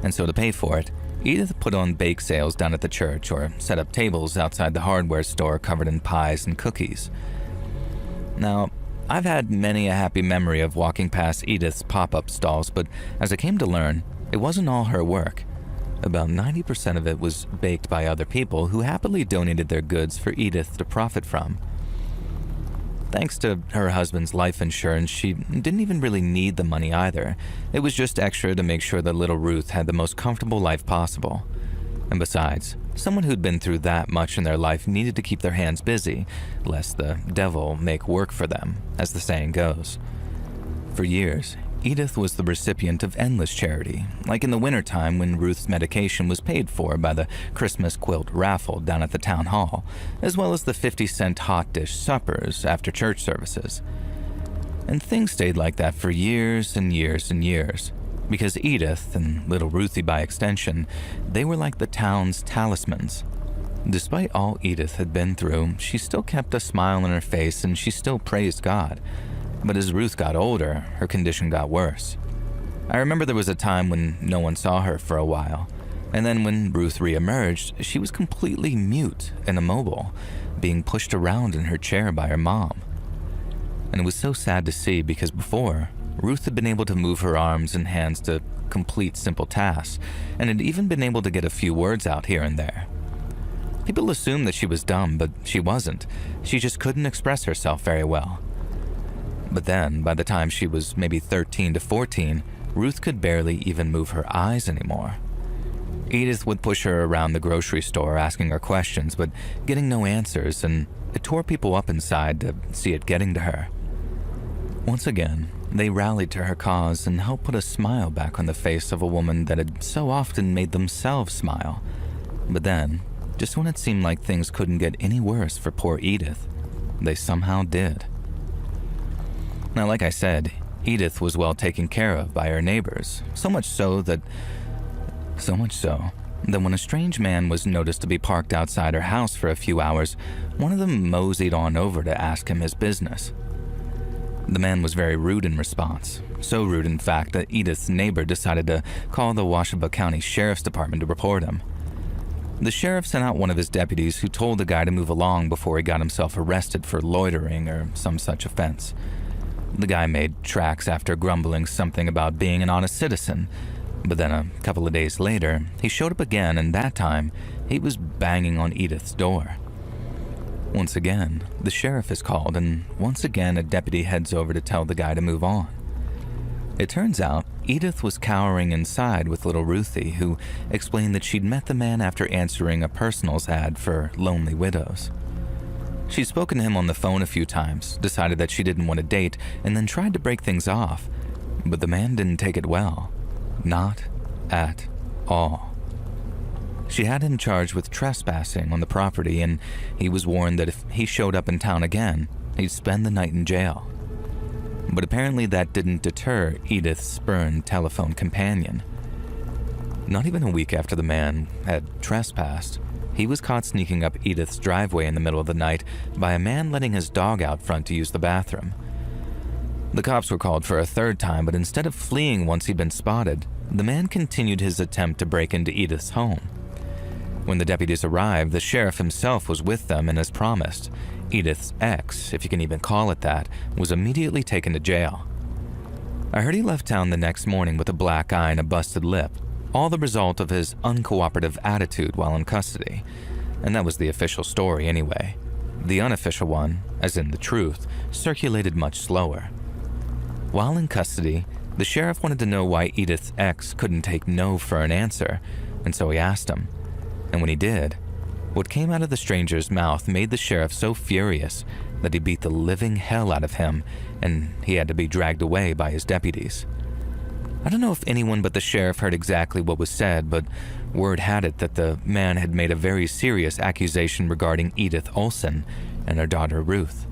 and so to pay for it, Edith put on bake sales down at the church or set up tables outside the hardware store covered in pies and cookies. Now, I've had many a happy memory of walking past Edith's pop-up stalls, but as I came to learn, it wasn't all her work. About 90% of it was baked by other people who happily donated their goods for Edith to profit from. Thanks to her husband's life insurance, she didn't even really need the money either. It was just extra to make sure that little Ruth had the most comfortable life possible. And besides, someone who'd been through that much in their life needed to keep their hands busy, lest the devil make work for them, as the saying goes. For years, Edith was the recipient of endless charity, like in the wintertime when Ruth's medication was paid for by the Christmas quilt raffle down at the town hall, as well as the 50-cent hot dish suppers after church services. And things stayed like that for years and years and years, because Edith, and little Ruthie by extension, they were like the town's talismans. Despite all Edith had been through, she still kept a smile on her face and she still praised God. But as Ruth got older, her condition got worse. I remember there was a time when no one saw her for a while, and then when Ruth re-emerged, she was completely mute and immobile, being pushed around in her chair by her mom. And it was so sad to see because before, Ruth had been able to move her arms and hands to complete simple tasks, and had even been able to get a few words out here and there. People assumed that she was dumb, but she wasn't. She just couldn't express herself very well. But then, by the time she was maybe 13 to 14, Ruth could barely even move her eyes anymore. Edith would push her around the grocery store asking her questions, but getting no answers, and it tore people up inside to see it getting to her. Once again, they rallied to her cause and helped put a smile back on the face of a woman that had so often made themselves smile. But then, just when it seemed like things couldn't get any worse for poor Edith, they somehow did. Now, like I said, Edith was well taken care of by her neighbors, so much so that when a strange man was noticed to be parked outside her house for a few hours, one of them moseyed on over to ask him his business. The man was very rude in response, so rude in fact that Edith's neighbor decided to call the Washita County Sheriff's Department to report him. The sheriff sent out one of his deputies who told the guy to move along before he got himself arrested for loitering or some such offense. The guy made tracks after grumbling something about being an honest citizen, but then a couple of days later, he showed up again, and that time, he was banging on Edith's door. Once again, the sheriff is called, and once again a deputy heads over to tell the guy to move on. It turns out, Edith was cowering inside with little Ruthie, who explained that she'd met the man after answering a personals ad for lonely widows. She'd spoken to him on the phone a few times, decided that she didn't want to date, and then tried to break things off. But the man didn't take it well. Not at all. She had him charged with trespassing on the property, and he was warned that if he showed up in town again, he'd spend the night in jail. But apparently that didn't deter Edith's spurned telephone companion. Not even a week after the man had trespassed, he was caught sneaking up Edith's driveway in the middle of the night by a man letting his dog out front to use the bathroom. The cops were called for a third time, but instead of fleeing once he'd been spotted, the man continued his attempt to break into Edith's home. When the deputies arrived, the sheriff himself was with them, and as promised, Edith's ex, if you can even call it that, was immediately taken to jail. I heard he left town the next morning with a black eye and a busted lip, all the result of his uncooperative attitude while in custody. And that was the official story anyway. The unofficial one, as in the truth, circulated much slower. While in custody, The sheriff wanted to know why Edith's ex couldn't take no for an answer, and so he asked him. And when he did, what came out of the stranger's mouth made the sheriff so furious that he beat the living hell out of him, and he had to be dragged away by his deputies. I don't know if anyone but the sheriff heard exactly what was said, but word had it that the man had made a very serious accusation regarding Edith Olsen and her daughter Ruth.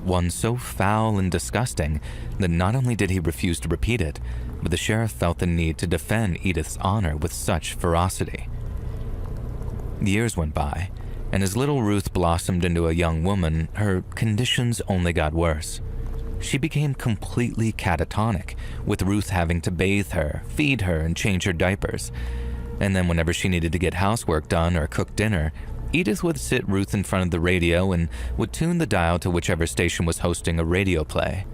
One so foul and disgusting that not only did he refuse to repeat it, but the sheriff felt the need to defend Edith's honor with such ferocity. Years went by, and as little Ruth blossomed into a young woman, her conditions only got worse. She became completely catatonic, with Ruth having to bathe her, feed her, and change her diapers. And then whenever she needed to get housework done or cook dinner, Edith would sit Ruth in front of the radio and would tune the dial to whichever station was hosting a radio play.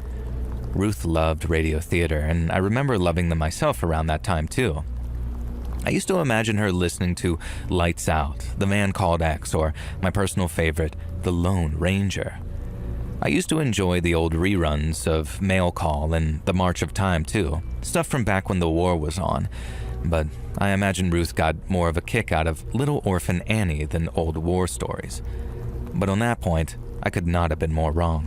Ruth loved radio theater, and I remember loving them myself around that time too. I used to imagine her listening to Lights Out, The Man Called X, or my personal favorite, The Lone Ranger. I used to enjoy the old reruns of Mail Call and The March of Time too, stuff from back when the war was on, but I imagine Ruth got more of a kick out of Little Orphan Annie than old war stories. But on that point, I could not have been more wrong.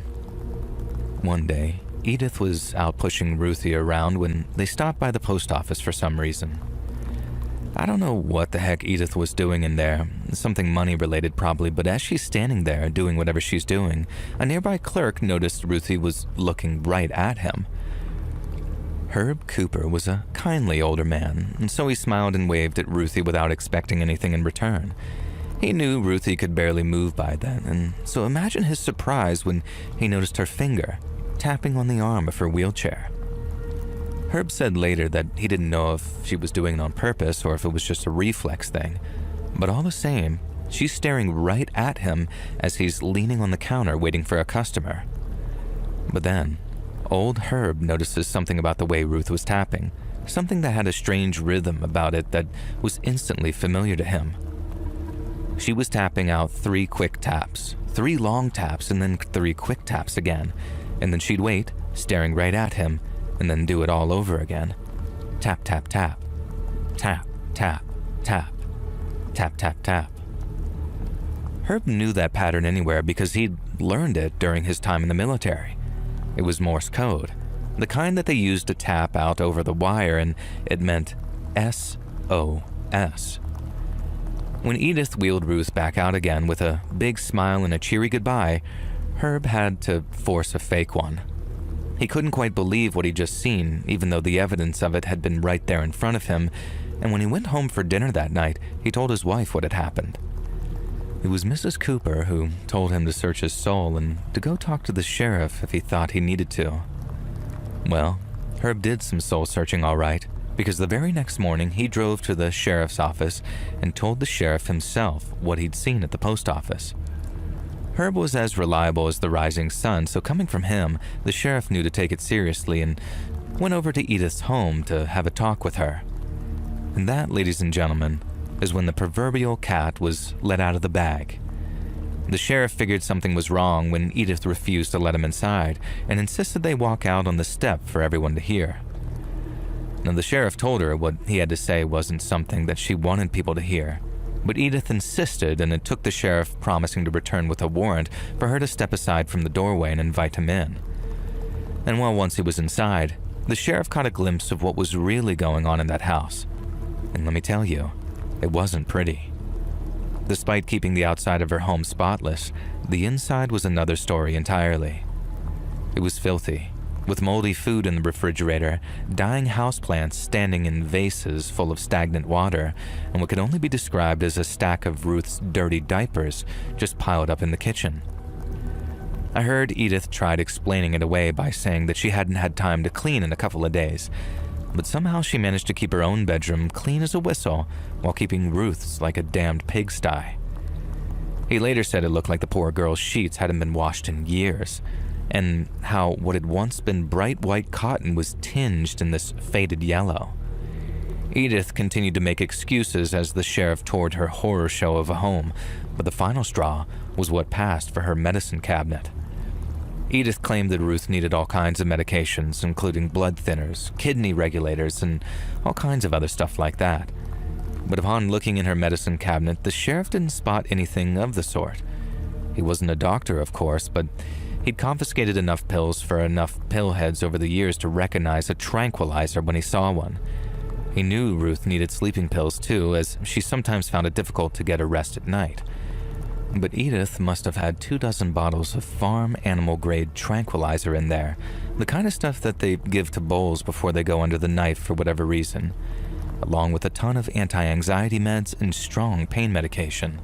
One day, Edith was out pushing Ruthie around when they stopped by the post office for some reason. I don't know what the heck Edith was doing in there, something money related probably, but as she's standing there doing whatever she's doing, a nearby clerk noticed Ruthie was looking right at him. Herb Cooper was a kindly older man, and so he smiled and waved at Ruthie without expecting anything in return. He knew Ruthie could barely move by then, and so imagine his surprise when he noticed her finger tapping on the arm of her wheelchair. Herb said later that he didn't know if she was doing it on purpose or if it was just a reflex thing, but all the same, she's staring right at him as he's leaning on the counter waiting for a customer. But then, old Herb notices something about the way Ruth was tapping, something that had a strange rhythm about it that was instantly familiar to him. She was tapping out 3 quick taps, 3 long taps, and then 3 quick taps again, and then she'd wait, staring right at him, and then do it all over again. Tap, tap, tap. Tap, tap, tap. Tap, tap, tap. Herb knew that pattern anywhere because he'd learned it during his time in the military. It was Morse code, the kind that they used to tap out over the wire, and it meant SOS. When Edith wheeled Ruth back out again with a big smile and a cheery goodbye, Herb had to force a fake one. He couldn't quite believe what he'd just seen, even though the evidence of it had been right there in front of him, and when he went home for dinner that night, he told his wife what had happened. It was Mrs. Cooper who told him to search his soul and to go talk to the sheriff if he thought he needed to. Well, Herb did some soul searching all right, because the very next morning he drove to the sheriff's office and told the sheriff himself what he'd seen at the post office. Herb was as reliable as the rising sun, so coming from him, the sheriff knew to take it seriously and went over to Edith's home to have a talk with her. And that, ladies and gentlemen, is when the proverbial cat was let out of the bag. The sheriff figured something was wrong when Edith refused to let him inside and insisted they walk out on the step for everyone to hear. Now, the sheriff told her what he had to say wasn't something that she wanted people to hear, but Edith insisted, and it took the sheriff promising to return with a warrant for her to step aside from the doorway and invite him in. And while once he was inside, the sheriff caught a glimpse of what was really going on in that house. And let me tell you, it wasn't pretty. Despite keeping the outside of her home spotless, the inside was another story entirely. It was filthy, with moldy food in the refrigerator, dying houseplants standing in vases full of stagnant water, and what could only be described as a stack of Ruth's dirty diapers just piled up in the kitchen. I heard Edith tried explaining it away by saying that she hadn't had time to clean in a couple of days, but somehow she managed to keep her own bedroom clean as a whistle while keeping Ruth's like a damned pigsty. He later said it looked like the poor girl's sheets hadn't been washed in years, and how what had once been bright white cotton was tinged in this faded yellow. Edith continued to make excuses as the sheriff toured her horror show of a home, but the final straw was what passed for her medicine cabinet. Edith claimed that Ruth needed all kinds of medications, including blood thinners, kidney regulators, and all kinds of other stuff like that. But upon looking in her medicine cabinet, the sheriff didn't spot anything of the sort. He wasn't a doctor, of course, but he'd confiscated enough pills for enough pillheads over the years to recognize a tranquilizer when he saw one. He knew Ruth needed sleeping pills too, as she sometimes found it difficult to get a rest at night. But Edith must have had 24 bottles of farm animal-grade tranquilizer in there, the kind of stuff that they give to bulls before they go under the knife for whatever reason, along with a ton of anti-anxiety meds and strong pain medication.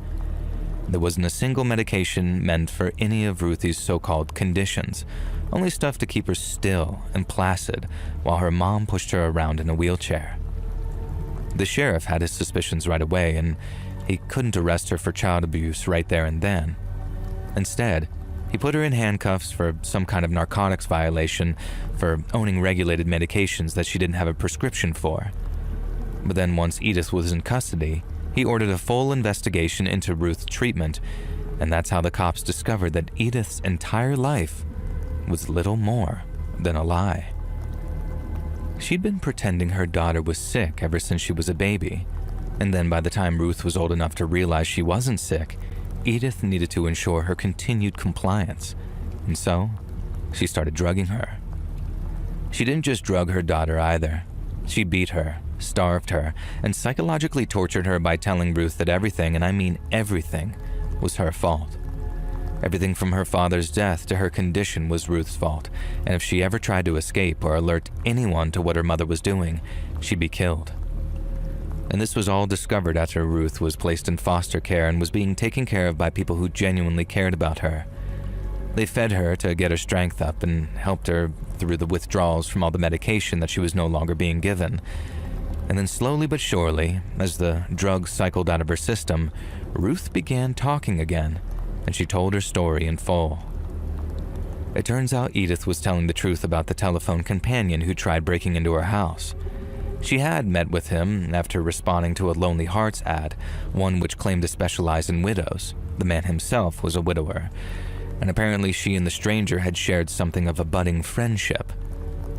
There wasn't a single medication meant for any of Ruthie's so-called conditions, only stuff to keep her still and placid while her mom pushed her around in a wheelchair. The sheriff had his suspicions right away, and he couldn't arrest her for child abuse right there and then. Instead, he put her in handcuffs for some kind of narcotics violation for owning regulated medications that she didn't have a prescription for. But then once Edith was in custody, he ordered a full investigation into Ruth's treatment, and that's how the cops discovered that Edith's entire life was little more than a lie. She'd been pretending her daughter was sick ever since she was a baby, and then by the time Ruth was old enough to realize she wasn't sick, Edith needed to ensure her continued compliance, and so she started drugging her. She didn't just drug her daughter either. She beat her, starved her, and psychologically tortured her by telling Ruth that everything, and I mean everything, was her fault. Everything from her father's death to her condition was Ruth's fault, and if she ever tried to escape or alert anyone to what her mother was doing, she'd be killed. And this was all discovered after Ruth was placed in foster care and was being taken care of by people who genuinely cared about her. They fed her to get her strength up and helped her through the withdrawals from all the medication that she was no longer being given. And then slowly but surely, as the drugs cycled out of her system, Ruth began talking again, and she told her story in full. It turns out Edith was telling the truth about the telephone companion who tried breaking into her house. She had met with him after responding to a Lonely Hearts ad, one which claimed to specialize in widows. The man himself was a widower, and apparently she and the stranger had shared something of a budding friendship.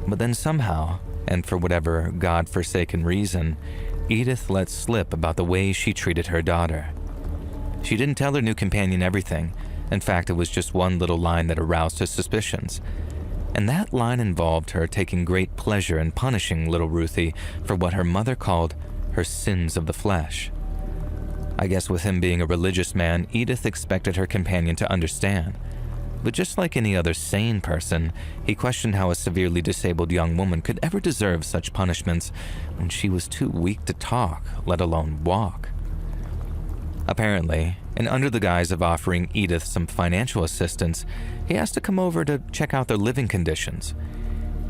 But then somehow, and for whatever God-forsaken reason, Edith let slip about the way she treated her daughter. She didn't tell her new companion everything. In fact, it was just one little line that aroused her suspicions. And that line involved her taking great pleasure in punishing little Ruthie for what her mother called her sins of the flesh. I guess with him being a religious man, Edith expected her companion to understand. But just like any other sane person, he questioned how a severely disabled young woman could ever deserve such punishments when she was too weak to talk, let alone walk. Apparently, and under the guise of offering Edith some financial assistance, he asked to come over to check out their living conditions.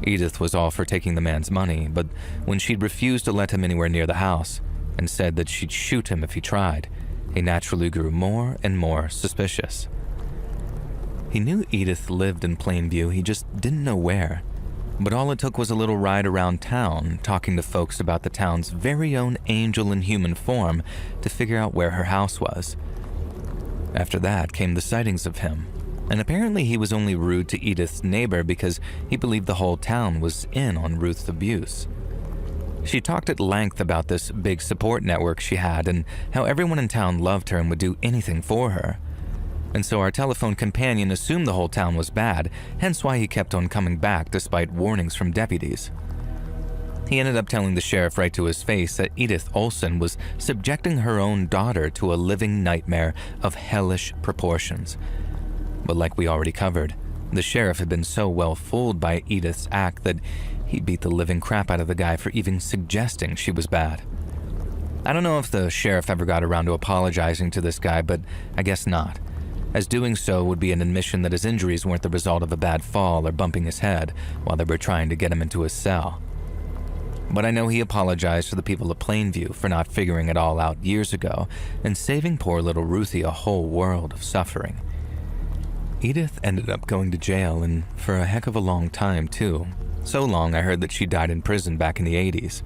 Edith was all for taking the man's money, but when she'd refused to let him anywhere near the house and said that she'd shoot him if he tried, he naturally grew more and more suspicious. He knew Edith lived in Plainview, he just didn't know where. But all it took was a little ride around town, talking to folks about the town's very own angel in human form to figure out where her house was. After that came the sightings of him, and apparently he was only rude to Edith's neighbor because he believed the whole town was in on Ruth's abuse. She talked at length about this big support network she had and how everyone in town loved her and would do anything for her. And so our telephone companion assumed the whole town was bad, hence why he kept on coming back despite warnings from deputies. He ended up telling the sheriff right to his face that Edith Olsen was subjecting her own daughter to a living nightmare of hellish proportions. But like we already covered, the sheriff had been so well fooled by Edith's act that he beat the living crap out of the guy for even suggesting she was bad. I don't know if the sheriff ever got around to apologizing to this guy, but I guess not, as doing so would be an admission that his injuries weren't the result of a bad fall or bumping his head while they were trying to get him into his cell. But I know he apologized to the people of Plainview for not figuring it all out years ago and saving poor little Ruthie a whole world of suffering. Edith ended up going to jail, and for a heck of a long time too. So long I heard that she died in prison back in the 80s.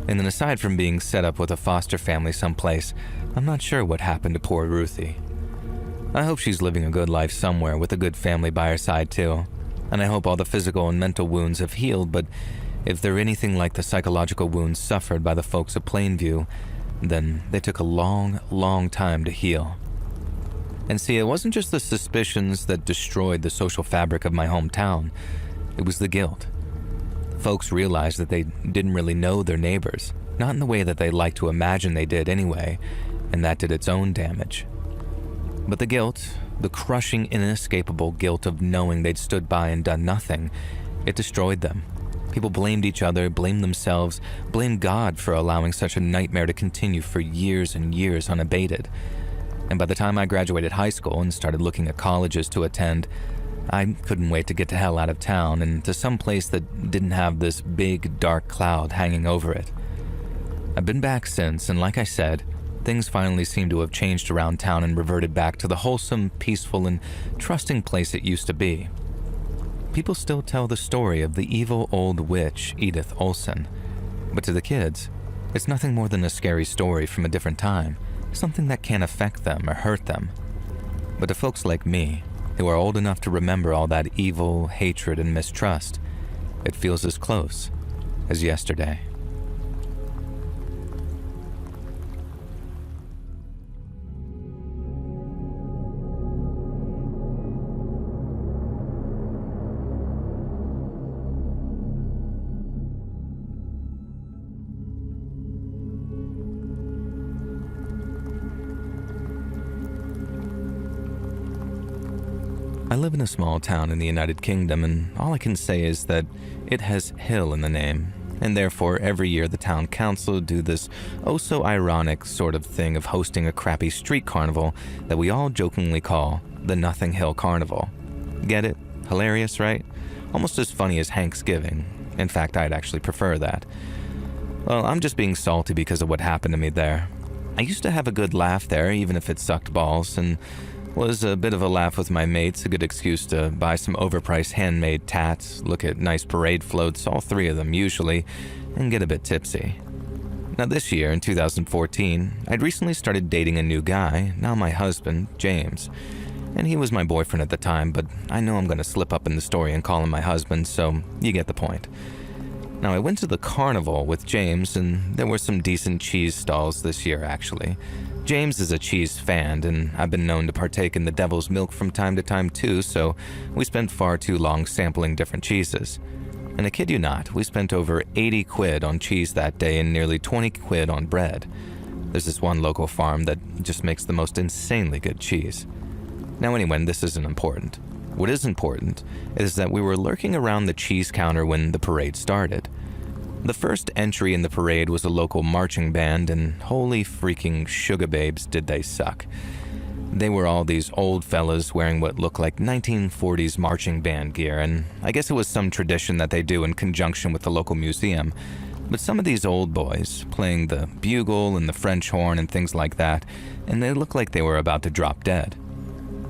And then aside from being set up with a foster family someplace, I'm not sure what happened to poor Ruthie. I hope she's living a good life somewhere with a good family by her side too. And I hope all the physical and mental wounds have healed, but if they're anything like the psychological wounds suffered by the folks of Plainview, then they took a long, long time to heal. And see, it wasn't just the suspicions that destroyed the social fabric of my hometown. It was the guilt. Folks realized that they didn't really know their neighbors, not in the way that they like to imagine they did anyway, and that did its own damage. But the guilt, the crushing, inescapable guilt of knowing they'd stood by and done nothing, it destroyed them. People blamed each other, blamed themselves, blamed God for allowing such a nightmare to continue for years and years unabated. And by the time I graduated high school and started looking at colleges to attend, I couldn't wait to get the hell out of town and to some place that didn't have this big, dark cloud hanging over it. I've been back since, and like I said, things finally seem to have changed around town and reverted back to the wholesome, peaceful, and trusting place it used to be. People still tell the story of the evil old witch, Edith Olsen. But to the kids, it's nothing more than a scary story from a different time, something that can't affect them or hurt them. But to folks like me, who are old enough to remember all that evil, hatred, and mistrust, it feels as close as yesterday. I live in a small town in the United Kingdom, and all I can say is that it has hill in the name, and therefore every year the town council do this oh-so-ironic sort of thing of hosting a crappy street carnival that we all jokingly call the Nothing Hill Carnival. Get it? Hilarious, right? Almost as funny as Thanksgiving. In fact, I'd actually prefer that. Well, I'm just being salty because of what happened to me there. I used to have a good laugh there, even if it sucked balls, and was a bit of a laugh with my mates, a good excuse to buy some overpriced handmade tats, look at nice parade floats, all three of them usually, and get a bit tipsy. Now this year, in 2014, I'd recently started dating a new guy, now my husband, James. And he was my boyfriend at the time, but I know I'm going to slip up in the story and call him my husband, so you get the point. Now I went to the carnival with James, and there were some decent cheese stalls this year actually. James is a cheese fan, and I've been known to partake in the devil's milk from time to time too, so we spent far too long sampling different cheeses. And I kid you not, we spent over 80 quid on cheese that day and nearly 20 quid on bread. There's this one local farm that just makes the most insanely good cheese. Now anyway, this isn't important. What is important is that we were lurking around the cheese counter when the parade started. The first entry in the parade was a local marching band, and holy freaking sugar babes did they suck. They were all these old fellas wearing what looked like 1940s marching band gear, and I guess it was some tradition that they do in conjunction with the local museum. But some of these old boys, playing the bugle and the French horn and things like that, and they looked like they were about to drop dead.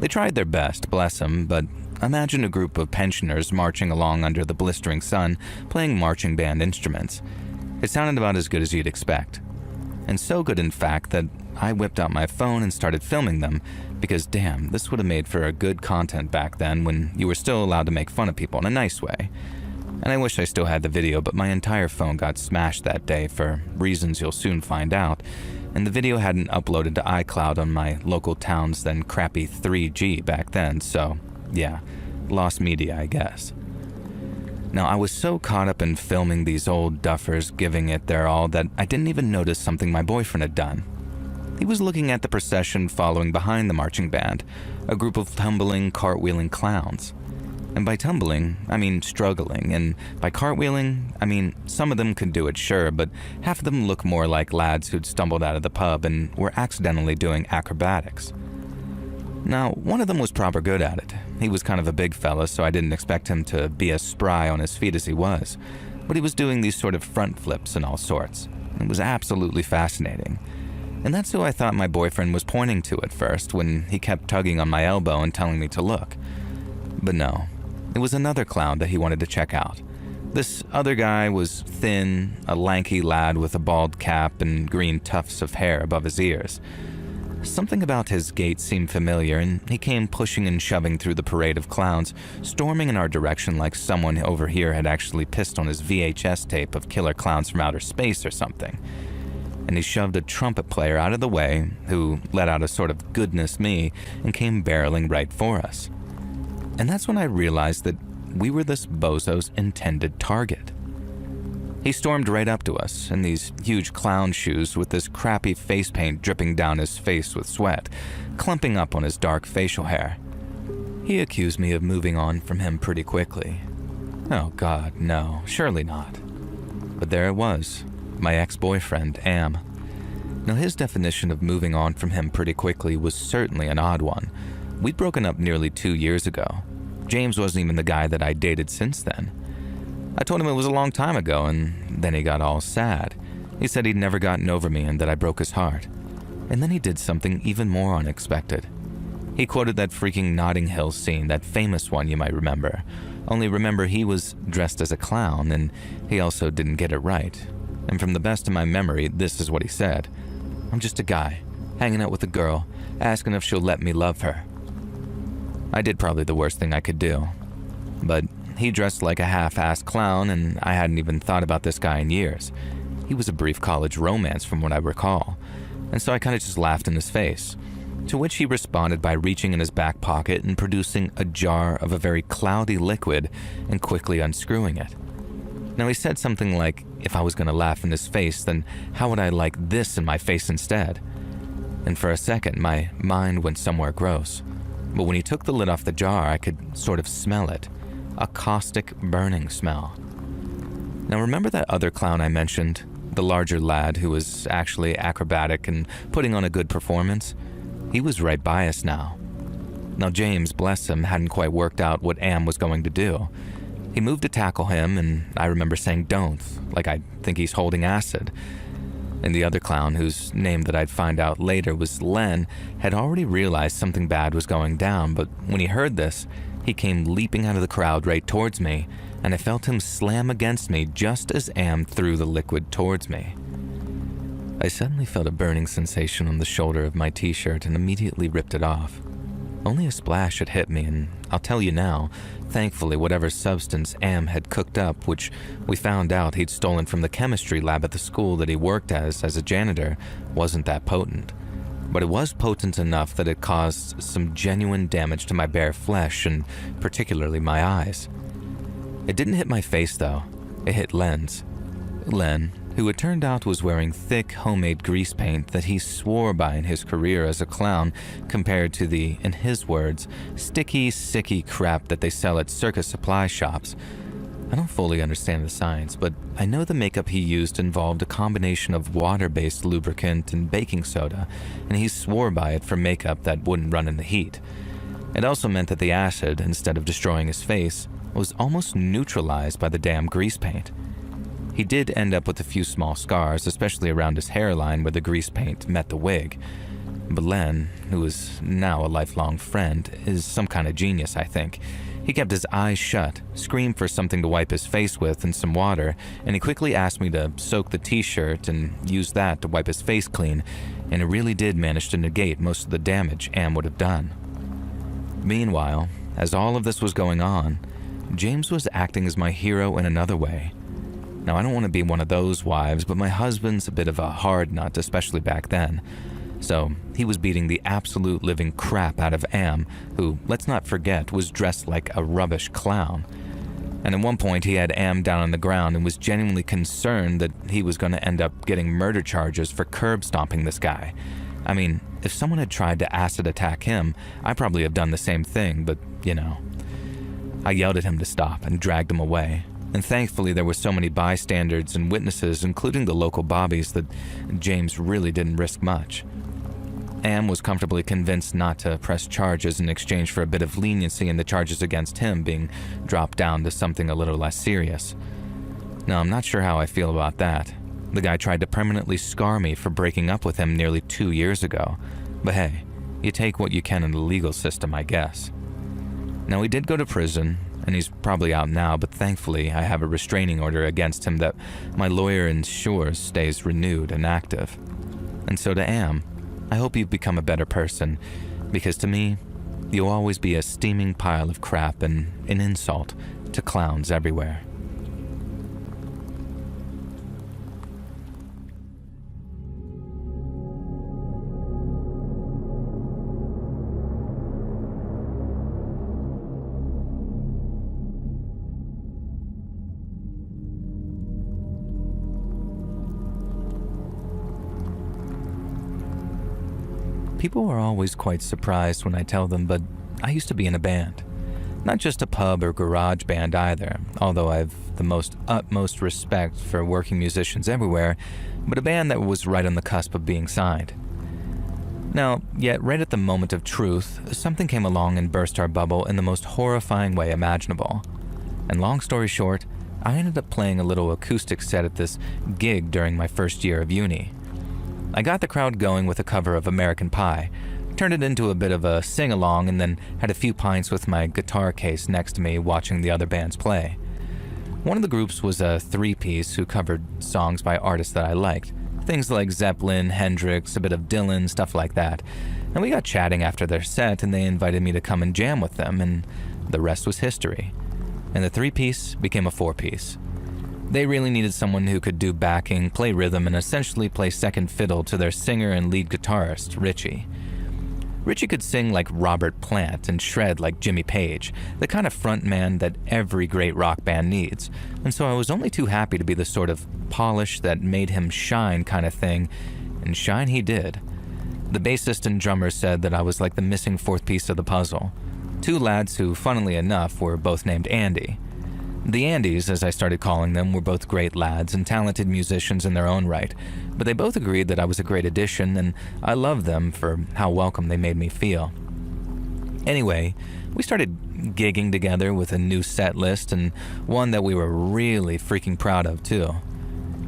They tried their best, bless them, but imagine a group of pensioners marching along under the blistering sun, playing marching band instruments. It sounded about as good as you'd expect. And so good, in fact, that I whipped out my phone and started filming them, because damn, this would have made for a good content back then when you were still allowed to make fun of people in a nice way. And I wish I still had the video, but my entire phone got smashed that day for reasons you'll soon find out, and the video hadn't uploaded to iCloud on my local town's then crappy 3G back then, so yeah, lost media, I guess. Now, I was so caught up in filming these old duffers giving it their all that I didn't even notice something my boyfriend had done. He was looking at the procession following behind the marching band, a group of tumbling, cartwheeling clowns. And by tumbling, I mean struggling, and by cartwheeling, I mean some of them could do it, sure, but half of them look more like lads who'd stumbled out of the pub and were accidentally doing acrobatics. Now, one of them was proper good at it. He was kind of a big fella, so I didn't expect him to be as spry on his feet as he was. But he was doing these sort of front flips and all sorts. It was absolutely fascinating. And that's who I thought my boyfriend was pointing to at first when he kept tugging on my elbow and telling me to look. But no, it was another clown that he wanted to check out. This other guy was thin, a lanky lad with a bald cap and green tufts of hair above his ears. Something about his gait seemed familiar, and he came pushing and shoving through the parade of clowns, storming in our direction like someone over here had actually pissed on his VHS tape of killer clowns from outer space or something. And he shoved a trumpet player out of the way, who let out a sort of goodness me and came barreling right for us. And that's when I realized that we were this bozo's intended target. He stormed right up to us in these huge clown shoes with this crappy face paint dripping down his face with sweat, clumping up on his dark facial hair. He accused me of moving on from him pretty quickly. Oh God, no, surely not. But there it was, my ex-boyfriend, Am. Now his definition of moving on from him pretty quickly was certainly an odd one. We'd broken up nearly 2 years ago. James wasn't even the guy that I dated since then. I told him it was a long time ago, and then he got all sad. He said he'd never gotten over me and that I broke his heart. And then he did something even more unexpected. He quoted that freaking Notting Hill scene, that famous one you might remember. Only remember, he was dressed as a clown, and he also didn't get it right. And from the best of my memory, this is what he said. "I'm just a guy, hanging out with a girl, asking if she'll let me love her." I did probably the worst thing I could do. But he dressed like a half-assed clown, and I hadn't even thought about this guy in years. He was a brief college romance from what I recall, and so I kind of just laughed in his face, to which he responded by reaching in his back pocket and producing a jar of a very cloudy liquid and quickly unscrewing it. Now he said something like, if I was going to laugh in his face, then how would I like this in my face instead? And for a second, my mind went somewhere gross. But when he took the lid off the jar, I could sort of smell it. A caustic, burning smell. Now remember that other clown I mentioned? The larger lad who was actually acrobatic and putting on a good performance? He was right by us now. Now James, bless him, hadn't quite worked out what Am was going to do. He moved to tackle him, and I remember saying don't, like I think he's holding acid. And the other clown, whose name that I'd find out later was Len, had already realized something bad was going down, but when he heard this, he came leaping out of the crowd right towards me, and I felt him slam against me just as Am threw the liquid towards me. I suddenly felt a burning sensation on the shoulder of my t-shirt and immediately ripped it off. Only a splash had hit me, and I'll tell you now, thankfully whatever substance Am had cooked up, which we found out he'd stolen from the chemistry lab at the school that he worked as a janitor, wasn't that potent. But it was potent enough that it caused some genuine damage to my bare flesh and particularly my eyes. It didn't hit my face though, it hit Len's. Len, who it turned out was wearing thick homemade grease paint that he swore by in his career as a clown compared to the, in his words, sticky, sicky crap that they sell at circus supply shops. I don't fully understand the science, but I know the makeup he used involved a combination of water-based lubricant and baking soda, and he swore by it for makeup that wouldn't run in the heat. It also meant that the acid, instead of destroying his face, was almost neutralized by the damn grease paint. He did end up with a few small scars, especially around his hairline where the grease paint met the wig. But Len, who is now a lifelong friend, is some kind of genius, I think. He kept his eyes shut, screamed for something to wipe his face with and some water, and he quickly asked me to soak the t-shirt and use that to wipe his face clean, and it really did manage to negate most of the damage Am would have done. Meanwhile, as all of this was going on, James was acting as my hero in another way. Now, I don't want to be one of those wives, but my husband's a bit of a hard nut, especially back then. So he was beating the absolute living crap out of Am, who, let's not forget, was dressed like a rubbish clown. And at one point he had Am down on the ground and was genuinely concerned that he was going to end up getting murder charges for curb stomping this guy. I mean, if someone had tried to acid attack him, I'd probably have done the same thing, but, you know. I yelled at him to stop and dragged him away. And thankfully there were so many bystanders and witnesses, including the local bobbies, that James really didn't risk much. Am was comfortably convinced not to press charges in exchange for a bit of leniency in the charges against him being dropped down to something a little less serious. Now, I'm not sure how I feel about that. The guy tried to permanently scar me for breaking up with him nearly 2 years ago. But hey, you take what you can in the legal system, I guess. Now, he did go to prison, and he's probably out now, but thankfully I have a restraining order against him that my lawyer ensures stays renewed and active. And so to Am, I hope you've become a better person, because to me, you'll always be a steaming pile of crap and an insult to clowns everywhere. People are always quite surprised when I tell them, but I used to be in a band. Not just a pub or garage band either, although I've the utmost respect for working musicians everywhere, but a band that was right on the cusp of being signed. Now, yet right at the moment of truth, something came along and burst our bubble in the most horrifying way imaginable. And long story short, I ended up playing a little acoustic set at this gig during my first year of uni. I got the crowd going with a cover of American Pie, turned it into a bit of a sing-along, and then had a few pints with my guitar case next to me watching the other bands play. One of the groups was a three-piece who covered songs by artists that I liked, things like Zeppelin, Hendrix, a bit of Dylan, stuff like that. And we got chatting after their set, and they invited me to come and jam with them, and the rest was history. And the three-piece became a four-piece. They really needed someone who could do backing, play rhythm, and essentially play second fiddle to their singer and lead guitarist, Richie. Richie could sing like Robert Plant and shred like Jimmy Page, the kind of frontman that every great rock band needs, and so I was only too happy to be the sort of polish that made him shine kind of thing, and shine he did. The bassist and drummer said that I was like the missing fourth piece of the puzzle. Two lads who, funnily enough, were both named Andy. The Andys, as I started calling them, were both great lads and talented musicians in their own right, but they both agreed that I was a great addition, and I loved them for how welcome they made me feel. Anyway, we started gigging together with a new set list, and one that we were really freaking proud of too.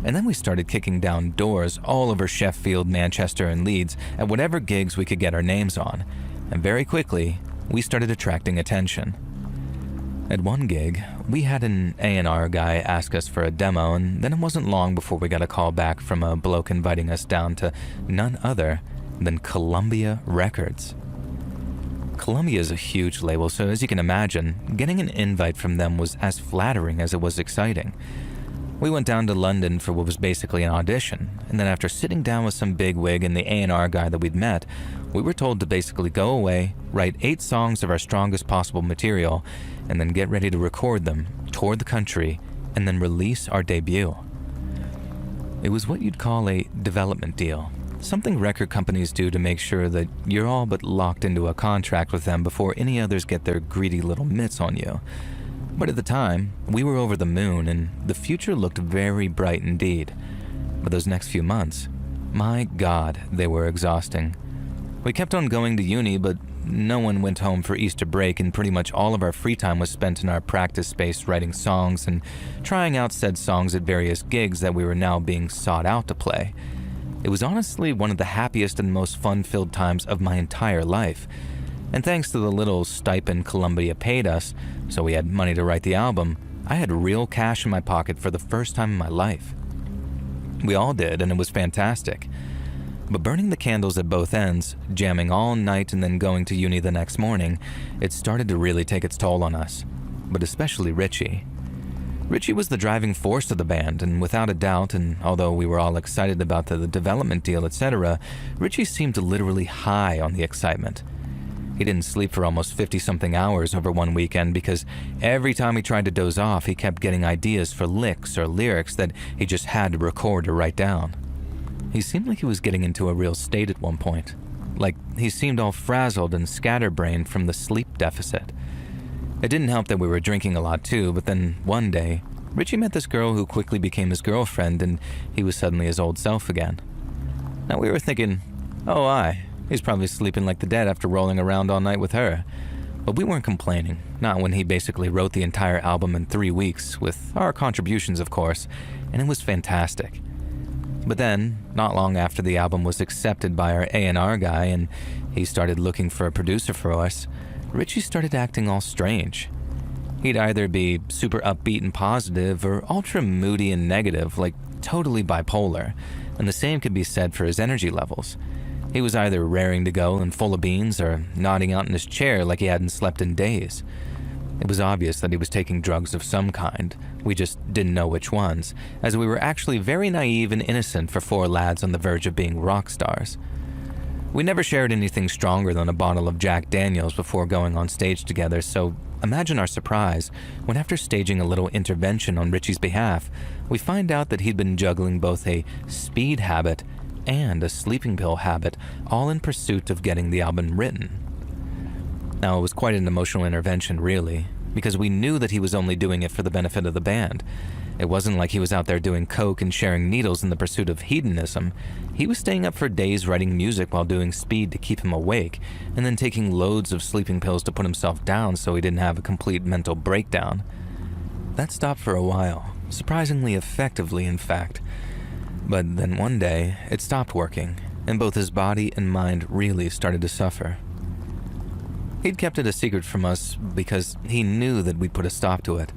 And then we started kicking down doors all over Sheffield, Manchester, and Leeds at whatever gigs we could get our names on, and very quickly, we started attracting attention. At one gig, we had an A&R guy ask us for a demo, and then it wasn't long before we got a call back from a bloke inviting us down to none other than Columbia Records. Columbia is a huge label, so as you can imagine, getting an invite from them was as flattering as it was exciting. We went down to London for what was basically an audition, and then after sitting down with some bigwig and the A&R guy that we'd met, we were told to basically go away, write 8 songs of our strongest possible material, and then get ready to record them, tour the country, and then release our debut. It was what you'd call a development deal, something record companies do to make sure that you're all but locked into a contract with them before any others get their greedy little mitts on you. But at the time, we were over the moon, and the future looked very bright indeed. But those next few months, my God, they were exhausting. We kept on going to uni, but no one went home for Easter break, and pretty much all of our free time was spent in our practice space writing songs and trying out said songs at various gigs that we were now being sought out to play. It was honestly one of the happiest and most fun-filled times of my entire life. And thanks to the little stipend Columbia paid us, so we had money to write the album, I had real cash in my pocket for the first time in my life. We all did, and it was fantastic. But burning the candles at both ends, jamming all night and then going to uni the next morning, it started to really take its toll on us, but especially Richie. Richie was the driving force of the band, and without a doubt, and although we were all excited about the development deal, etc., Richie seemed to literally high on the excitement. He didn't sleep for almost 50-something hours over one weekend because every time he tried to doze off, he kept getting ideas for licks or lyrics that he just had to record or write down. He seemed like he was getting into a real state at one point. Like he seemed all frazzled and scatterbrained from the sleep deficit. It didn't help that we were drinking a lot too, but then one day, Richie met this girl who quickly became his girlfriend, and he was suddenly his old self again. Now we were thinking, oh aye, he's probably sleeping like the dead after rolling around all night with her. But we weren't complaining, not when he basically wrote the entire album in 3 weeks, with our contributions of course, and it was fantastic. But then, not long after the album was accepted by our A&R guy and he started looking for a producer for us, Richie started acting all strange. He'd either be super upbeat and positive or ultra moody and negative, like totally bipolar, and the same could be said for his energy levels. He was either raring to go and full of beans or nodding out in his chair like he hadn't slept in days. It was obvious that he was taking drugs of some kind. We just didn't know which ones, as we were actually very naive and innocent for 4 lads on the verge of being rock stars. We never shared anything stronger than a bottle of Jack Daniels before going on stage together, so imagine our surprise when, after staging a little intervention on Richie's behalf, we find out that he'd been juggling both a speed habit and a sleeping pill habit, all in pursuit of getting the album written. Now, it was quite an emotional intervention, really, because we knew that he was only doing it for the benefit of the band. It wasn't like he was out there doing coke and sharing needles in the pursuit of hedonism. He was staying up for days writing music while doing speed to keep him awake, and then taking loads of sleeping pills to put himself down so he didn't have a complete mental breakdown. That stopped for a while, surprisingly effectively, in fact. But then one day, it stopped working, and both his body and mind really started to suffer. He'd kept it a secret from us because he knew that we'd put a stop to it.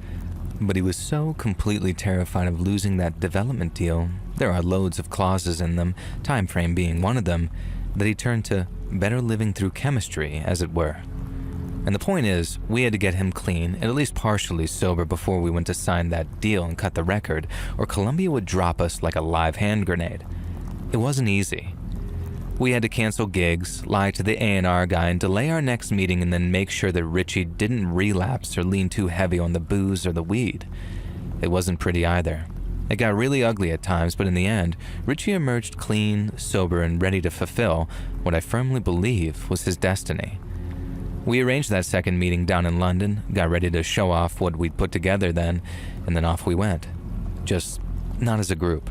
But he was so completely terrified of losing that development deal, there are loads of clauses in them, time frame being one of them, that he turned to better living through chemistry, as it were. And the point is, we had to get him clean and at least partially sober before we went to sign that deal and cut the record, or Columbia would drop us like a live hand grenade. It wasn't easy. We had to cancel gigs, lie to the A&R guy, and delay our next meeting, and then make sure that Richie didn't relapse or lean too heavy on the booze or the weed. It wasn't pretty either. It got really ugly at times, but in the end, Richie emerged clean, sober, and ready to fulfill what I firmly believe was his destiny. We arranged that second meeting down in London, got ready to show off what we'd put together then, and then off we went. Just not as a group.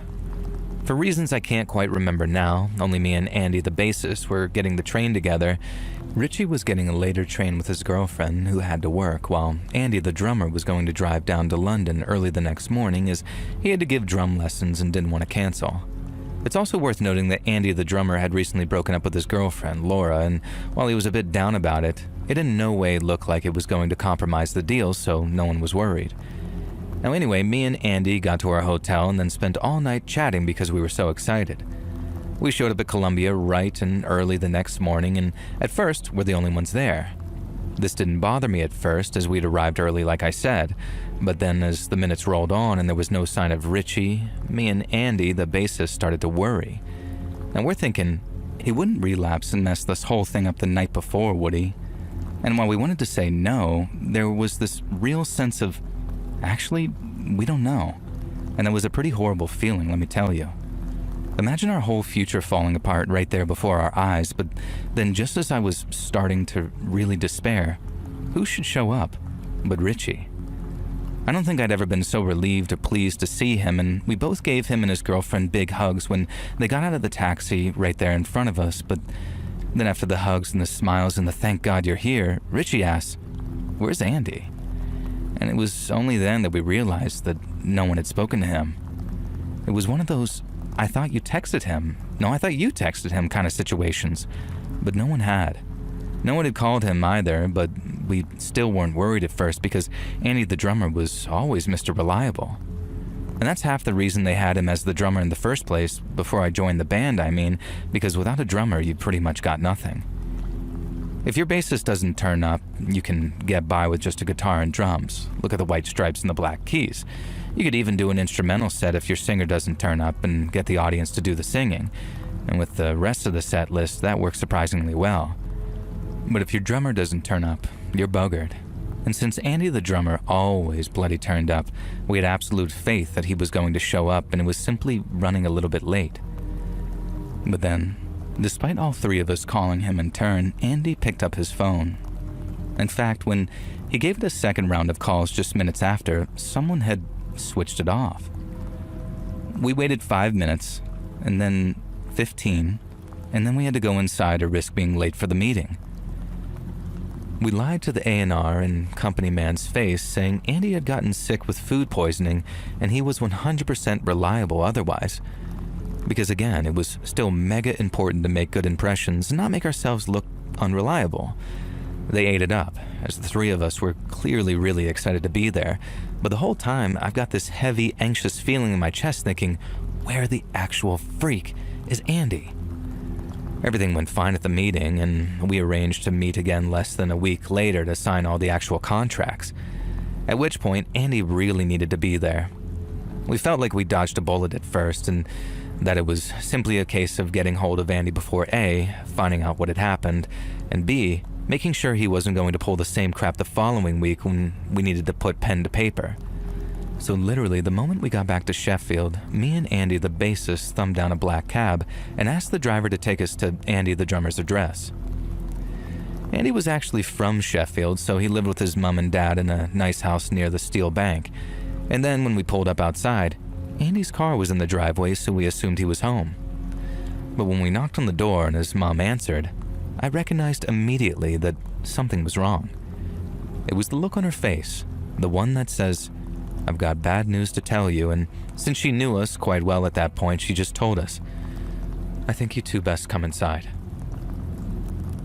For reasons I can't quite remember now, only me and Andy, the bassist, were getting the train together. Richie was getting a later train with his girlfriend, who had to work, while Andy, the drummer, was going to drive down to London early the next morning, as he had to give drum lessons and didn't want to cancel. It's also worth noting that Andy, the drummer, had recently broken up with his girlfriend, Laura, and while he was a bit down about it, it in no way looked like it was going to compromise the deal, so no one was worried. Now anyway, me and Andy got to our hotel and then spent all night chatting because we were so excited. We showed up at Columbia right and early the next morning, and at first, we're the only ones there. This didn't bother me at first, as we'd arrived early like I said, but then as the minutes rolled on and there was no sign of Richie, me and Andy, the bassist, started to worry. Now we're thinking, he wouldn't relapse and mess this whole thing up the night before, would he? And while we wanted to say no, there was this real sense of, actually, we don't know. And it was a pretty horrible feeling, let me tell you. Imagine our whole future falling apart right there before our eyes, but then just as I was starting to really despair, who should show up but Richie? I don't think I'd ever been so relieved or pleased to see him, and we both gave him and his girlfriend big hugs when they got out of the taxi right there in front of us. But then after the hugs and the smiles and the thank God you're here, Richie asked, "Where's Andy?" And it was only then that we realized that no one had spoken to him. It was one of those, I thought you texted him. No, I thought you texted him kind of situations. But no one had. No one had called him either, but we still weren't worried at first because Andy the drummer was always Mr. Reliable. And that's half the reason they had him as the drummer in the first place, before I joined the band, I mean, because without a drummer, you pretty much got nothing. If your bassist doesn't turn up, you can get by with just a guitar and drums. Look at the white stripes and the black keys. You could even do an instrumental set if your singer doesn't turn up and get the audience to do the singing. And with the rest of the set list, that works surprisingly well. But if your drummer doesn't turn up, you're buggered. And since Andy the drummer always bloody turned up, we had absolute faith that he was going to show up, and it was simply running a little bit late. But then, despite all three of us calling him in turn, Andy picked up his phone. In fact, when he gave it a second round of calls just minutes after, someone had switched it off. We waited 5 minutes, and then 15, and then we had to go inside or risk being late for the meeting. We lied to the A&R and company man's face, saying Andy had gotten sick with food poisoning and he was 100% reliable otherwise. Because again, it was still mega important to make good impressions and not make ourselves look unreliable. They ate it up, as the three of us were clearly really excited to be there, but the whole time I've got this heavy, anxious feeling in my chest thinking, where the actual freak is Andy? Everything went fine at the meeting, and we arranged to meet again less than a week later to sign all the actual contracts. At which point, Andy really needed to be there. We felt like we dodged a bullet at first, and that it was simply a case of getting hold of Andy before A, finding out what had happened, and B, making sure he wasn't going to pull the same crap the following week when we needed to put pen to paper. So literally, the moment we got back to Sheffield, me and Andy the bassist thumbed down a black cab and asked the driver to take us to Andy the drummer's address. Andy was actually from Sheffield, so he lived with his mom and dad in a nice house near the Steel Bank. And then when we pulled up outside, Andy's car was in the driveway, so we assumed he was home. But when we knocked on the door and his mom answered, I recognized immediately that something was wrong. It was the look on her face, the one that says, "I've got bad news to tell you," and since she knew us quite well at that point, she just told us, "I think you two best come inside."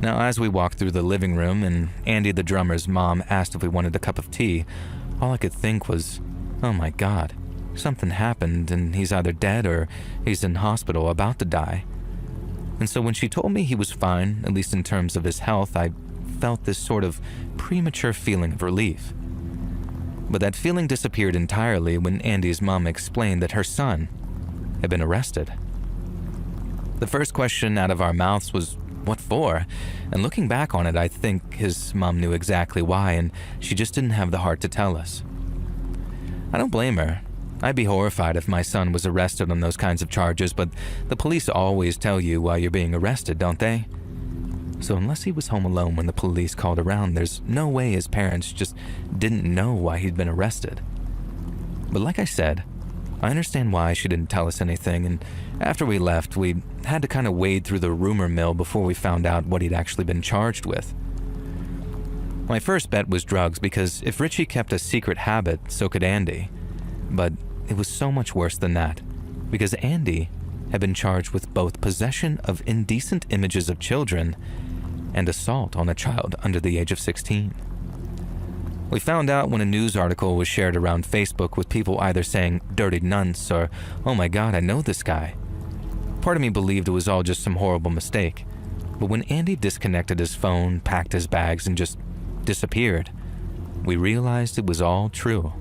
Now, as we walked through the living room and Andy the drummer's mom asked if we wanted a cup of tea, all I could think was, oh my God, something happened and he's either dead or he's in hospital about to die. And so when she told me he was fine, at least in terms of his health, I felt this sort of premature feeling of relief. But that feeling disappeared entirely when Andy's mom explained that her son had been arrested. The first question out of our mouths was, what for? And looking back on it, I think his mom knew exactly why, and she just didn't have the heart to tell us. I don't blame her. I'd be horrified if my son was arrested on those kinds of charges, but the police always tell you why you're being arrested, don't they? So unless he was home alone when the police called around, there's no way his parents just didn't know why he'd been arrested. But like I said, I understand why she didn't tell us anything, and after we left, we had to kind of wade through the rumor mill before we found out what he'd actually been charged with. My first bet was drugs, because if Richie kept a secret habit, so could Andy. But it was so much worse than that, because Andy had been charged with both possession of indecent images of children and assault on a child under the age of 16. We found out when a news article was shared around Facebook with people either saying dirty nunts or, oh my God, I know this guy. Part of me believed it was all just some horrible mistake, but when Andy disconnected his phone, packed his bags, and just disappeared, we realized it was all true.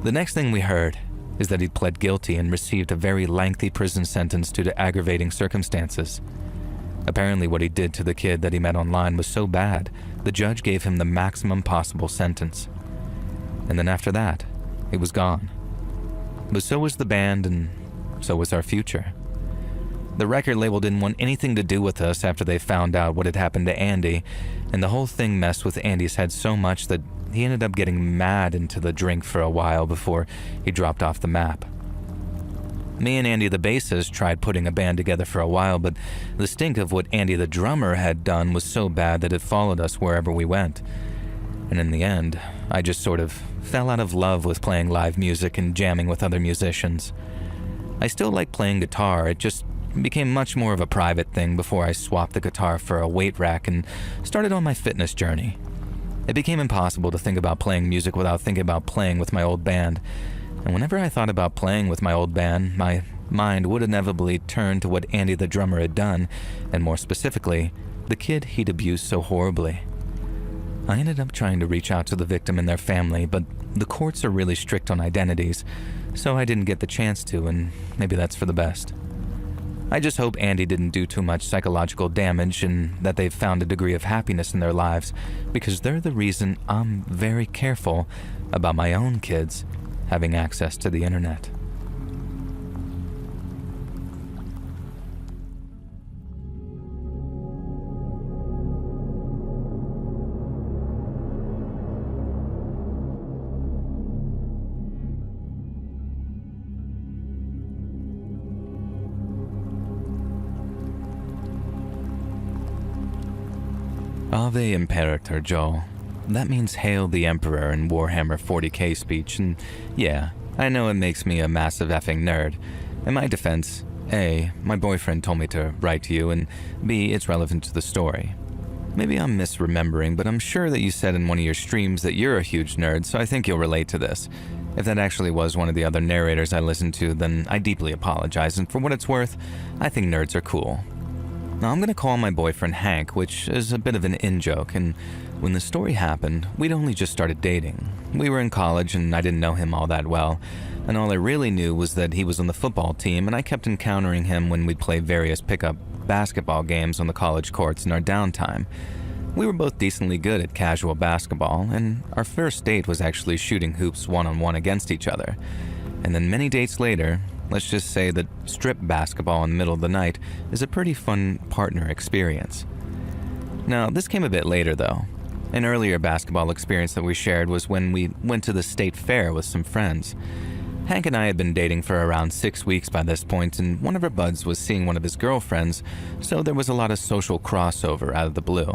The next thing we heard is that he'd pled guilty and received a very lengthy prison sentence due to aggravating circumstances. Apparently what he did to the kid that he met online was so bad, the judge gave him the maximum possible sentence. And then after that, it was gone. But so was the band, and so was our future. The record label didn't want anything to do with us after they found out what had happened to Andy, and the whole thing messed with Andy's head so much that he ended up getting mad into the drink for a while before he dropped off the map. Me and Andy the bassist tried putting a band together for a while, but the stink of what Andy the drummer had done was so bad that it followed us wherever we went. And in the end, I just sort of fell out of love with playing live music and jamming with other musicians. I still like playing guitar, it just became much more of a private thing before I swapped the guitar for a weight rack and started on my fitness journey. It became impossible to think about playing music without thinking about playing with my old band. And whenever I thought about playing with my old band, my mind would inevitably turn to what Andy the drummer had done, and more specifically, the kid he'd abused so horribly. I ended up trying to reach out to the victim and their family, but the courts are really strict on identities, so I didn't get the chance to, and maybe that's for the best. I just hope Andy didn't do too much psychological damage and that they've found a degree of happiness in their lives, because they're the reason I'm very careful about my own kids having access to the internet. Ave Imperator, Joel. That means Hail the Emperor in Warhammer 40k speech, and yeah, I know it makes me a massive effing nerd. In my defense, A, my boyfriend told me to write to you, and B, it's relevant to the story. Maybe I'm misremembering, but I'm sure that you said in one of your streams that you're a huge nerd, so I think you'll relate to this. If that actually was one of the other narrators I listened to, then I deeply apologize, and for what it's worth, I think nerds are cool. Now, I'm going to call my boyfriend Hank, which is a bit of an in-joke, and when the story happened, we'd only just started dating. We were in college and I didn't know him all that well, and all I really knew was that he was on the football team and I kept encountering him when we'd play various pickup basketball games on the college courts in our downtime. We were both decently good at casual basketball, and our first date was actually shooting hoops one-on-one against each other. And then many dates later, let's just say that strip basketball in the middle of the night is a pretty fun partner experience. Now, this came a bit later though. An earlier basketball experience that we shared was when we went to the state fair with some friends. Hank and I had been dating for around 6 weeks by this point, and one of our buds was seeing one of his girlfriends, so there was a lot of social crossover out of the blue.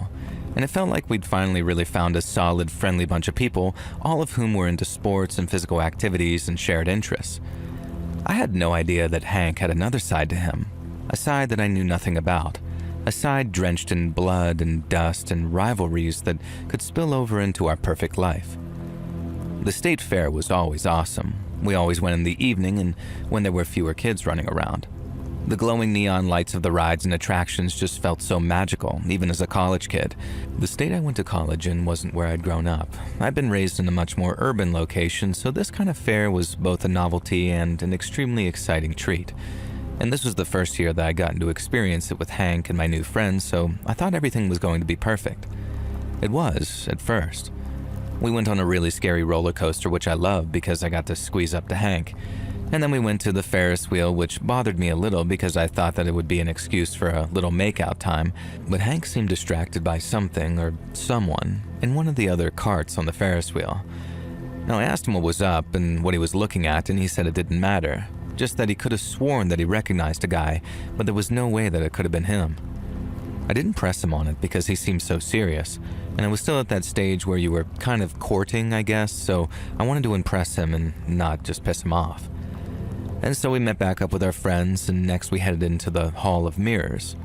And it felt like we'd finally really found a solid, friendly bunch of people, all of whom were into sports and physical activities and shared interests. I had no idea that Hank had another side to him, a side that I knew nothing about, a side drenched in blood and dust and rivalries that could spill over into our perfect life. The state fair was always awesome. We always went in the evening and when there were fewer kids running around. The glowing neon lights of the rides and attractions just felt so magical, even as a college kid. The state I went to college in wasn't where I'd grown up. I'd been raised in a much more urban location, so this kind of fair was both a novelty and an extremely exciting treat. And this was the first year that I got to experience it with Hank and my new friends, so I thought everything was going to be perfect. It was, at first. We went on a really scary roller coaster, which I loved because I got to squeeze up to Hank. And then we went to the Ferris wheel, which bothered me a little because I thought that it would be an excuse for a little makeout time, but Hank seemed distracted by something or someone in one of the other carts on the Ferris wheel. Now, I asked him what was up and what he was looking at, and he said it didn't matter, just that he could have sworn that he recognized a guy, but there was no way that it could have been him. I didn't press him on it because he seemed so serious, and I was still at that stage where you were kind of courting, I guess, so I wanted to impress him and not just piss him off. And so we met back up with our friends, and next we headed into the Hall of Mirrors.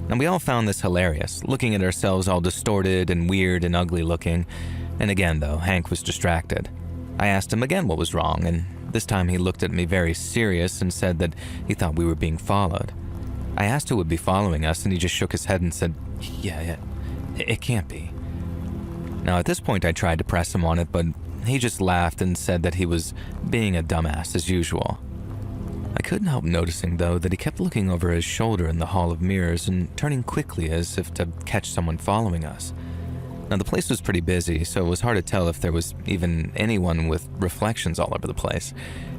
And we all found this hilarious, looking at ourselves all distorted and weird and ugly looking. And again, though, Hank was distracted. I asked him again what was wrong, and this time he looked at me very serious and said that he thought we were being followed. I asked who would be following us, and he just shook his head and said, yeah, it can't be. Now, at this point, I tried to press him on it, but he just laughed and said that he was being a dumbass as usual. I couldn't help noticing, though, that he kept looking over his shoulder in the Hall of Mirrors and turning quickly as if to catch someone following us. Now, the place was pretty busy, so it was hard to tell if there was even anyone with reflections all over the place.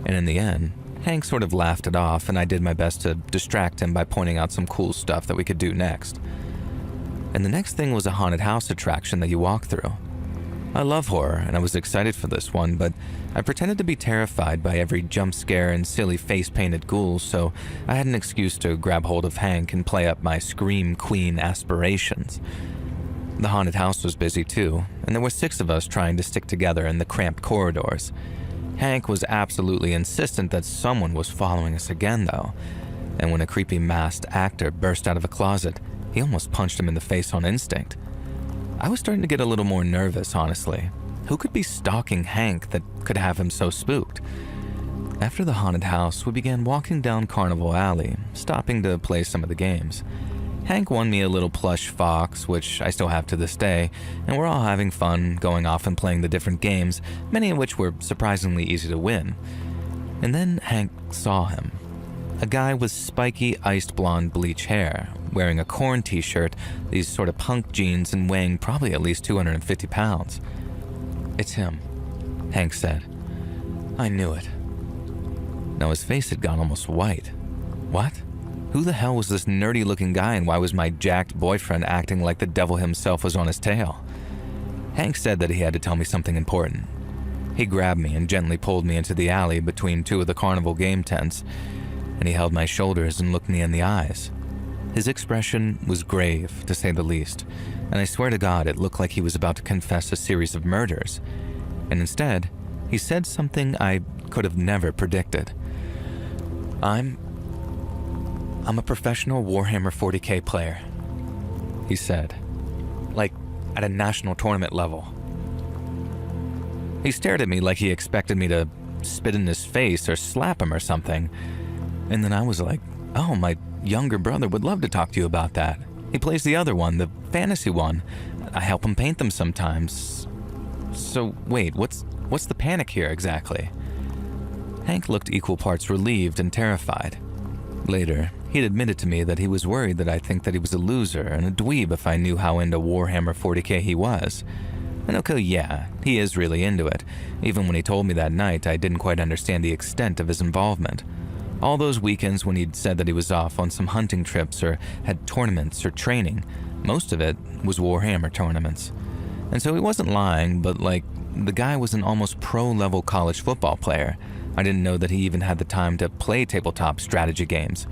And in the end, Hank sort of laughed it off, and I did my best to distract him by pointing out some cool stuff that we could do next. And the next thing was a haunted house attraction that you walk through. I love horror, and I was excited for this one, but I pretended to be terrified by every jump scare and silly face-painted ghouls, so I had an excuse to grab hold of Hank and play up my Scream Queen aspirations. The haunted house was busy too, and there were 6 of us trying to stick together in the cramped corridors. Hank was absolutely insistent that someone was following us again, though, and when a creepy masked actor burst out of a closet, he almost punched him in the face on instinct. I was starting to get a little more nervous, honestly. Who could be stalking Hank that could have him so spooked? After the haunted house, we began walking down Carnival Alley, stopping to play some of the games. Hank won me a little plush fox, which I still have to this day, and we're all having fun, going off and playing the different games, many of which were surprisingly easy to win. And then Hank saw him. A guy with spiky, iced blonde bleach hair, wearing a Korn t-shirt, these sort of punk jeans, and weighing probably at least 250 pounds. "It's him," Hank said. I knew it. Now his face had gone almost white. What? Who the hell was this nerdy-looking guy, and why was my jacked boyfriend acting like the devil himself was on his tail? Hank said that he had to tell me something important. He grabbed me and gently pulled me into the alley between 2 of the carnival game tents, and he held my shoulders and looked me in the eyes. His expression was grave, to say the least, and I swear to God it looked like he was about to confess a series of murders. And instead, he said something I could have never predicted. I'm a professional Warhammer 40K player, he said. Like, at a national tournament level. He stared at me like he expected me to spit in his face or slap him or something. And then I was like, oh, my younger brother would love to talk to you about that. He plays the other one, the fantasy one. I help him paint them sometimes. So wait, what's the panic here exactly? Hank looked equal parts relieved and terrified. Later, he'd admitted to me that he was worried that I'd think that he was a loser and a dweeb if I knew how into Warhammer 40k he was. And okay, yeah, he is really into it. Even when he told me that night, I didn't quite understand the extent of his involvement. All those weekends when he'd said that he was off on some hunting trips or had tournaments or training, most of it was Warhammer tournaments. And so he wasn't lying, but the guy was an almost pro-level college football player. I didn't know that he even had the time to play tabletop strategy games.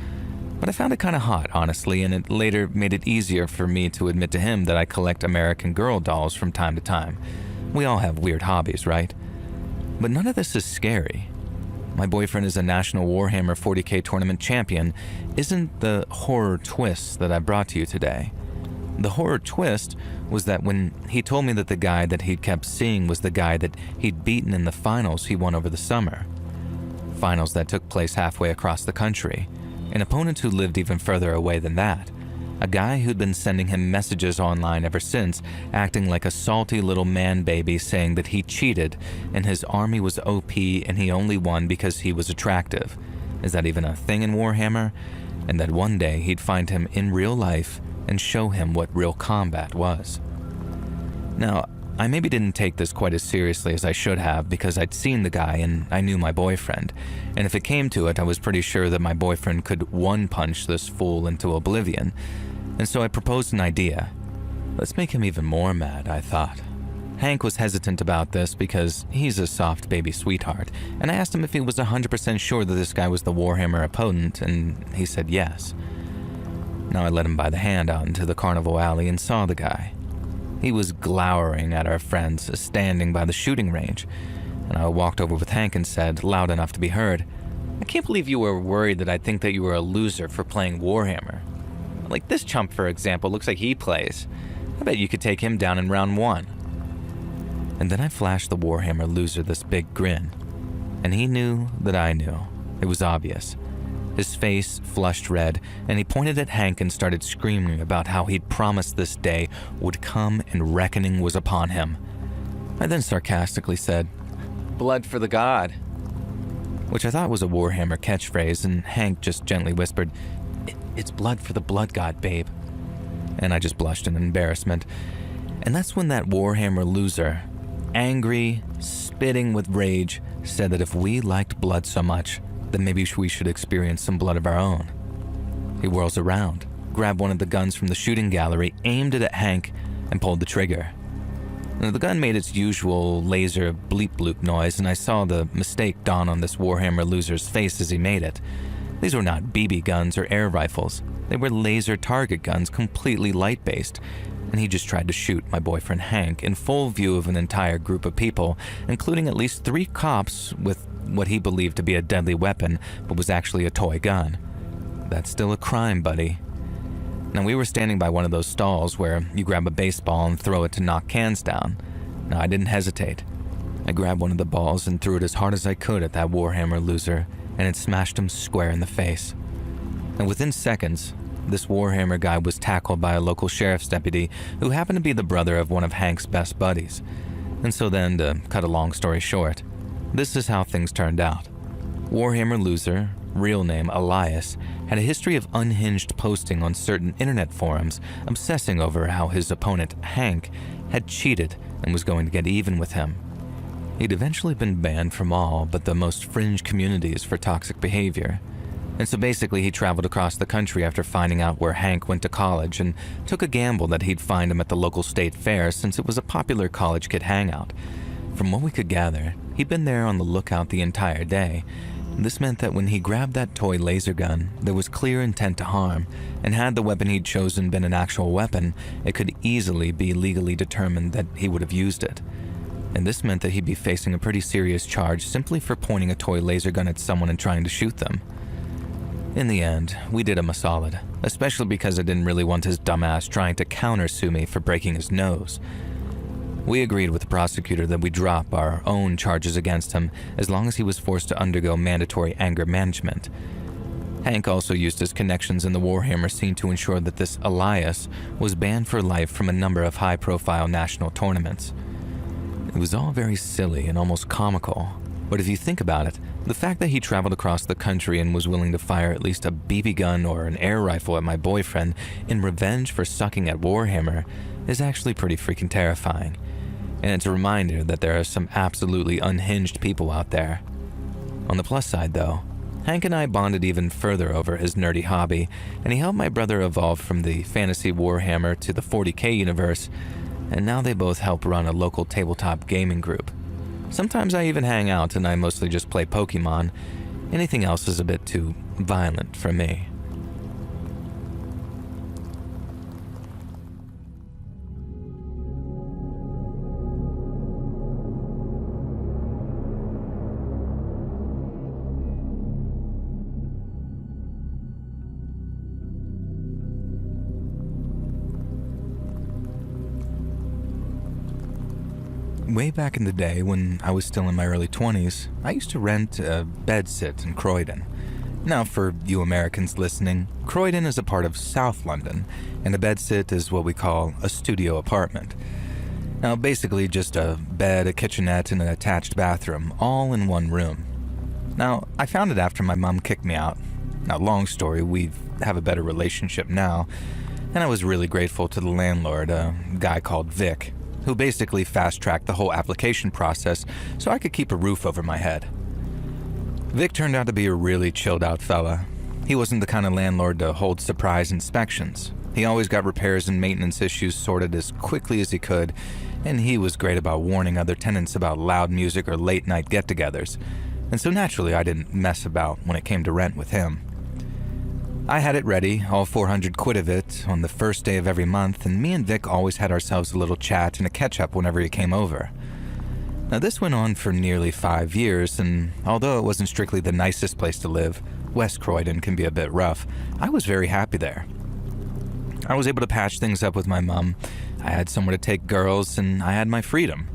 But I found it kind of hot, honestly, and it later made it easier for me to admit to him that I collect American Girl dolls from time to time. We all have weird hobbies, right? But none of this is scary. My boyfriend is a national Warhammer 40k tournament champion isn't the horror twist that I brought to you today. The horror twist was that when he told me that the guy that he'd kept seeing was the guy that he'd beaten in the finals he won over the summer. Finals that took place halfway across the country. An opponent who lived even further away than that. A guy who'd been sending him messages online ever since, acting like a salty little man baby saying that he cheated and his army was OP and he only won because he was attractive. Is that even a thing in Warhammer? And that one day he'd find him in real life and show him what real combat was. Now, I maybe didn't take this quite as seriously as I should have because I'd seen the guy and I knew my boyfriend. And if it came to it, I was pretty sure that my boyfriend could one-punch this fool into oblivion. And so I proposed an idea. Let's make him even more mad, I thought. Hank was hesitant about this because he's a soft baby sweetheart, and I asked him if he was 100% sure that this guy was the Warhammer opponent, and he said yes. Now I led him by the hand out into the carnival alley and saw the guy. He was glowering at our friends standing by the shooting range, and I walked over with Hank and said, loud enough to be heard, "I can't believe you were worried that I'd think that you were a loser for playing Warhammer. Like this chump, for example, looks like he plays. I bet you could take him down in round 1. And then I flashed the Warhammer loser this big grin, and he knew that I knew. It was obvious. His face flushed red, and he pointed at Hank and started screaming about how he'd promised this day would come and reckoning was upon him. I then sarcastically said, "Blood for the god," which I thought was a Warhammer catchphrase, and Hank just gently whispered, "It's blood for the blood god, babe." And I just blushed in embarrassment. And that's when that Warhammer loser, angry, spitting with rage, said that if we liked blood so much, then maybe we should experience some blood of our own. He whirls around, grabbed one of the guns from the shooting gallery, aimed it at Hank, and pulled the trigger. Now, the gun made its usual laser bleep-bloop noise, and I saw the mistake dawn on this Warhammer loser's face as he made it. These were not BB guns or air rifles. They were laser target guns, completely light-based, and he just tried to shoot my boyfriend Hank in full view of an entire group of people, including at least 3 cops with what he believed to be a deadly weapon, but was actually a toy gun. That's still a crime, buddy. Now, we were standing by one of those stalls where you grab a baseball and throw it to knock cans down. Now, I didn't hesitate. I grabbed one of the balls and threw it as hard as I could at that Warhammer loser, and it smashed him square in the face. And within seconds, this Warhammer guy was tackled by a local sheriff's deputy who happened to be the brother of one of Hank's best buddies. And so then, to cut a long story short, this is how things turned out. Warhammer loser, real name Elias, had a history of unhinged posting on certain internet forums, obsessing over how his opponent, Hank, had cheated and was going to get even with him. He'd eventually been banned from all but the most fringe communities for toxic behavior. And so basically he traveled across the country after finding out where Hank went to college and took a gamble that he'd find him at the local state fair since it was a popular college kid hangout. From what we could gather, he'd been there on the lookout the entire day. This meant that when he grabbed that toy laser gun, there was clear intent to harm, and had the weapon he'd chosen been an actual weapon, it could easily be legally determined that he would have used it. And this meant that he'd be facing a pretty serious charge simply for pointing a toy laser gun at someone and trying to shoot them. In the end, we did him a solid, especially because I didn't really want his dumbass trying to countersue me for breaking his nose. We agreed with the prosecutor that we drop our own charges against him as long as he was forced to undergo mandatory anger management. Hank also used his connections in the Warhammer scene to ensure that this Elias was banned for life from a number of high-profile national tournaments. It was all very silly and almost comical, but if you think about it, the fact that he traveled across the country and was willing to fire at least a BB gun or an air rifle at my boyfriend in revenge for sucking at Warhammer is actually pretty freaking terrifying. And it's a reminder that there are some absolutely unhinged people out there. On the plus side though, Hank and I bonded even further over his nerdy hobby, and he helped my brother evolve from the fantasy Warhammer to the 40K universe, and now they both help run a local tabletop gaming group. Sometimes I even hang out and I mostly just play Pokemon. Anything else is a bit too violent for me. Way back in the day, when I was still in my early 20s, I used to rent a bedsit in Croydon. Now, for you Americans listening, Croydon is a part of South London, and a bedsit is what we call a studio apartment. Now, basically just a bed, a kitchenette, and an attached bathroom, all in one room. Now, I found it after my mom kicked me out. Now, long story, we have a better relationship now, and I was really grateful to the landlord, a guy called Vic, who basically fast-tracked the whole application process so I could keep a roof over my head. Vic turned out to be a really chilled-out fella. He wasn't the kind of landlord to hold surprise inspections. He always got repairs and maintenance issues sorted as quickly as he could, and he was great about warning other tenants about loud music or late-night get-togethers. And so naturally, I didn't mess about when it came to rent with him. I had it ready, all 400 quid of it, on the first day of every month, and me and Vic always had ourselves a little chat and a catch-up whenever he came over. Now this went on for nearly 5 years, and although it wasn't strictly the nicest place to live, West Croydon can be a bit rough, I was very happy there. I was able to patch things up with my mom, I had somewhere to take girls, and I had my freedom.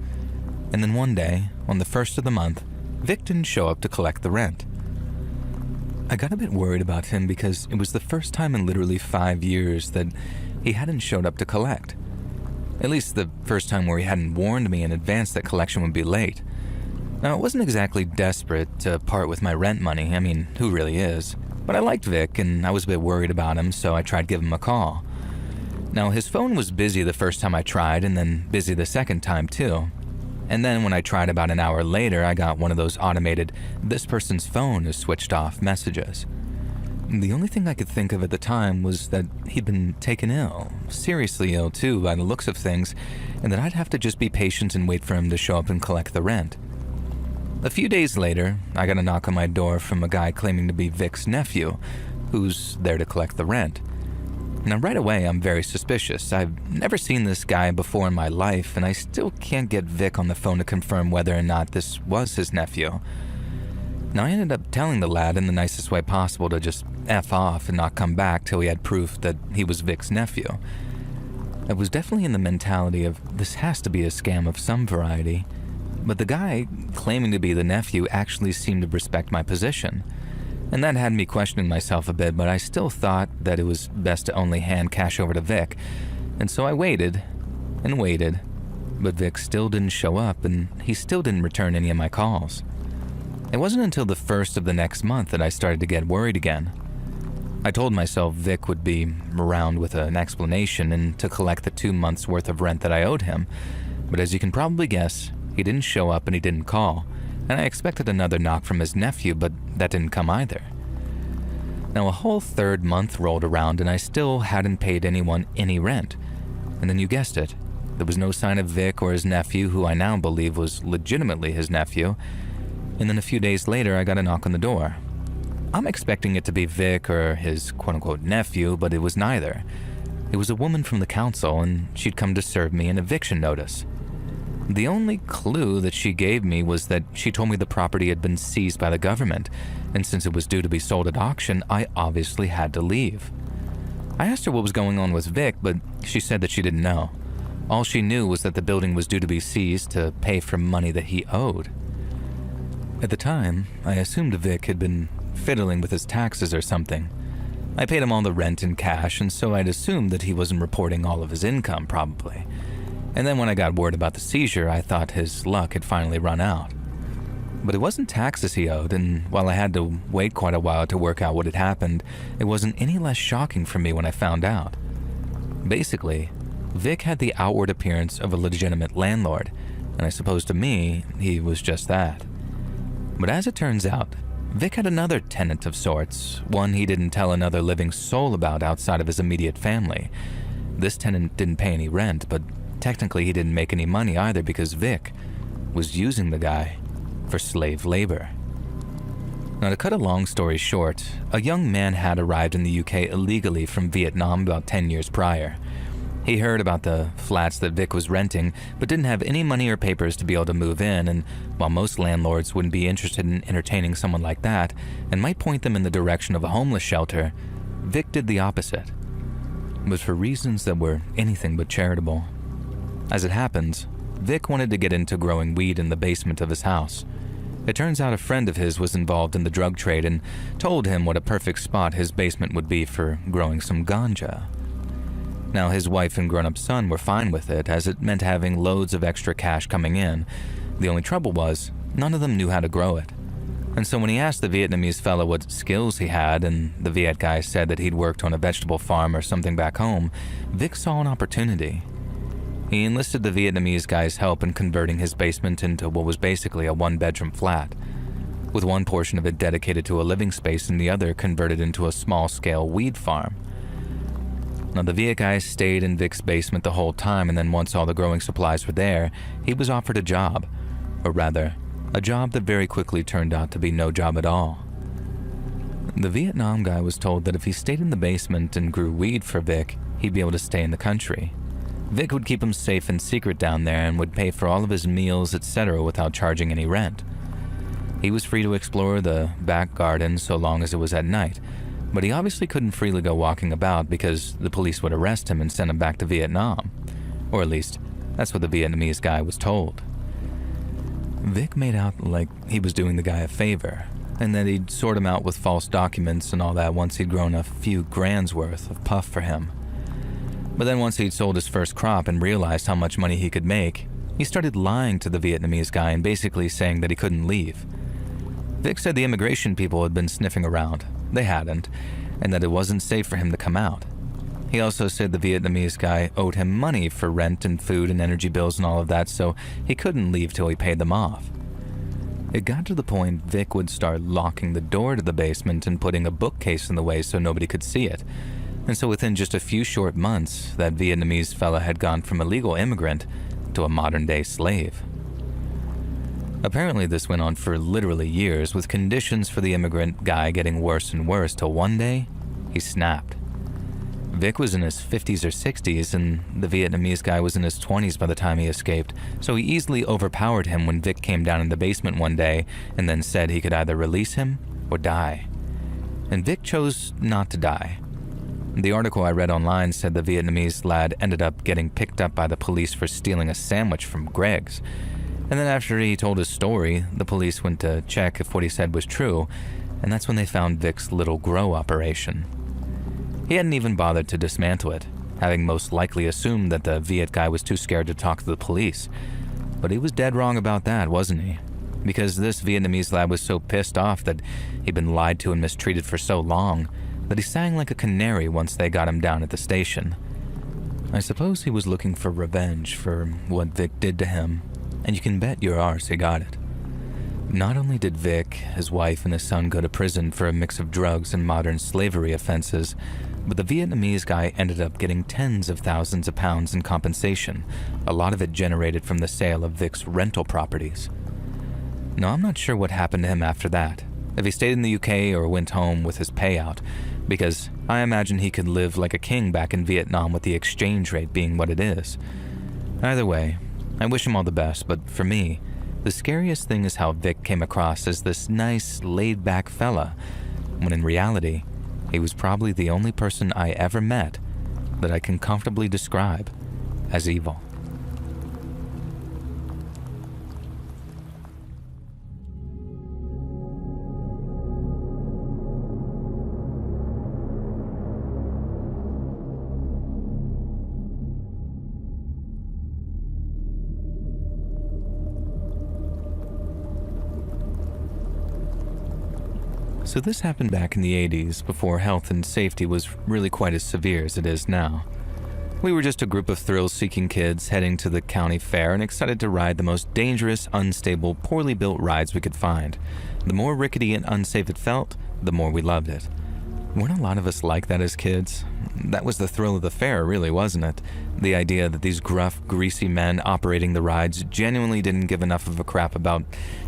And then one day, on the first of the month, Vic didn't show up to collect the rent. I got a bit worried about him because it was the first time in literally 5 years that he hadn't showed up to collect. At least the first time where he hadn't warned me in advance that collection would be late. Now, I wasn't exactly desperate to part with my rent money, I mean, who really is? But I liked Vic and I was a bit worried about him, so I tried giving him a call. Now, his phone was busy the first time I tried and then busy the second time too. And then when I tried about an hour later, I got one of those automated, "this person's phone is switched off" messages. The only thing I could think of at the time was that he'd been taken ill, seriously ill too by the looks of things, and that I'd have to just be patient and wait for him to show up and collect the rent. A few days later, I got a knock on my door from a guy claiming to be Vic's nephew, who's there to collect the rent. Now right away, I'm very suspicious. I've never seen this guy before in my life, and I still can't get Vic on the phone to confirm whether or not this was his nephew. Now I ended up telling the lad in the nicest way possible to just F off and not come back till he had proof that he was Vic's nephew. I was definitely in the mentality of this has to be a scam of some variety, but the guy claiming to be the nephew actually seemed to respect my position. And that had me questioning myself a bit, but I still thought that it was best to only hand cash over to Vic. And so I waited and waited, but Vic still didn't show up and he still didn't return any of my calls. It wasn't until the first of the next month that I started to get worried again. I told myself Vic would be around with an explanation and to collect the 2 months worth of rent that I owed him, but as you can probably guess, he didn't show up and he didn't call. And I expected another knock from his nephew, but that didn't come either. Now a whole third month rolled around and I still hadn't paid anyone any rent. And then you guessed it, there was no sign of Vic or his nephew, who I now believe was legitimately his nephew. And then a few days later, I got a knock on the door. I'm expecting it to be Vic or his quote-unquote nephew, but it was neither. It was a woman from the council and she'd come to serve me an eviction notice. The only clue that she gave me was that she told me the property had been seized by the government, and since it was due to be sold at auction, I obviously had to leave. I asked her what was going on with Vic, but she said that she didn't know. All she knew was that the building was due to be seized to pay for money that he owed. At the time, I assumed Vic had been fiddling with his taxes or something. I paid him all the rent in cash, and so I'd assumed that he wasn't reporting all of his income, probably. And then when I got word about the seizure, I thought his luck had finally run out. But it wasn't taxes he owed, and while I had to wait quite a while to work out what had happened, it wasn't any less shocking for me when I found out. Basically, Vic had the outward appearance of a legitimate landlord, and I suppose to me, he was just that. But as it turns out, Vic had another tenant of sorts, one he didn't tell another living soul about outside of his immediate family. This tenant didn't pay any rent, but technically he didn't make any money either because Vic was using the guy for slave labor. Now, to cut a long story short, a young man had arrived in the UK illegally from Vietnam about 10 years prior. He heard about the flats that Vic was renting, but didn't have any money or papers to be able to move in, and while most landlords wouldn't be interested in entertaining someone like that and might point them in the direction of a homeless shelter, Vic did the opposite, but for reasons that were anything but charitable. As it happens, Vic wanted to get into growing weed in the basement of his house. It turns out a friend of his was involved in the drug trade and told him what a perfect spot his basement would be for growing some ganja. Now, his wife and grown-up son were fine with it, as it meant having loads of extra cash coming in. The only trouble was, none of them knew how to grow it. And so when he asked the Vietnamese fellow what skills he had, and the Viet guy said that he'd worked on a vegetable farm or something back home, Vic saw an opportunity. He enlisted the Vietnamese guy's help in converting his basement into what was basically a one-bedroom flat, with one portion of it dedicated to a living space and the other converted into a small-scale weed farm. Now, the Viet guy stayed in Vic's basement the whole time, and then once all the growing supplies were there, he was offered a job. Or rather, a job that very quickly turned out to be no job at all. The Vietnam guy was told that if he stayed in the basement and grew weed for Vic, he'd be able to stay in the country. Vic would keep him safe and secret down there and would pay for all of his meals, etc. without charging any rent. He was free to explore the back garden so long as it was at night, but he obviously couldn't freely go walking about because the police would arrest him and send him back to Vietnam. Or at least, that's what the Vietnamese guy was told. Vic made out like he was doing the guy a favor, and that he'd sort him out with false documents and all that once he'd grown a few grand's worth of puff for him. But then once he'd sold his first crop and realized how much money he could make, he started lying to the Vietnamese guy and basically saying that he couldn't leave. Vic said the immigration people had been sniffing around. They hadn't, and that it wasn't safe for him to come out. He also said the Vietnamese guy owed him money for rent and food and energy bills and all of that, so he couldn't leave till he paid them off. It got to the point Vic would start locking the door to the basement and putting a bookcase in the way so nobody could see it. And so within just a few short months, that Vietnamese fella had gone from a legal immigrant to a modern-day slave. Apparently this went on for literally years, with conditions for the immigrant guy getting worse and worse till one day, he snapped. Vic was in his 50s or 60s, and the Vietnamese guy was in his 20s by the time he escaped, so he easily overpowered him when Vic came down in the basement one day and then said he could either release him or die. And Vic chose not to die. The article I read online said the Vietnamese lad ended up getting picked up by the police for stealing a sandwich from Greg's. And then after he told his story, the police went to check if what he said was true, and that's when they found Vic's little grow operation. He hadn't even bothered to dismantle it, having most likely assumed that the Viet guy was too scared to talk to the police. But he was dead wrong about that, wasn't he? Because this Vietnamese lad was so pissed off that he'd been lied to and mistreated for so long that he sang like a canary once they got him down at the station. I suppose he was looking for revenge for what Vic did to him, and you can bet your arse he got it. Not only did Vic, his wife, and his son go to prison for a mix of drugs and modern slavery offenses, but the Vietnamese guy ended up getting tens of thousands of pounds in compensation, a lot of it generated from the sale of Vic's rental properties. Now, I'm not sure what happened to him after that, if he stayed in the UK or went home with his payout, because I imagine he could live like a king back in Vietnam with the exchange rate being what it is. Either way, I wish him all the best, but for me, the scariest thing is how Vic came across as this nice, laid-back fella, when in reality, he was probably the only person I ever met that I can comfortably describe as evil. So this happened back in the 80s, before health and safety was really quite as severe as it is now. We were just a group of thrill-seeking kids heading to the county fair and excited to ride the most dangerous, unstable, poorly built rides we could find. The more rickety and unsafe it felt, the more we loved it. Weren't a lot of us like that as kids? That was the thrill of the fair, really, wasn't it? The idea that these gruff, greasy men operating the rides genuinely didn't give enough of a crap about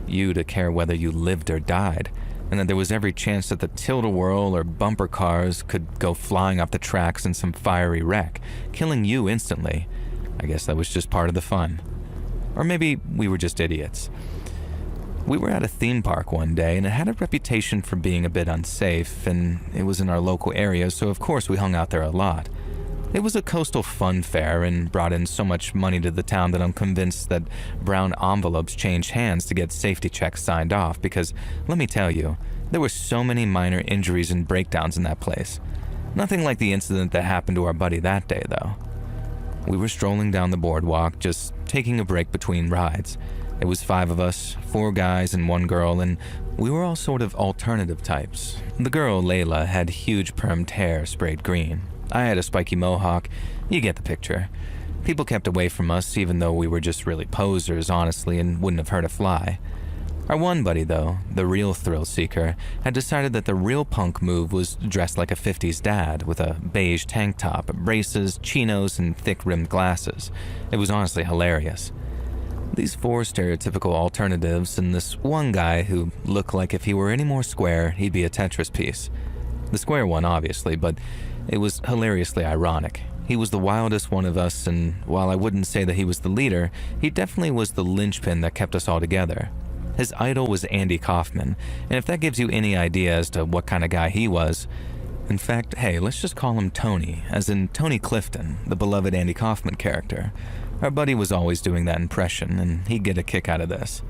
you to care whether you lived or died, and that there was every chance that the tilt-a-whirl or bumper cars could go flying off the tracks in some fiery wreck, killing you instantly. I guess that was just part of the fun. Or maybe we were just idiots. We were at a theme park one day, and it had a reputation for being a bit unsafe, and it was in our local area, so of course we hung out there a lot. It was a coastal fun fair and brought in so much money to the town that I'm convinced that brown envelopes changed hands to get safety checks signed off, because let me tell you, there were so many minor injuries and breakdowns in that place. Nothing like the incident that happened to our buddy that day, though. We were strolling down the boardwalk, just taking a break between rides. It was 5 of us, 4 guys and 1 girl, and we were all sort of alternative types. The girl, Layla, had huge permed hair sprayed green. I had a spiky mohawk. You get the picture. People kept away from us, even though we were just really posers, honestly, and wouldn't have hurt a fly. Our one buddy, though, the real thrill seeker, had decided that the real punk move was dressed like a 50s dad, with a beige tank top, braces, chinos, and thick-rimmed glasses. It was honestly hilarious. These 4 stereotypical alternatives, and this one guy who looked like if he were any more square, he'd be a Tetris piece. The square one, obviously, but it was hilariously ironic. He was the wildest one of us, and while I wouldn't say that he was the leader, he definitely was the linchpin that kept us all together. His idol was Andy Kaufman, and if that gives you any idea as to what kind of guy he was, in fact, hey, let's just call him Tony, as in Tony Clifton, the beloved Andy Kaufman character. Our buddy was always doing that impression, and he'd get a kick out of this.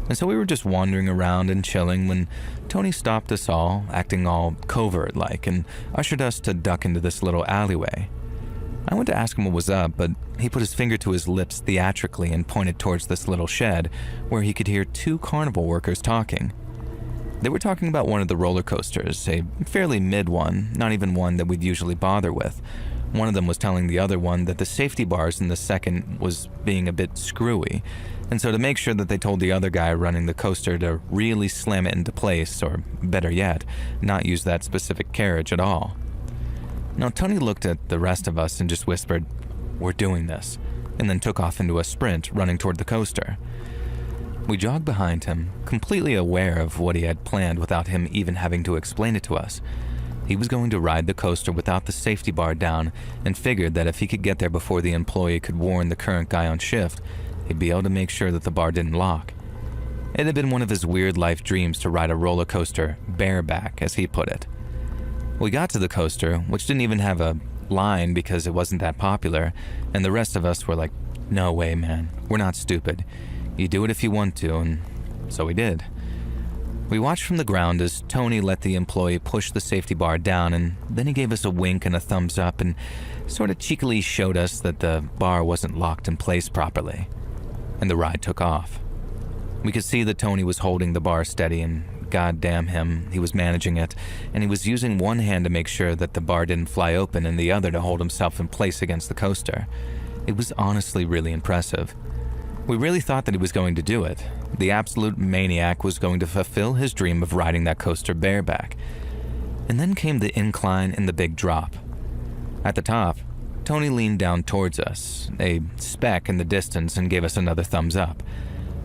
And so we were just wandering around and chilling when Tony stopped us all, acting all covert-like, and ushered us to duck into this little alleyway. I went to ask him what was up, but he put his finger to his lips theatrically and pointed towards this little shed where he could hear 2 carnival workers talking. They were talking about one of the roller coasters, a fairly mid one, not even one that we'd usually bother with. One of them was telling the other one that the safety bars in the second was being a bit screwy, and so to make sure that they told the other guy running the coaster to really slam it into place, or better yet, not use that specific carriage at all. Now Tony looked at the rest of us and just whispered, "We're doing this," and then took off into a sprint, running toward the coaster. We jogged behind him, completely aware of what he had planned without him even having to explain it to us. He was going to ride the coaster without the safety bar down, and figured that if he could get there before the employee could warn the current guy on shift, he'd be able to make sure that the bar didn't lock. It had been one of his weird life dreams to ride a roller coaster bareback, as he put it. We got to the coaster, which didn't even have a line because it wasn't that popular, and the rest of us were like, "No way, man, we're not stupid. You do it if you want to," and so we did. We watched from the ground as Tony let the employee push the safety bar down, and then he gave us a wink and a thumbs up and sort of cheekily showed us that the bar wasn't locked in place properly. And the ride took off. We could see that Tony was holding the bar steady, and goddamn him, he was managing it, and he was using one hand to make sure that the bar didn't fly open and the other to hold himself in place against the coaster. It was honestly really impressive. We really thought that he was going to do it. The absolute maniac was going to fulfill his dream of riding that coaster bareback. And then came the incline and the big drop. At the top, Tony leaned down towards us, a speck in the distance, and gave us another thumbs up.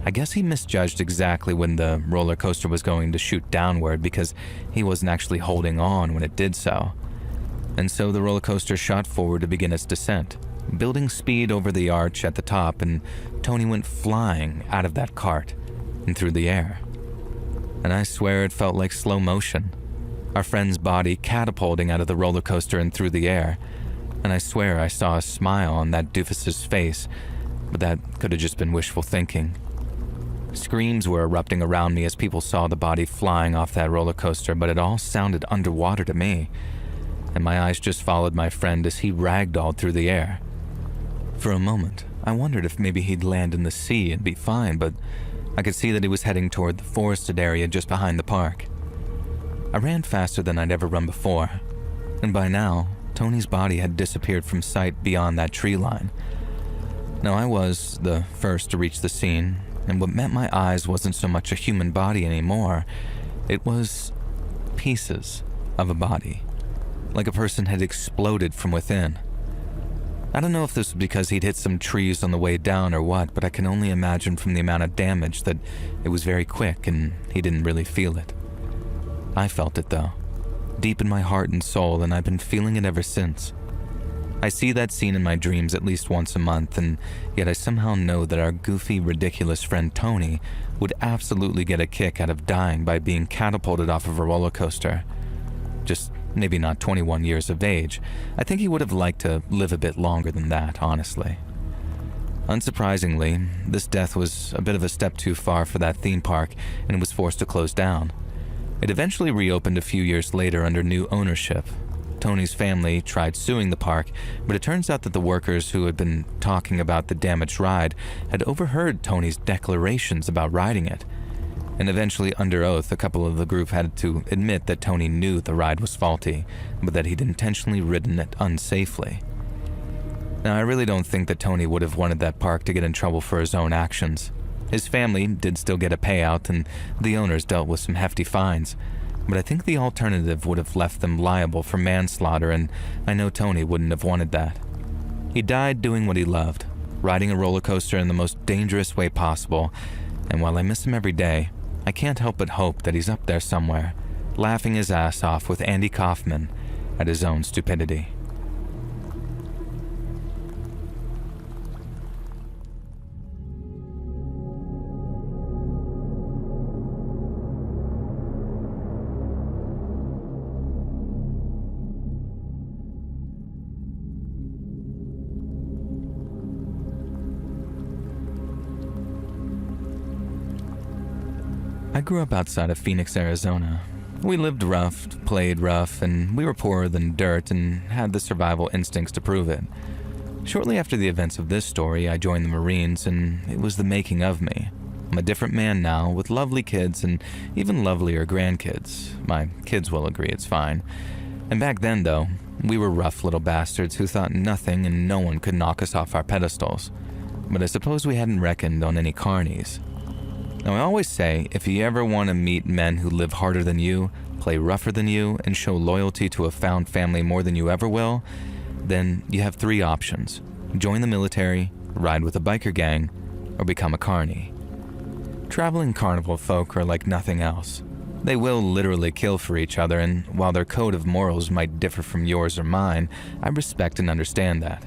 I guess he misjudged exactly when the roller coaster was going to shoot downward because he wasn't actually holding on when it did so. And so the roller coaster shot forward to begin its descent, building speed over the arch at the top, and Tony went flying out of that cart and through the air. And I swear it felt like slow motion. Our friend's body catapulting out of the roller coaster and through the air. And I swear I saw a smile on that doofus's face, but that could have just been wishful thinking. Screams were erupting around me as people saw the body flying off that roller coaster, but it all sounded underwater to me. And my eyes just followed my friend as he ragdolled through the air. For a moment, I wondered if maybe he'd land in the sea and be fine, but I could see that he was heading toward the forested area just behind the park. I ran faster than I'd ever run before, and by now, Tony's body had disappeared from sight beyond that tree line. Now, I was the first to reach the scene, and what met my eyes wasn't so much a human body anymore. It was pieces of a body, like a person had exploded from within. I don't know if this was because he'd hit some trees on the way down or what, but I can only imagine from the amount of damage that it was very quick and he didn't really feel it. I felt it though, deep in my heart and soul, and I've been feeling it ever since. I see that scene in my dreams at least once a month, and yet I somehow know that our goofy, ridiculous friend Tony would absolutely get a kick out of dying by being catapulted off of a roller coaster. Just maybe not 21 years of age. I think he would have liked to live a bit longer than that, honestly. Unsurprisingly, this death was a bit of a step too far for that theme park, and it was forced to close down. It eventually reopened a few years later under new ownership. Tony's family tried suing the park, but it turns out that the workers who had been talking about the damaged ride had overheard Tony's declarations about riding it. And eventually, under oath, a couple of the group had to admit that Tony knew the ride was faulty, but that he'd intentionally ridden it unsafely. Now, I really don't think that Tony would have wanted that park to get in trouble for his own actions. His family did still get a payout, and the owners dealt with some hefty fines, but I think the alternative would have left them liable for manslaughter, and I know Tony wouldn't have wanted that. He died doing what he loved, riding a roller coaster in the most dangerous way possible, and while I miss him every day, I can't help but hope that he's up there somewhere, laughing his ass off with Andy Kaufman at his own stupidity. I grew up outside of Phoenix, Arizona. We lived rough, played rough, and we were poorer than dirt and had the survival instincts to prove it. Shortly after the events of this story, I joined the Marines, and it was the making of me. I'm a different man now, with lovely kids and even lovelier grandkids. My kids will agree it's fine. And back then, though, we were rough little bastards who thought nothing and no one could knock us off our pedestals. But I suppose we hadn't reckoned on any carnies. Now, I always say, if you ever want to meet men who live harder than you, play rougher than you, and show loyalty to a found family more than you ever will, then you have three options. Join the military, ride with a biker gang, or become a carny. Traveling carnival folk are like nothing else. They will literally kill for each other, and while their code of morals might differ from yours or mine, I respect and understand that.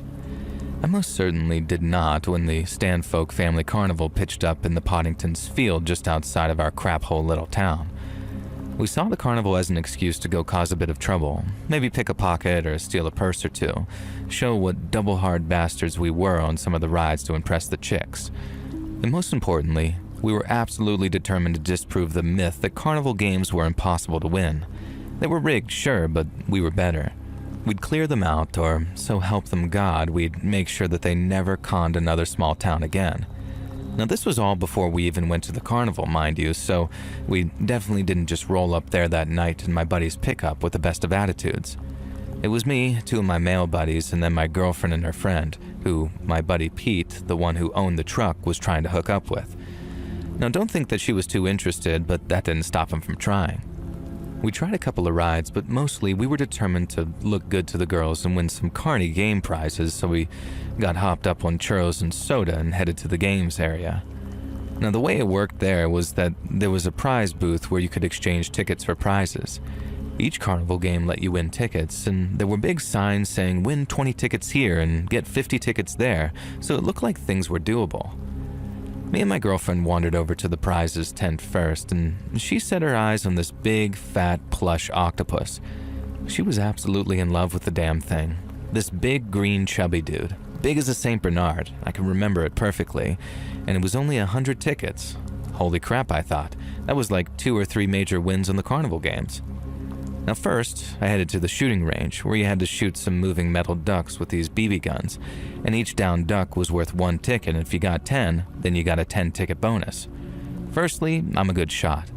I most certainly did not when the Stanfolk family carnival pitched up in the Poddington's field just outside of our crap-hole little town. We saw the carnival as an excuse to go cause a bit of trouble, maybe pick a pocket or steal a purse or two, show what double-hard bastards we were on some of the rides to impress the chicks. And most importantly, we were absolutely determined to disprove the myth that carnival games were impossible to win. They were rigged, sure, but we were better. We'd clear them out, or so help them God, we'd make sure that they never conned another small town again. Now, this was all before we even went to the carnival, mind you, so we definitely didn't just roll up there that night in my buddy's pickup with the best of attitudes. It was me, two of my male buddies, and then my girlfriend and her friend, who my buddy Pete, the one who owned the truck, was trying to hook up with. Now, don't think that she was too interested, but that didn't stop him from trying. We tried a couple of rides, but mostly we were determined to look good to the girls and win some carny game prizes, so we got hopped up on churros and soda and headed to the games area. Now, the way it worked there was that there was a prize booth where you could exchange tickets for prizes. Each carnival game let you win tickets, and there were big signs saying win 20 tickets here and get 50 tickets there, so it looked like things were doable. Me and my girlfriend wandered over to the prizes tent first, and she set her eyes on this big, fat, plush octopus. She was absolutely in love with the damn thing. This big, green, chubby dude. Big as a St. Bernard, I can remember it perfectly, and it was only 100 tickets. Holy crap, I thought. That was like 2 or 3 major wins on the carnival games. Now first, I headed to the shooting range, where you had to shoot some moving metal ducks with these BB guns, and each downed duck was worth 1 ticket, and if you got 10, then you got a 10-ticket bonus. Firstly, I'm a good shot.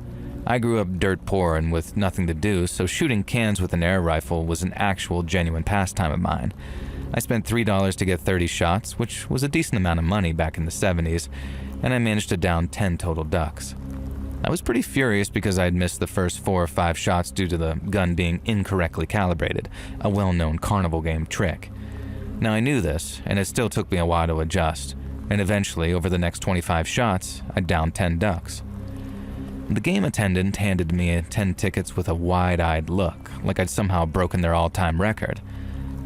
I grew up dirt poor and with nothing to do, so shooting cans with an air rifle was an actual genuine pastime of mine. I spent $3 to get 30 shots, which was a decent amount of money back in the 70s, and I managed to down 10 total ducks. I was pretty furious because I had missed the first 4 or 5 shots due to the gun being incorrectly calibrated, a well-known carnival game trick. Now I knew this, and it still took me a while to adjust, and eventually, over the next 25 shots, I downed 10 ducks. The game attendant handed me 10 tickets with a wide-eyed look, like I'd somehow broken their all-time record.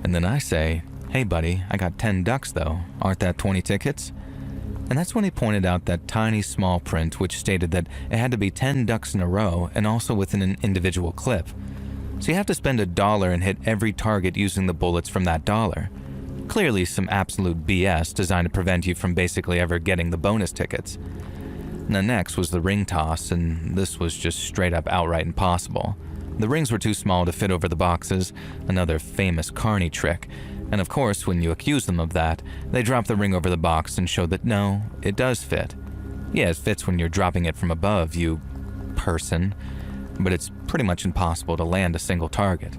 And then I say, "Hey buddy, I got 10 ducks though, aren't that 20 tickets?" And that's when he pointed out that tiny small print which stated that it had to be 10 ducks in a row and also within an individual clip. So you have to spend $1 and hit every target using the bullets from that dollar. Clearly some absolute BS designed to prevent you from basically ever getting the bonus tickets. Now next was the ring toss, and this was just straight up outright impossible. The rings were too small to fit over the boxes, another famous carny trick. And of course, when you accuse them of that, they drop the ring over the box and show that no, it does fit. Yeah, it fits when you're dropping it from above, you person, but it's pretty much impossible to land a single target.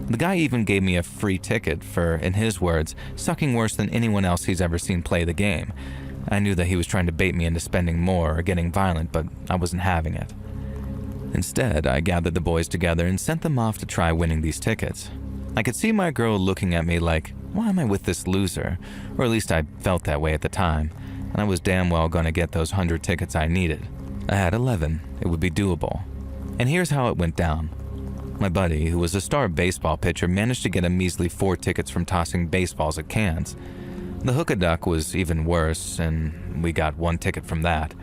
The guy even gave me a free ticket for, in his words, sucking worse than anyone else he's ever seen play the game. I knew that he was trying to bait me into spending more or getting violent, but I wasn't having it. Instead, I gathered the boys together and sent them off to try winning these tickets. I could see my girl looking at me like, why am I with this loser? Or at least I felt that way at the time, and I was damn well gonna get those 100 tickets I needed. I had 11, it would be doable. And here's how it went down. My buddy, who was a star baseball pitcher, managed to get a measly 4 tickets from tossing baseballs at cans. The hook-a-duck was even worse, and we got 1 ticket from that.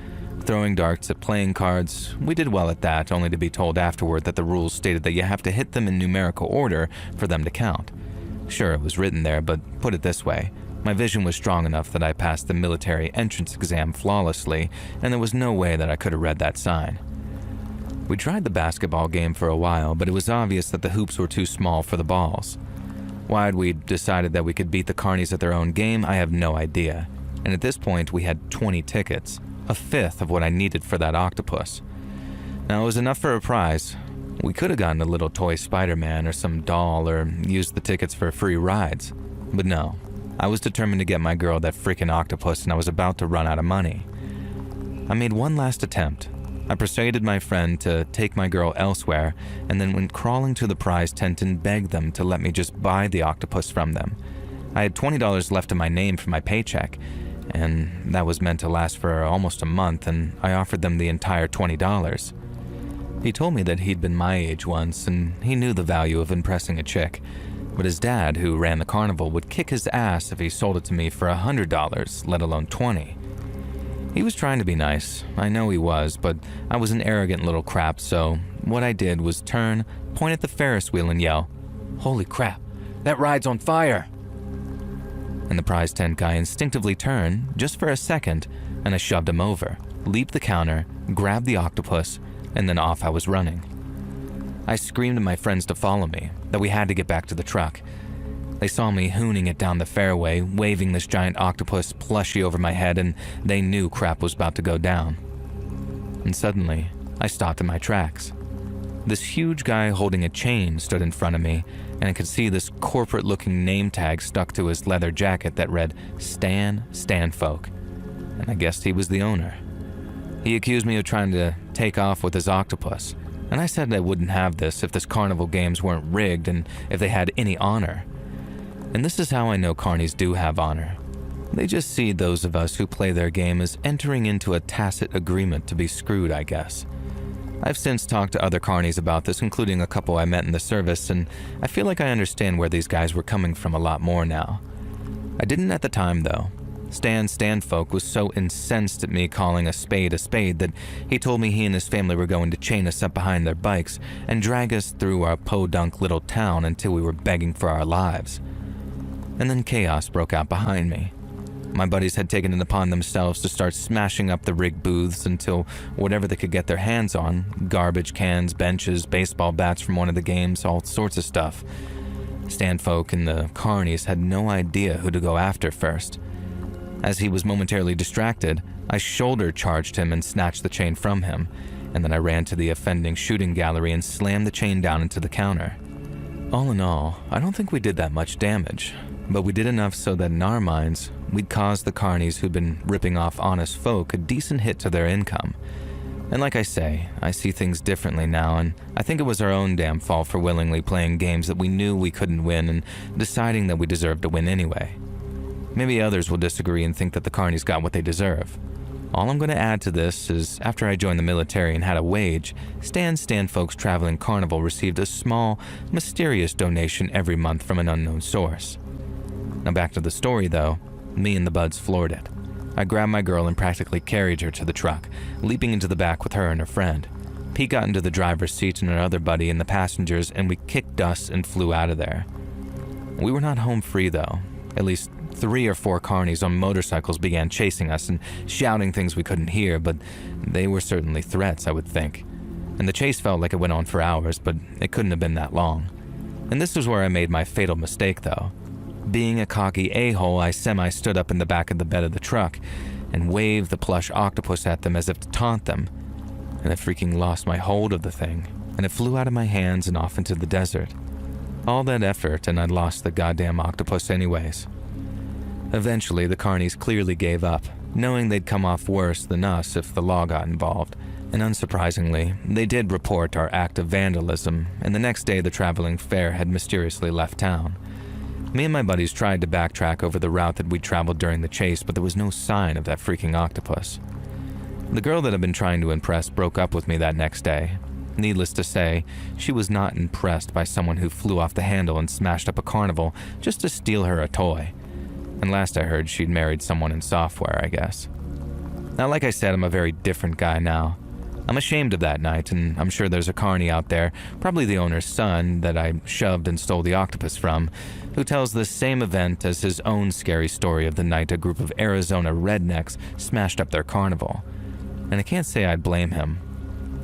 Throwing darts at playing cards, we did well at that, only to be told afterward that the rules stated that you have to hit them in numerical order for them to count. Sure, it was written there, but put it this way, my vision was strong enough that I passed the military entrance exam flawlessly, and there was no way that I could have read that sign. We tried the basketball game for a while, but it was obvious that the hoops were too small for the balls. Why we decided that we could beat the carnies at their own game, I have no idea. And at this point, we had 20 tickets, a fifth of what I needed for that octopus. Now, it was enough for a prize. We could have gotten a little toy Spider-Man or some doll or used the tickets for free rides. But no, I was determined to get my girl that freaking octopus, and I was about to run out of money. I made one last attempt. I persuaded my friend to take my girl elsewhere, and then went crawling to the prize tent and begged them to let me just buy the octopus from them. I had $20 left in my name for my paycheck, and that was meant to last for almost a month, and I offered them the entire $20. He told me that he'd been my age once, and he knew the value of impressing a chick, but his dad, who ran the carnival, would kick his ass if he sold it to me for $100, let alone $20. He was trying to be nice, I know he was, but I was an arrogant little crap, so what I did was turn, point at the Ferris wheel and yell, "Holy crap, that ride's on fire!" And the prize tent guy instinctively turned, just for a second, and I shoved him over, leaped the counter, grabbed the octopus, and then off I was running. I screamed at my friends to follow me, that we had to get back to the truck. They saw me hooning it down the fairway, waving this giant octopus plushie over my head, and they knew crap was about to go down. And suddenly, I stopped in my tracks. This huge guy holding a chain stood in front of me, and I could see this corporate-looking name tag stuck to his leather jacket that read, Stan Stanfolk. And I guessed he was the owner. He accused me of trying to take off with his octopus, and I said I wouldn't have this if this carnival games weren't rigged and if they had any honor. And this is how I know carnies do have honor. They just see those of us who play their game as entering into a tacit agreement to be screwed, I guess. I've since talked to other carnies about this, including a couple I met in the service, and I feel like I understand where these guys were coming from a lot more now. I didn't at the time, though. Stan Stanfolk was so incensed at me calling a spade that he told me he and his family were going to chain us up behind their bikes and drag us through our podunk little town until we were begging for our lives. And then chaos broke out behind me. My buddies had taken it upon themselves to start smashing up the rig booths until whatever they could get their hands on, garbage cans, benches, baseball bats from one of the games, all sorts of stuff. Stanfolk and the carnies had no idea who to go after first. As he was momentarily distracted, I shoulder charged him and snatched the chain from him, and then I ran to the offending shooting gallery and slammed the chain down into the counter. All in all, I don't think we did that much damage, but we did enough so that in our minds, we'd caused the carnies who'd been ripping off honest folk a decent hit to their income. And like I say, I see things differently now, and I think it was our own damn fault for willingly playing games that we knew we couldn't win and deciding that we deserved to win anyway. Maybe others will disagree and think that the carnies got what they deserve. All I'm going to add to this is, after I joined the military and had a wage, Stan Folks Traveling Carnival received a small, mysterious donation every month from an unknown source. Now back to the story though, me and the buds floored it. I grabbed my girl and practically carried her to the truck, leaping into the back with her and her friend. Pete got into the driver's seat and our other buddy in the passengers, and we kicked dust and flew out of there. We were not home free though. At least 3 or 4 carnies on motorcycles began chasing us and shouting things we couldn't hear, but they were certainly threats, I would think. And the chase felt like it went on for hours, but it couldn't have been that long. And this was where I made my fatal mistake though. Being a cocky a-hole, I semi-stood up in the back of the bed of the truck and waved the plush octopus at them as if to taunt them. And I freaking lost my hold of the thing, and it flew out of my hands and off into the desert. All that effort and I'd lost the goddamn octopus anyways. Eventually, the carnies clearly gave up, knowing they'd come off worse than us if the law got involved. And unsurprisingly, they did report our act of vandalism, and the next day the traveling fair had mysteriously left town. Me and my buddies tried to backtrack over the route that we'd traveled during the chase, but there was no sign of that freaking octopus. The girl that I'd been trying to impress broke up with me that next day. Needless to say, she was not impressed by someone who flew off the handle and smashed up a carnival just to steal her a toy. And last I heard, she'd married someone in software, I guess. Now, like I said, I'm a very different guy now. I'm ashamed of that night, and I'm sure there's a carny out there, probably the owner's son that I shoved and stole the octopus from, who tells the same event as his own scary story of the night a group of Arizona rednecks smashed up their carnival. And I can't say I'd blame him.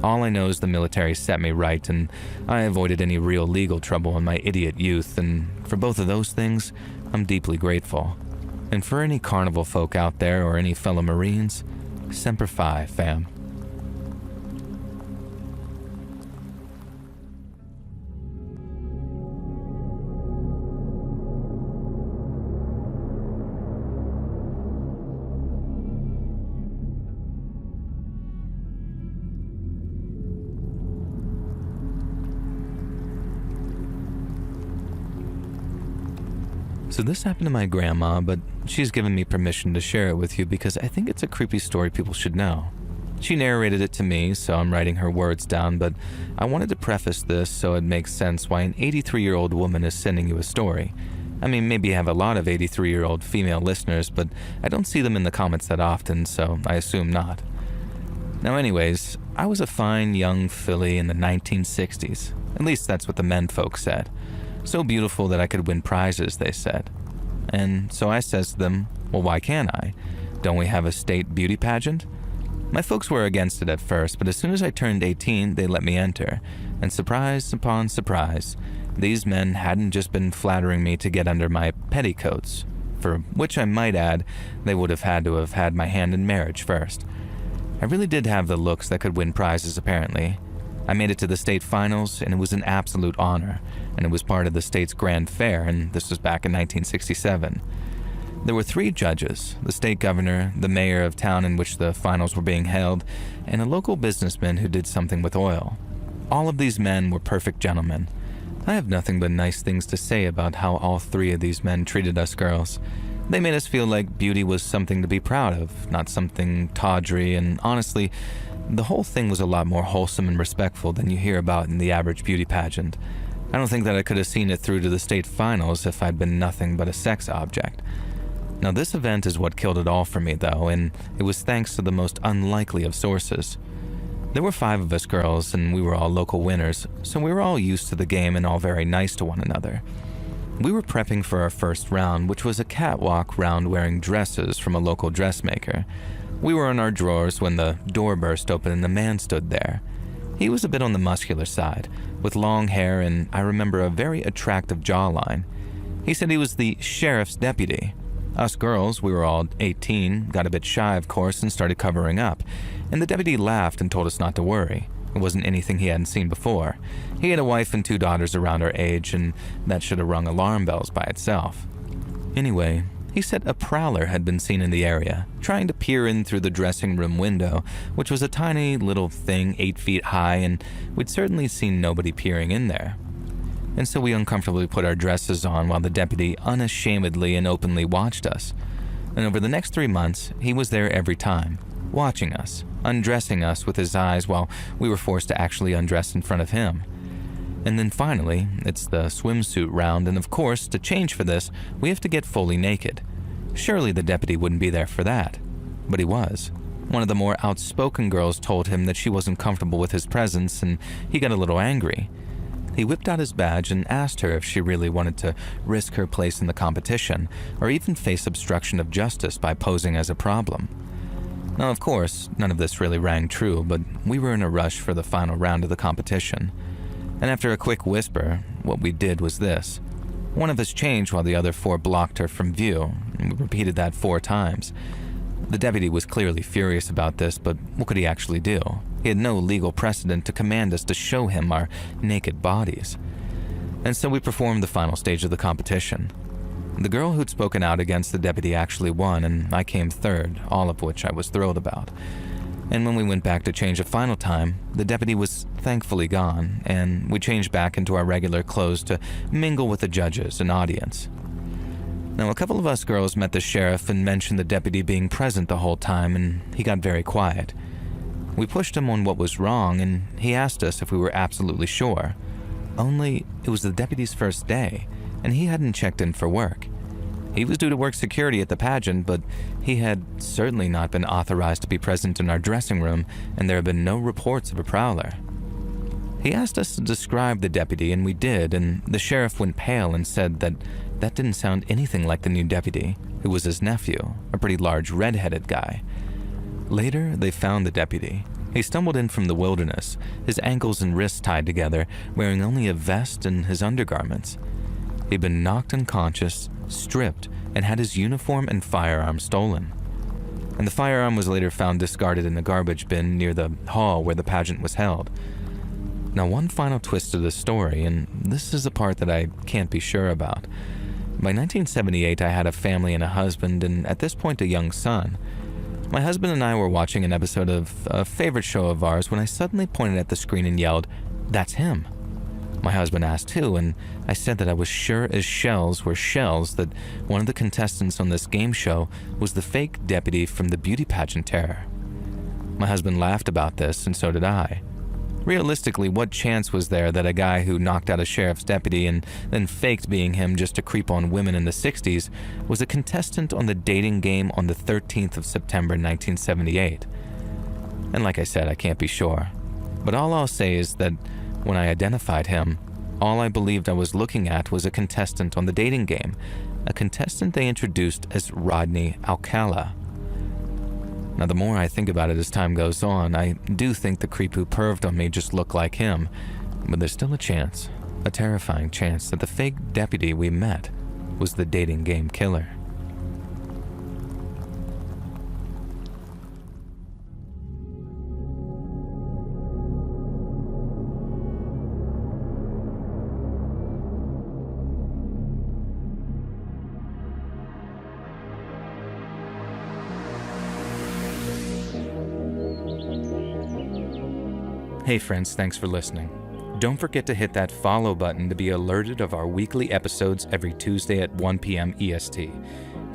All I know is the military set me right, and I avoided any real legal trouble in my idiot youth, and for both of those things, I'm deeply grateful. And for any carnival folk out there or any fellow Marines, Semper Fi, fam. So this happened to my grandma, but she's given me permission to share it with you because I think it's a creepy story people should know. She narrated it to me, so I'm writing her words down, but I wanted to preface this so it makes sense why an 83-year-old woman is sending you a story. I mean, maybe you have a lot of 83-year-old female listeners, but I don't see them in the comments that often, so I assume not. Now anyways, I was a fine young filly in the 1960s. At least that's what the men folk said. So beautiful that I could win prizes, they said. And so I says to them, well, why can't I? Don't we have a state beauty pageant? My folks were against it at first, but as soon as I turned 18, they let me enter. And surprise upon surprise, these men hadn't just been flattering me to get under my petticoats, for which I might add, they would have had my hand in marriage first. I really did have the looks that could win prizes, apparently. I made it to the state finals, and it was an absolute honor, and it was part of the state's grand fair, and this was back in 1967. There were 3 judges, the state governor, the mayor of town in which the finals were being held, and a local businessman who did something with oil. All of these men were perfect gentlemen. I have nothing but nice things to say about how all 3 of these men treated us girls. They made us feel like beauty was something to be proud of, not something tawdry, and honestly, the whole thing was a lot more wholesome and respectful than you hear about in the average beauty pageant. I don't think that I could have seen it through to the state finals if I'd been nothing but a sex object. Now this event is what killed it all for me though, and it was thanks to the most unlikely of sources. There were 5 of us girls, and we were all local winners, so we were all used to the game and all very nice to one another. We were prepping for our first round, which was a catwalk round wearing dresses from a local dressmaker. We were in our drawers when the door burst open and the man stood there. He was a bit on the muscular side, with long hair and I remember a very attractive jawline. He said he was the sheriff's deputy. Us girls, we were all 18, got a bit shy of course and started covering up, and the deputy laughed and told us not to worry. It wasn't anything he hadn't seen before. He had a wife and 2 daughters around our age, and that should have rung alarm bells by itself. Anyway, he said a prowler had been seen in the area, trying to peer in through the dressing room window, which was a tiny little thing 8 feet high, and we'd certainly seen nobody peering in there. And so we uncomfortably put our dresses on while the deputy unashamedly and openly watched us. And over the next 3 months, he was there every time, watching us, undressing us with his eyes while we were forced to actually undress in front of him. And then finally, it's the swimsuit round, and of course, to change for this, we have to get fully naked. Surely the deputy wouldn't be there for that. But he was. One of the more outspoken girls told him that she wasn't comfortable with his presence, and he got a little angry. He whipped out his badge and asked her if she really wanted to risk her place in the competition, or even face obstruction of justice by posing as a problem. Now, of course, none of this really rang true, but we were in a rush for the final round of the competition. And after a quick whisper, what we did was this. One of us changed while the other 4 blocked her from view, and we repeated that 4 times. The deputy was clearly furious about this, but what could he actually do? He had no legal precedent to command us to show him our naked bodies. And so we performed the final stage of the competition. The girl who'd spoken out against the deputy actually won, and I came 3rd, all of which I was thrilled about. And when we went back to change a final time, the deputy was thankfully gone, and we changed back into our regular clothes to mingle with the judges and audience. Now, a couple of us girls met the sheriff and mentioned the deputy being present the whole time, and he got very quiet. We pushed him on what was wrong, and he asked us if we were absolutely sure. Only, it was the deputy's first day, and he hadn't checked in for work. He was due to work security at the pageant, but he had certainly not been authorized to be present in our dressing room, and there had been no reports of a prowler. He asked us to describe the deputy, and we did, and the sheriff went pale and said that didn't sound anything like the new deputy, who was his nephew, a pretty large red-headed guy. Later, they found the deputy. He stumbled in from the wilderness, his ankles and wrists tied together, wearing only a vest and his undergarments. He'd been knocked unconscious, stripped, and had his uniform and firearm stolen. And the firearm was later found discarded in a garbage bin near the hall where the pageant was held. Now, one final twist to the story, and this is the part that I can't be sure about. By 1978, I had a family and a husband, and at this point, a young son. My husband and I were watching an episode of a favorite show of ours when I suddenly pointed at the screen and yelled, "That's him!" My husband asked too, and I said that I was sure as shells were shells that one of the contestants on this game show was the fake deputy from the beauty pageant terror. My husband laughed about this, and so did I. Realistically, what chance was there that a guy who knocked out a sheriff's deputy and then faked being him just to creep on women in the 60s was a contestant on the dating game on the 13th of September 1978? And like I said, I can't be sure. But all I'll say is that when I identified him, all I believed I was looking at was a contestant on the dating game, a contestant they introduced as Rodney Alcala. Now, the more I think about it as time goes on, I do think the creep who perved on me just looked like him, but there's still a chance, a terrifying chance, that the fake deputy we met was the dating game killer. Hey friends, thanks for listening. Don't forget to hit that follow button to be alerted of our weekly episodes every Tuesday at 1 p.m. EST.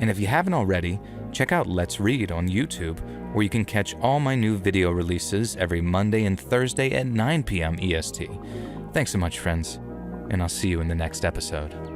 And if you haven't already, check out Let's Read on YouTube, where you can catch all my new video releases every Monday and Thursday at 9 p.m. EST. Thanks so much, friends, and I'll see you in the next episode.